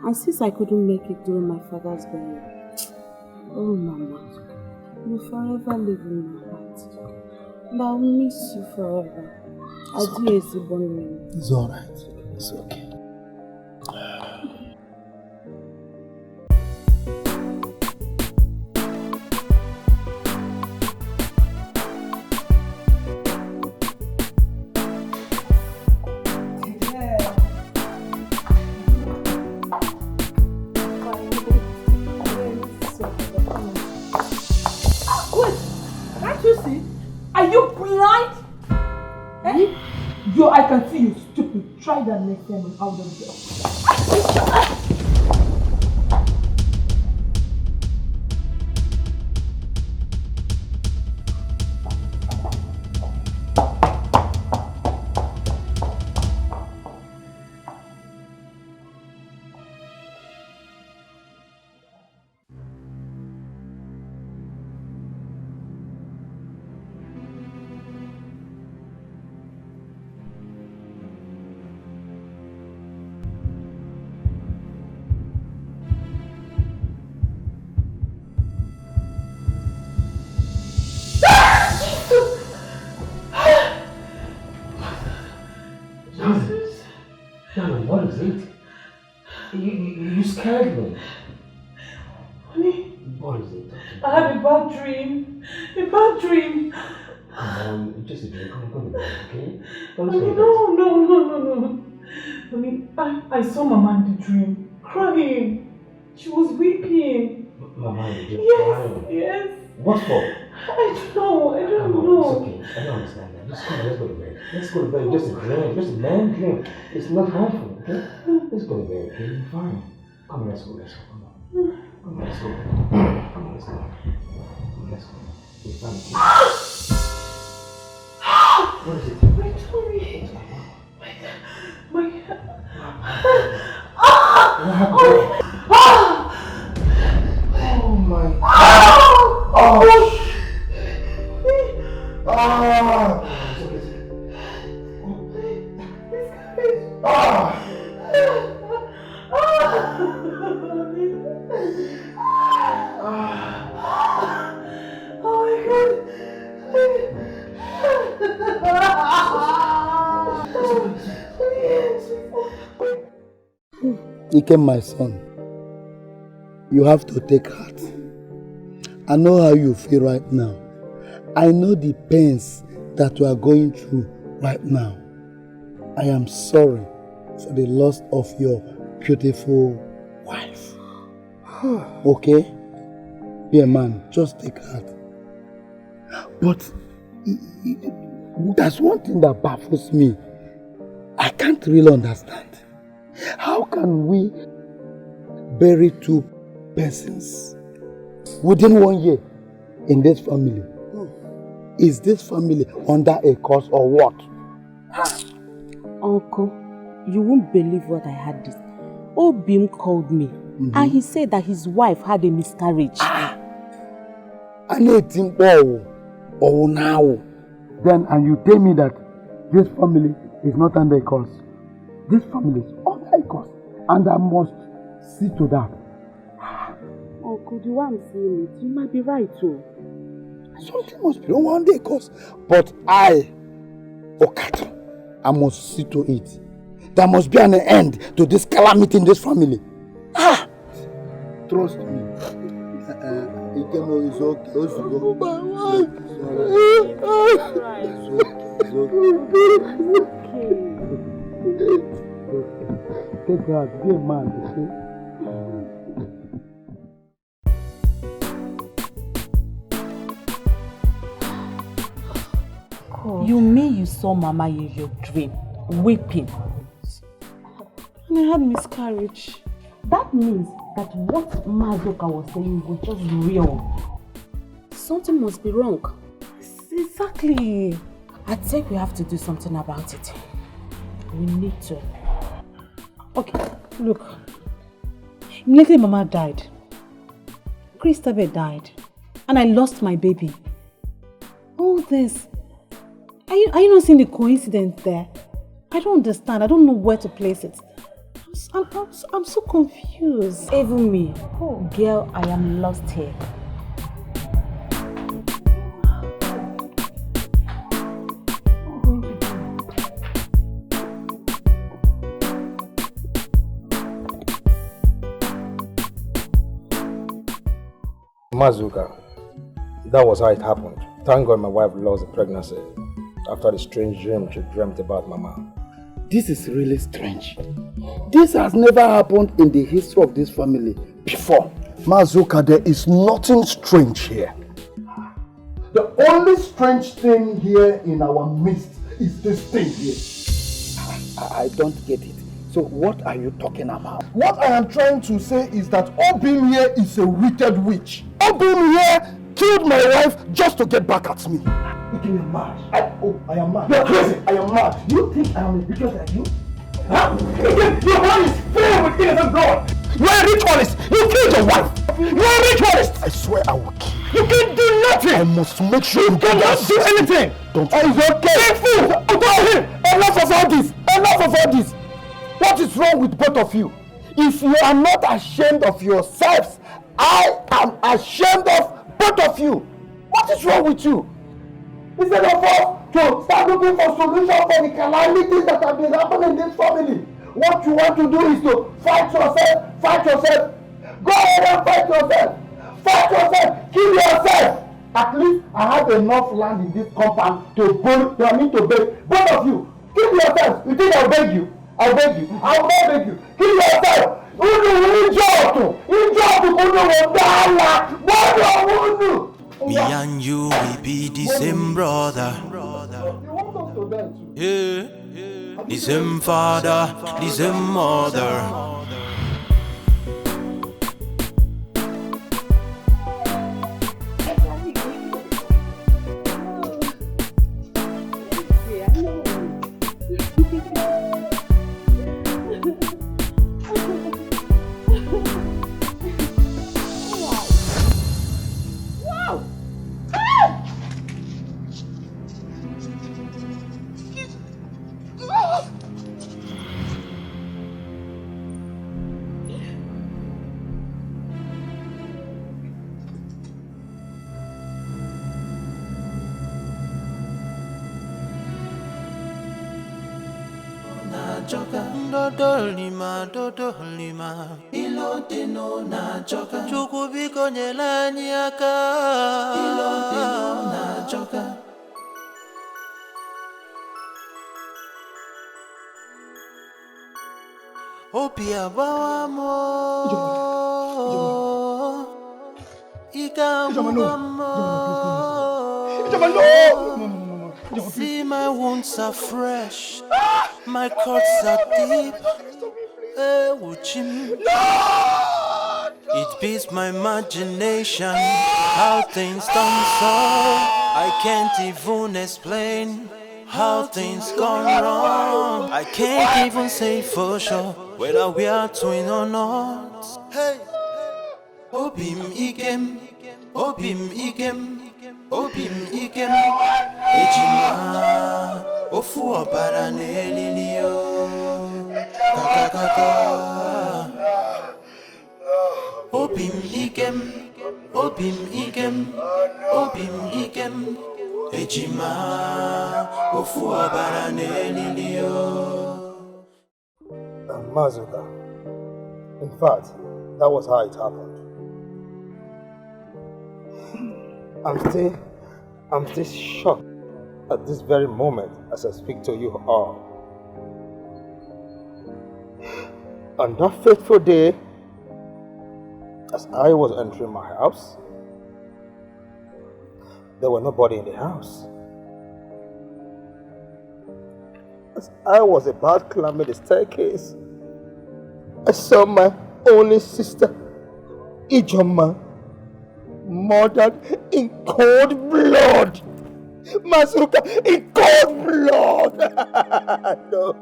And since I couldn't make it during my father's burial, oh Mama, you forever live in my heart. And I'll miss you forever. It's alright. It's okay. I can see you, stupid. Try that next time and out of there. What is it? You scared me. Honey, what is it? I had a bad dream. A bad dream. Come on, it's just a dream. Come on, okay? Honey, no. Honey, I saw Mama in the dream, crying. She was weeping. Mama, you just crying? Yes. What for? I don't know. It's okay. I don't understand that. Just come on, let's go to bed. Let's go to bed. Just a dream. Just a man dream. It's not harmful, okay? Let's go to bed, okay? You're fine. Come on, let's go. Come on. Come on, let's go. Come on, let's go. Let's go. You're fine, okay? What is it? My tummy. My Oh my. Dikeh, my son, you have to take heart. I know how you feel right now. I know the pains that you are going through right now. I am sorry for the loss of your beautiful wife. Okay? Be a man, just take heart. But there's one thing that baffles me. I can't really understand. How can we bury two persons within 1 year in this family? Is this family under a curse or what? Uncle, you won't believe what I had this. Obi called me and he said that his wife had a miscarriage. And then you tell me that this family is not under a curse. This family is under a curse, and I must see to that. Uncle, the way I'm seeing it, you might be right too. Something must be wrong under a curse. But I must see to it. There must be an end to this calamity in this family. Trust me. Ikemo is okay. Oh, my wife. It's okay. Take God, be a man, okay? You mean you saw Mama in your dream, weeping? And I had miscarriage. That means that what Madoka was saying was just real. Something must be wrong. Exactly. I think we have to do something about it. We need to. Okay, look. Immediately Mama died. Christopher died. And I lost my baby. All this. Are you not seeing the coincidence there? I don't understand. I don't know where to place it. I'm so confused. Even me. Oh, girl, I am lost here. Mazuka, that was how it happened. Thank God my wife lost the pregnancy after the strange dream she dreamt about Mama. This is really strange. This has never happened in the history of this family before. Mazuka, there is nothing strange here. The only strange thing here in our midst is this thing here. I don't get it. So what are you talking about? What I am trying to say is that Obi here is a wicked witch. Obi here killed my wife just to get back at me. You are mad. I am mad. You are crazy. I am mad. Do you think I am a bigot like you? Huh? Your mind is filled with innocent blood. You are a ritualist. You killed your wife. You are a ritualist. I swear I will kill you. You can't do nothing. I must make sure you cannot do anything. Don't. It's okay. Fool. Tell him. Enough of all this. Enough of all this. What is wrong with both of you? If you are not ashamed of yourselves, I am ashamed of both of you. What is wrong with you? Instead of us to start looking for solutions for the calamities that have been happening in this family, what you want to do is to fight yourself, fight yourself. Go ahead and fight yourself. Fight yourself, kill yourself. At least I have enough land in this compound to beg. Both of you, kill yourself. You think I'll beg you? I'll beg you. I'll not beg you. Kill yourself. Me and you, we be the same brother. Yeah, the same father, the same mother. Dodolima, ilote no na choka. Chukubiko nyelani aka, ilote no na choka. Obi abawamo, ikamugamo. See my wounds are fresh, my cuts are deep. It beats my imagination how things done so. I can't even explain how things gone wrong. I can't even say for sure whether we are twin or not. Hey, Obim Ikem, Obim Ikem, Obim Ikem, Ejima, Ofu Obaranelio. Obim Ikem, Obim Ikem, Obim Ikem, Ejima, Ofu Obaranelio. Mazuka, in fact, that was how it happened. I'm still shocked at this very moment as I speak to you all. On that fateful day, as I was entering my house, there was nobody in the house. As I was about climbing the staircase, I saw my only sister, Ijoma, murdered in cold blood. Mazuka, in cold blood. No.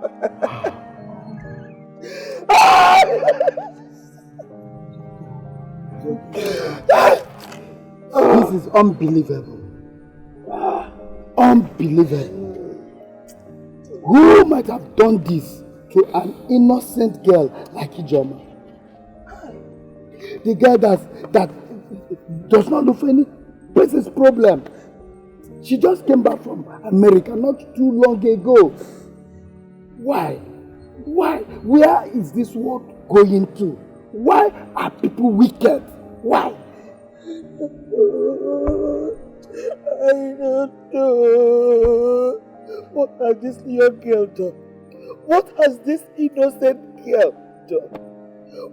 This is unbelievable. Unbelievable. Who might have done this to an innocent girl like Ijoma? The girl that does not look for any business problem. She just came back from America not too long ago. Why? Why? Where is this world going to? Why are people wicked? Why? I don't know. What has this young girl done? What has this innocent girl done?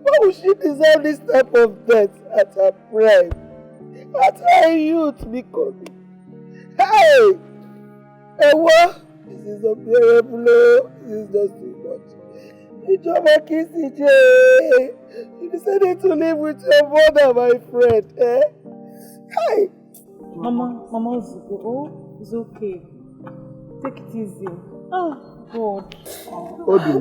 Why would she deserve this type of death at her prime? At her youth, because... Hey! Hey, what? This is unbearable. This is just too much. Ijoma Kisije! You decided to live with your mother, my friend, eh? Hey! Mama, it's okay. Take it easy. Oh, God. Obi,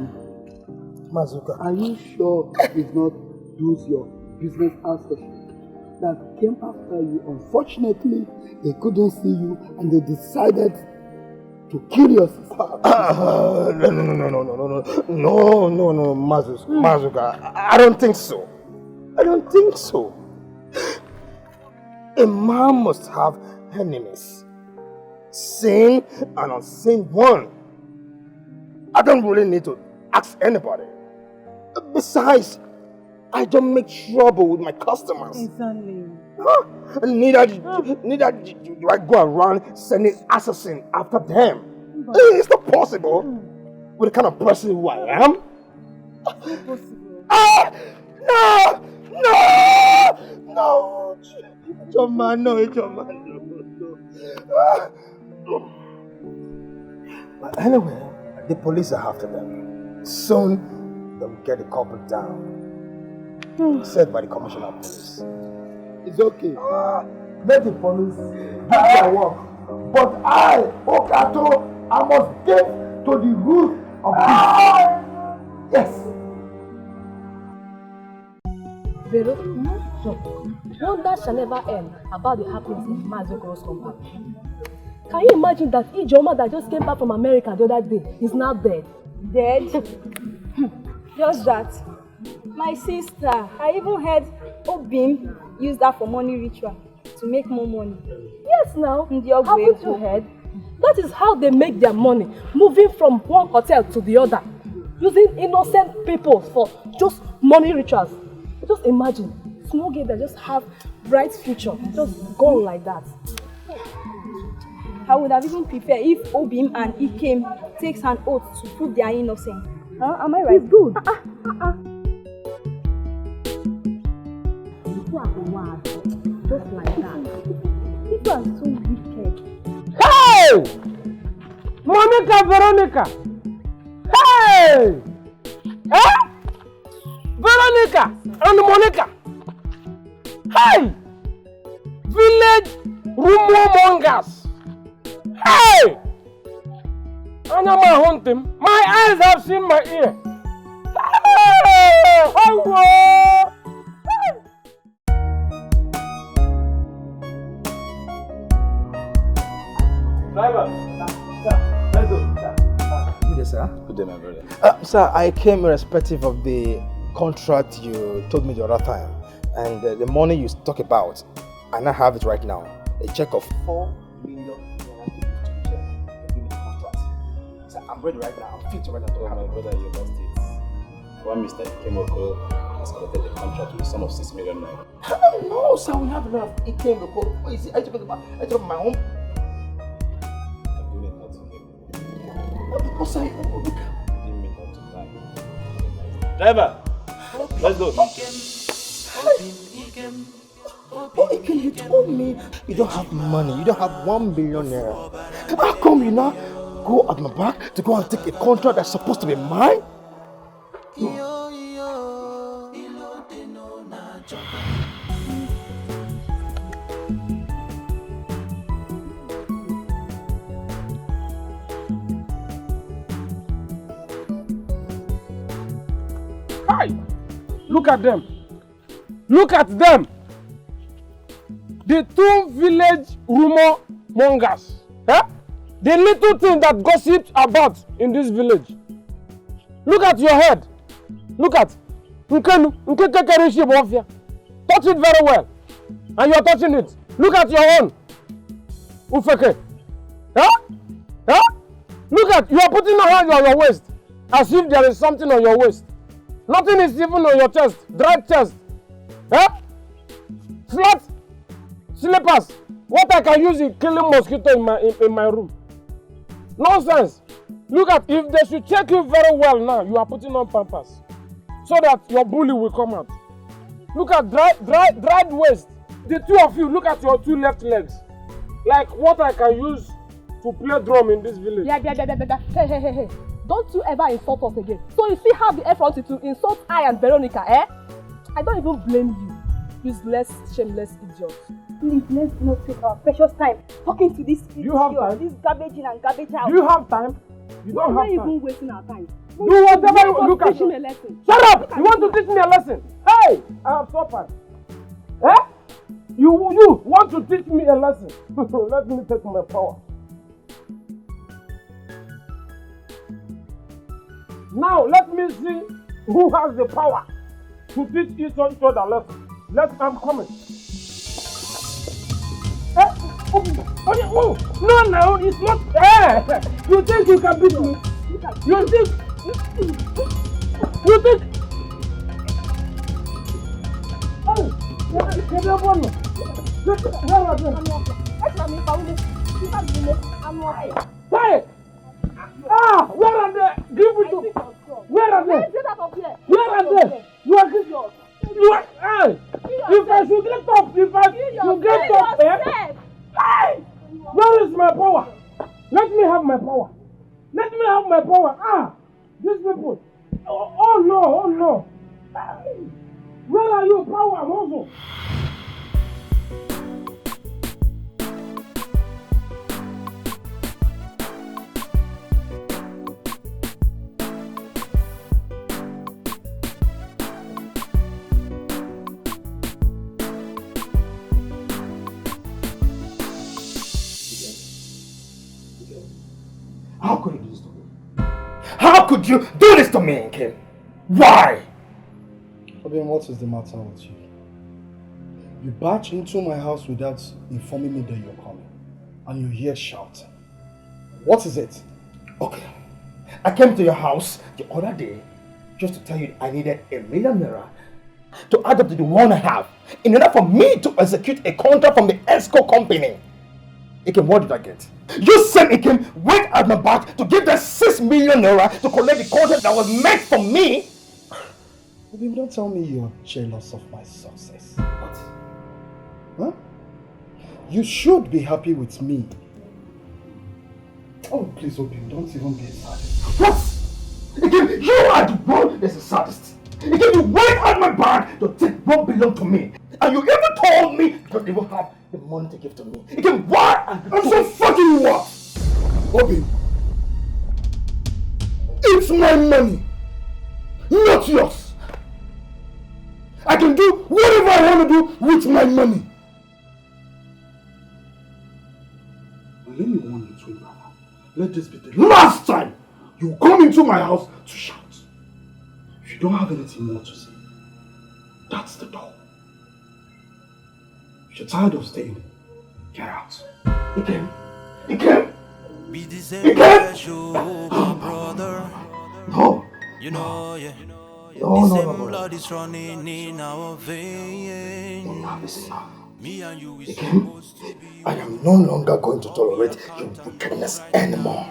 Mazuka, are you sure it's not those your business associates that came after you? Unfortunately, they couldn't see you and they decided to kill your sister. No, Mazuka. I don't think so. I don't think so. A man must have enemies. Sane and unsane one. I don't really need to ask anybody. Besides, I don't make trouble with my customers. Exactly. Huh? Neither do I go around sending assassins after them. It's not possible with the kind of person who I am. It's not possible. No! Ijoma, no. But anyway, the police are after them. Soon, they'll get the culprit down. Said by the commissioner of police. It's okay. Let the police do their work. But I, Okato, I must get to the root of this. Yes. Vero, wonder shall never end about the happenings in Mazokoro's compound. Can you imagine that Ijoma that just came back from America the other day is now dead? Dead? Just that. My sister, I even heard Obi use that for money ritual to make more money. Yes, now. Haven't you heard? That is how they make their money, moving from one hotel to the other, using innocent people for just money rituals. Just imagine, small girls that just have bright future, just gone like that. I would have even preferred if Obi and Ikem takes an oath to prove they are innocent. Am I right? It's good. Just like that. People are so wicked. Hey! Veronica! Hey! Eh? Veronica and Monica! Hey! Village rumor mongers! Hey! Anama hunting. My eyes have seen my ear. Hey! Oh, Driver, sir, let's go. Good day, sir. Good day, my brother. Sir, I came irrespective of the contract you told me the other time. And the money you talk about, I now have it right now. A check of 4 million. I'm ready right now. I'm fit to right now. My brother, you lost it. One Mr. Ikemoko has collected the contract with a sum of 6 million naira. No, sir, we have enough. Ikemoko. What is it? I talking about my home. I'm doing it not to him. What's that? I didn't mean not to lie. Driver, let's go. Oh, Ikem, you told me you don't have money. You don't have 1 billion naira. How come you now go at my back to go and take a contract that's supposed to be mine? Hi! Look at them! Look at them! The two village rumor mongers. Eh? The little thing that gossips about in this village. Look at your head. Look at. Touch it very well. And you're touching it. Look at your own. Ufeke. Huh? Huh? Look at, you are putting your hand on your waist. As if there is something on your waist. Nothing is even on your chest. Dry chest. Huh? Flat slippers. What I can use is killing mosquito in my room. Nonsense. Look at, if they should check you very well now, you are putting on pampers. So that your bully will come out. Look at dried waist. The two of you, look at your two left legs. Like what I can use to play drum in this village. Yeah. Hey. Don't you ever insult us again. So you see how the effort to insult I and Veronica, eh? I don't even blame you. Useless, shameless idiot. Please, let's not take our precious time talking to this idiot. You have time? This garbage in and garbage out. Do you have time? You don't have time. Why are you even wasting our time? Do whatever you look at. Teach me a lesson. Shut up! You want to teach me a lesson? Hey! I have suffered. Eh? You want to teach me a lesson? Let me take my power. Now let me see who has the power to teach each other a lesson. I'm coming. Eh? Oh, no, it's not. Eh? You think you can beat me? You think? Oh, where are they? Give it to. Where are they? You are hey! If I should get up, eh? Hey! Where is my power? Let me have my power. These people. Oh no. Where are you, power, also? How could you do this to me? How could you do this to me, Kim? Why? Obi, what is the matter with you? You barged into my house without informing me that you're coming. And you're here shouting. What is it? Okay. I came to your house the other day just to tell you I needed ₦1 million to add up to the one I have in order for me to execute a contract from the ESCO company. Ikem, what did I get? You sent Ikem went at my back to give them ₦6 million to collect the contract that was meant for me. Obi, don't tell me you're jealous of my success. What? Huh? You should be happy with me. Oh, please, Obi, don't even be a sadist. What? Ikem, you are the one that's a sadist. Ikem, you went at my back to take what belonged to me. And you even told me you don't even have the money to give to me. Ikem, why? I'm so fucking what? Obi, it's my money, not yours. I can do whatever I want to do with my money. But let me warn you, twin brother. Let this be the last time you come into my house to shout. If you don't have anything more to say, that's the door. If you're tired of staying, get out. Ikem! Be the same special, my brother. No! You know, yeah. No. Blood is running in our veins. Me and you is Ikem, I am no longer going to tolerate your wickedness anymore.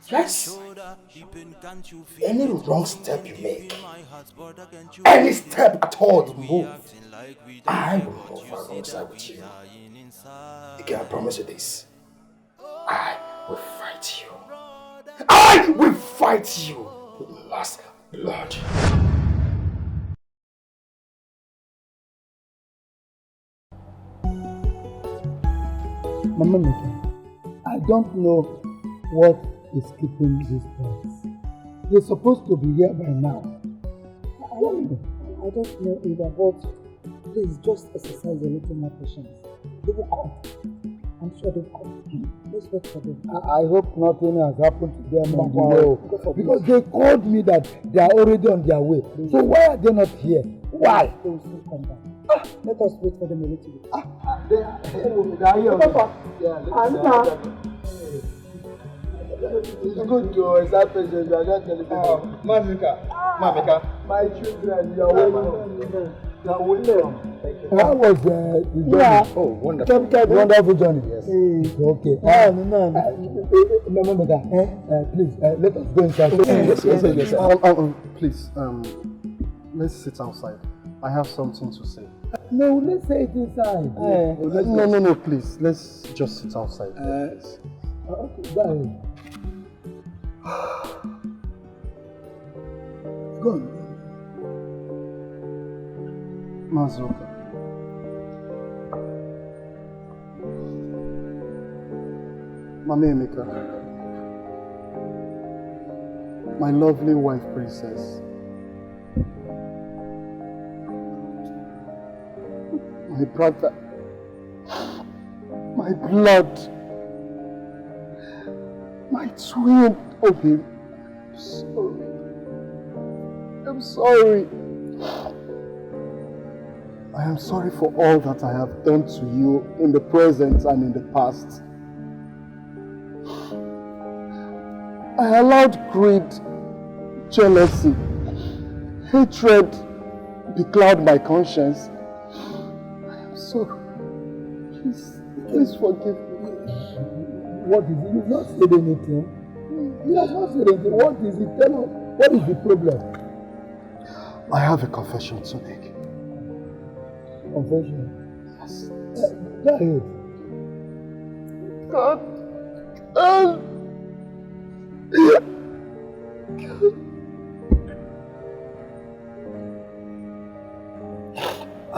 Yes? Any wrong step you make, any step at all you move, I will move alongside with you. Ikem, I promise you this. I will fight you. I will fight you with last blood. Mama Mika, I don't know what is keeping these boys. They're supposed to be here by now. I don't know either, but please just exercise a little more patience. They will come. I'm sure they'll come. Let's wait for them. I hope nothing has happened to them on the way. Because they called me that they are already on their way. So why are they not here? Why? They will soon come back. Let us wait for them a little bit. They are here. It's good to start patience. You are not telling me. Mamika. My children, you are welcome. You are welcome. How was the journey? Yeah. Oh, wonderful. Wonderful journey. Yes. Okay. Mamika, please, let us go inside. Yes. Please, let's sit outside. I have something to say. No, let's say it inside. No, please. Let's just sit outside. Please. Okay, go ahead. Go on. Mazuka. Mama Emeka. My lovely wife, princess. My brother. My blood. My twin, Obi. I'm sorry. I am sorry for all that I have done to you in the present and in the past. I allowed greed, jealousy, hatred becloud my conscience. I am sorry. Please forgive me. What is it? You've not said anything. You have not said anything. What is it? Tell us. What is the problem? I have a confession to make. Confession? Yes. Go ahead. God. I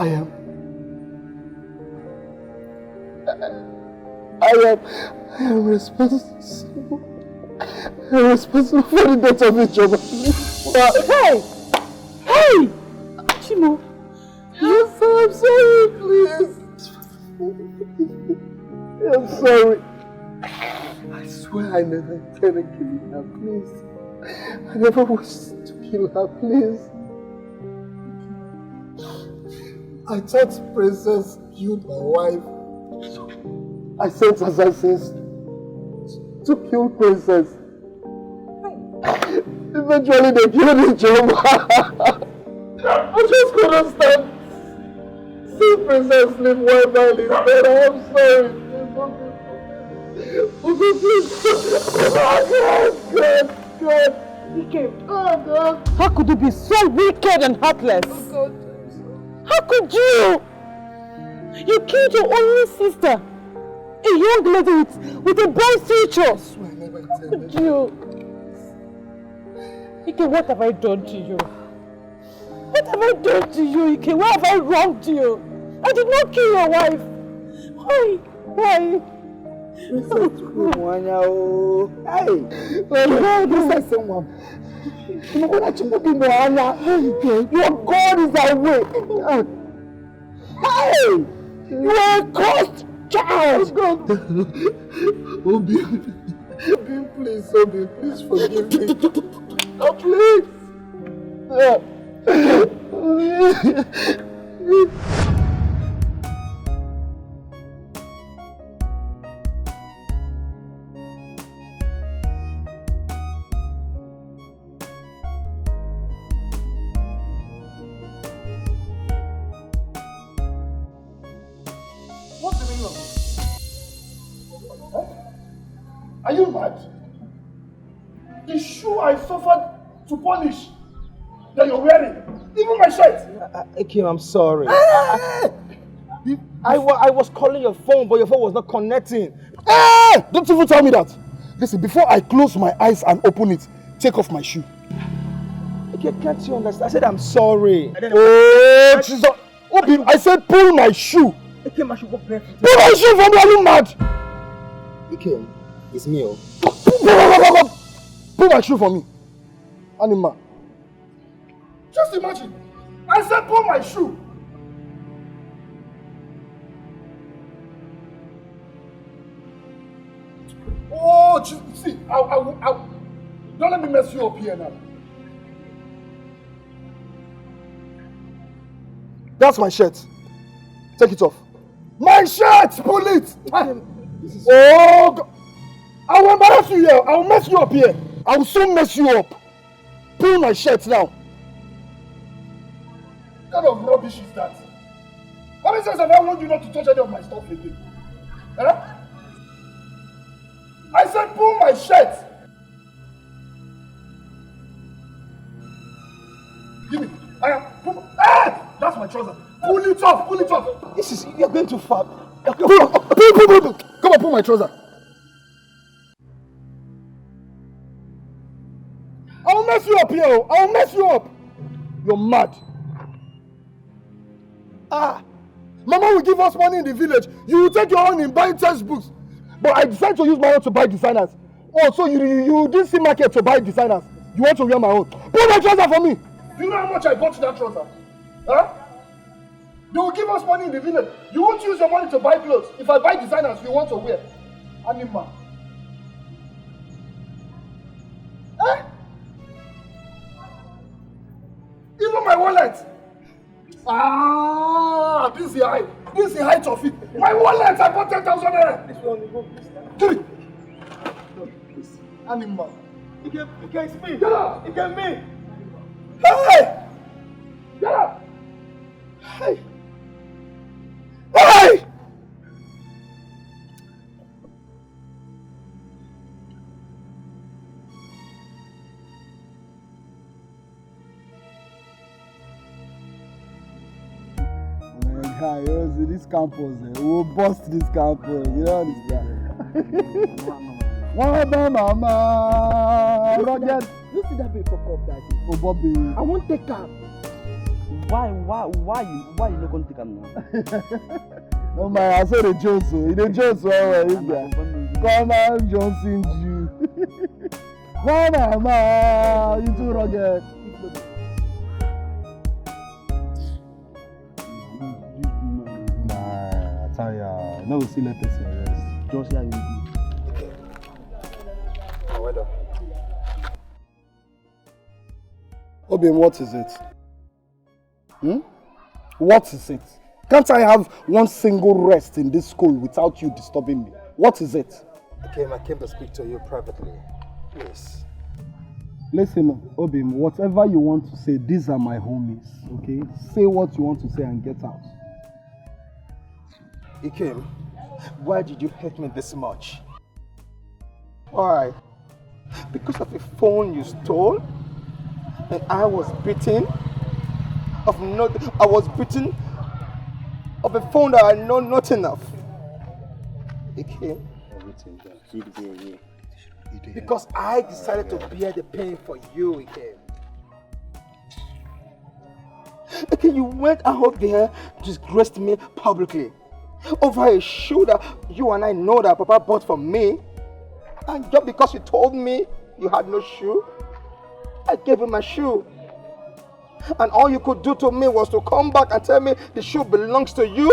am responsible. I'm responsible for the death of each other. Hey, Chimo. Yes, I'm sorry, please. I'm sorry. I swear I never intended killing her, please. I never wished to kill her, please. I thought Princess killed my wife. So I sent assassins to kill Princess. Eventually they killed each other. I just couldn't stand. See Princess live while Valley is dead. I'm sorry. God. Dikeh. Oh God. How could you be so wicked and heartless? Oh God. How could you? You killed your only sister. A young lady with a bright future. How could you? Dikeh, what have I done to you? What have I done to you, Dikeh? Why have I wronged you? I did not kill your wife. Why? Hey! Someone. Your God is away. Hey! You are a cursed child! Obi, please forgive me. Oh, please! What's the meaning of this? Are you mad? The shoe I suffered to punish that you're wearing, even my shirt. Kim, I'm sorry. I was calling your phone, but your phone was not connecting. Hey! Don't even tell me that. Listen, before I close my eyes and open it, take off my shoe. Can't you understand? I said I'm sorry. Oh, Jesus. Obi, I said pull my shoe. Kim, I should walk barefoot. Pull my shoe from me, are you mad? Kim, it's me. Pull my shoe for me. Anima. Just imagine. I said pull my shoe. see, don't let me mess you up here now. That's my shirt. Take it off. My shirt! Pull it! Oh, God. I will embarrass you here. I will mess you up here. I will soon mess you up. Pull my shirt now. What kind of rubbish is that? How many times have I warned you not to touch any of my stuff again? Huh? I said pull my shirt. Give me. That's my trouser. Pull it off. Pull it off. You're going too far. Pull. Come on, pull my trouser. I'll mess you up here. I'll mess you up. You're mad. Mama will give us money in the village. You will take your own in buying textbooks. But I decided to use my own to buy designers. Oh, so you didn't see market to buy designers. You want to wear my own. Pull my trouser for me. Do you know how much I bought that trouser? Huh? They will give us money in the village. You won't use your money to buy clothes. If I buy designers, you want to wear. Animal. Eh? Even my wallet. This is the height of it. My wallet, I bought 10,000 naira. Give it. Animal. It can me. Get up. It can me. Hey! Get up. Hey! Hey! This campus, we'll bust this campus, you know understand? Mama, Roger. You see that big fuck up that day? Oh, Bobby. I won't take him. Why you not going to take him now? No man, I saw the Jones, the Jones, come on, Johnson, you. Mama, you too, Roger. No, we still let us rest. Just here you be. Oh, well done. Obi, what is it? What is it? Can't I have one single rest in this school without you disturbing me? What is it? I came to speak to you privately. Please. Listen, Obi, whatever you want to say, these are my homies, okay? Say what you want to say and get out. Ikem, why did you hate me this much? Why? Because of a phone you stole? And I was beaten? I was beaten of a phone that I know nothing of. Ikem? Because I decided to bear the pain for you, Ikem. Okay, you went out there, disgraced me publicly. Over a shoe that you and I know that Papa bought for me. And just because you told me you had no shoe, I gave him my shoe. And all you could do to me was to come back and tell me the shoe belongs to you.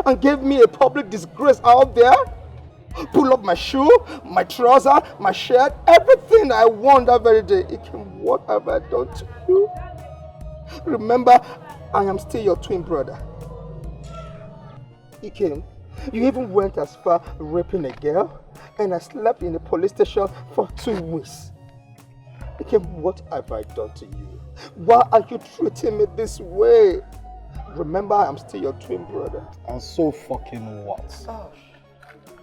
And gave me a public disgrace out there. Pull up my shoe, my trouser, my shirt, everything I won that very day. What have I done to you? Remember, I am still your twin brother. Ikem, you even went as far raping a girl, and I slept in the police station for 2 weeks. Ikem, what have I done to you? Why are you treating me this way? Remember, I'm still your twin brother. And so fucking what?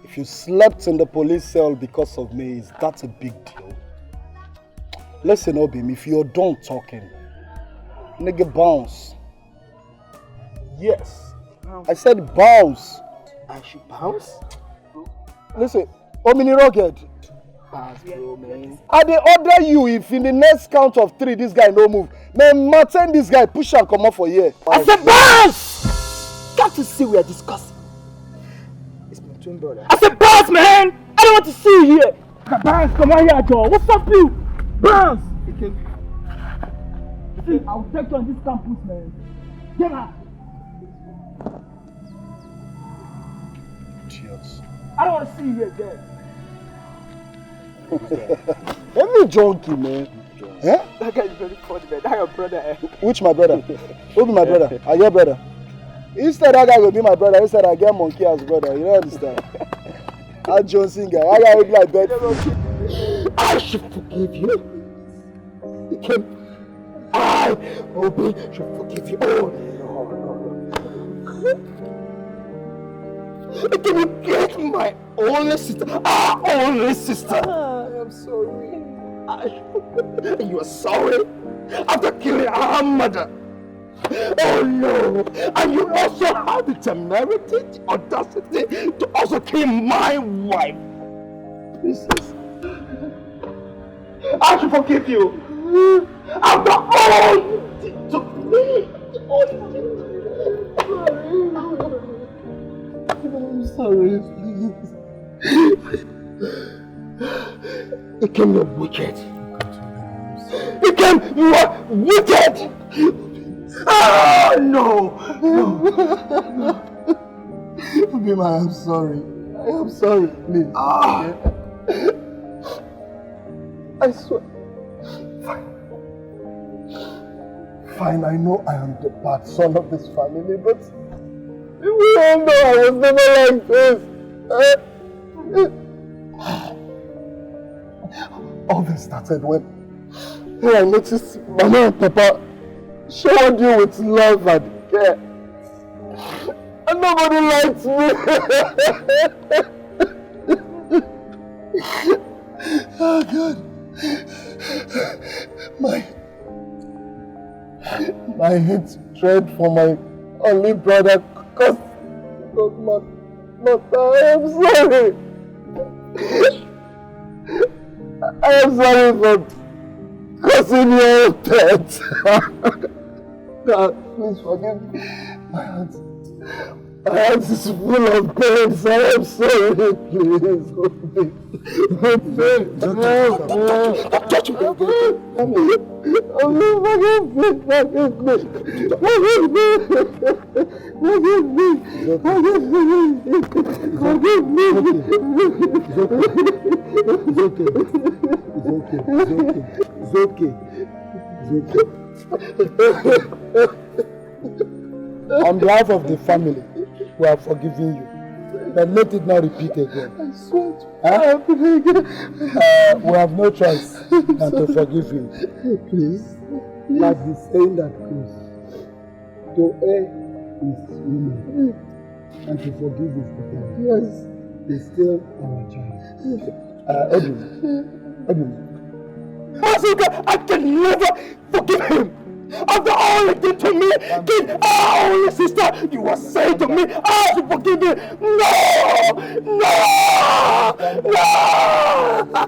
If you slept in the police cell because of me, is that a big deal? Listen, Obim, if you're done talking, nigga, bounce. Yes. I said bounce. I should bounce? Listen, Omini Rugged. Bounce, bro, man. I dey order you if in the next count of 3 this guy no move. Man, Martin, this guy push and come up for here. I said bounce! Can't you see we are discussing? It's my twin brother. I said bounce, man! I don't want to see you here. Bounce, come on here, Joe. What's up, you? Bounce! See, I'll take you on this campus, man. Get out! Idiots. I don't want to see you again. Any junkie, man. Eh? That guy is very funny, man. That's your brother, eh? Which my brother? Who be my brother? I get brother. Instead that guy will be my brother, instead I get monkey as brother. You don't understand? I'm Johnson guy. I gotta be like that. I should forgive you. I, Obi, should forgive you. Oh, no. Can you get my only sister? Our only sister. I am sorry. You are sorry? After killing our mother? Oh no! And you also have the temerity, the audacity to also kill my wife. Princess, I should forgive you. After all you did to me. I'm sorry, please. Ikem, you're wicked. Ikem, you are wicked! Oh, no! Obima, I'm sorry. I am sorry, please. I swear. Fine, I know I am the bad son of this family, but we all know I was never like this. All this started when I noticed Mama and Papa showered you with love and care. And nobody liked me. Oh God. My hatred for my only brother caused not I am sorry. I am sorry for causing your death. God, please forgive me. My heart is full of pain, so I am sorry, please. Forgive me. It's okay. On behalf of the family, we are forgiving you. But let it not repeat again. I swear to We have no choice than to forgive you. Please, like the saying that goes, to err is human, and to forgive is divine. Yes. It's still our child. Edwin. Masika, I can never forgive him. After all he did to me, kid, our only sister, you are saying to me, I should forgive him. No!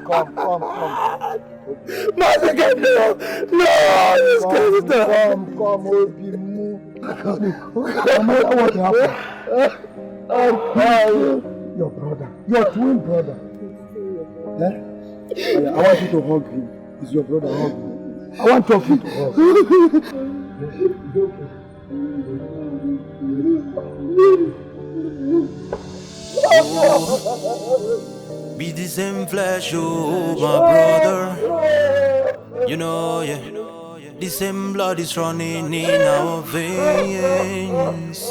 Come. Masika, no! This crazy stuff. Come, Obi, move. No matter what happened, your brother, your twin brother. I want you to hug him. He's your brother, hug him. I want to hug him. Be the same flesh, oh my brother. You know, yeah. The same blood is running in our veins.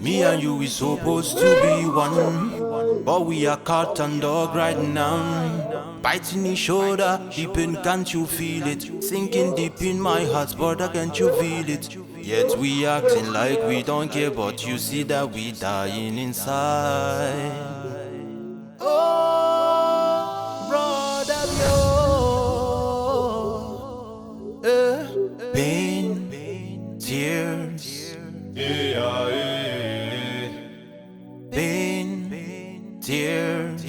Me and you is supposed to be one, but we are cat and dog right now. Biting each shoulder, deep in, can't you feel it? Sinking deep in my heart, brother, can't you feel it? Yet we acting like we don't care, but you see that we dying inside. Oh, brother, pain, tears, pain, tears,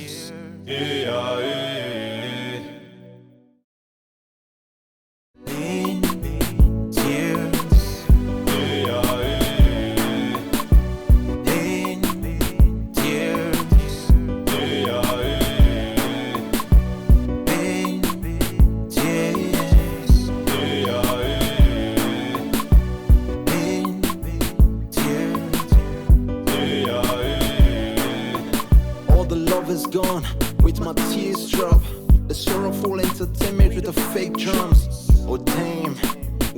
gone with my tears drop. The entertainment with the fake drums. Oh damn,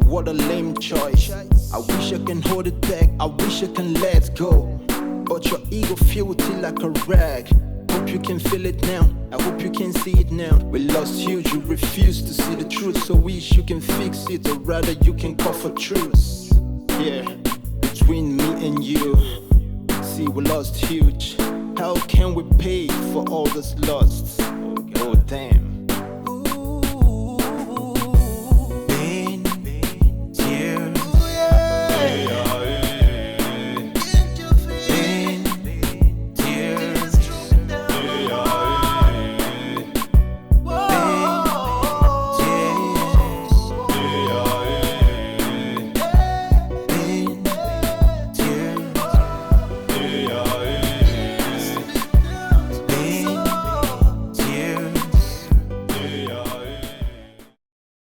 what a lame choice. I wish I can hold it back, I wish I can let go. But your ego feels like a rag. Hope you can feel it now, I hope you can see it now. We lost you, you refuse to see the truth. So wish you can fix it, or rather you can call for truth. Yeah, between me and you, see we lost huge. How can we pay for all this lost? Oh damn.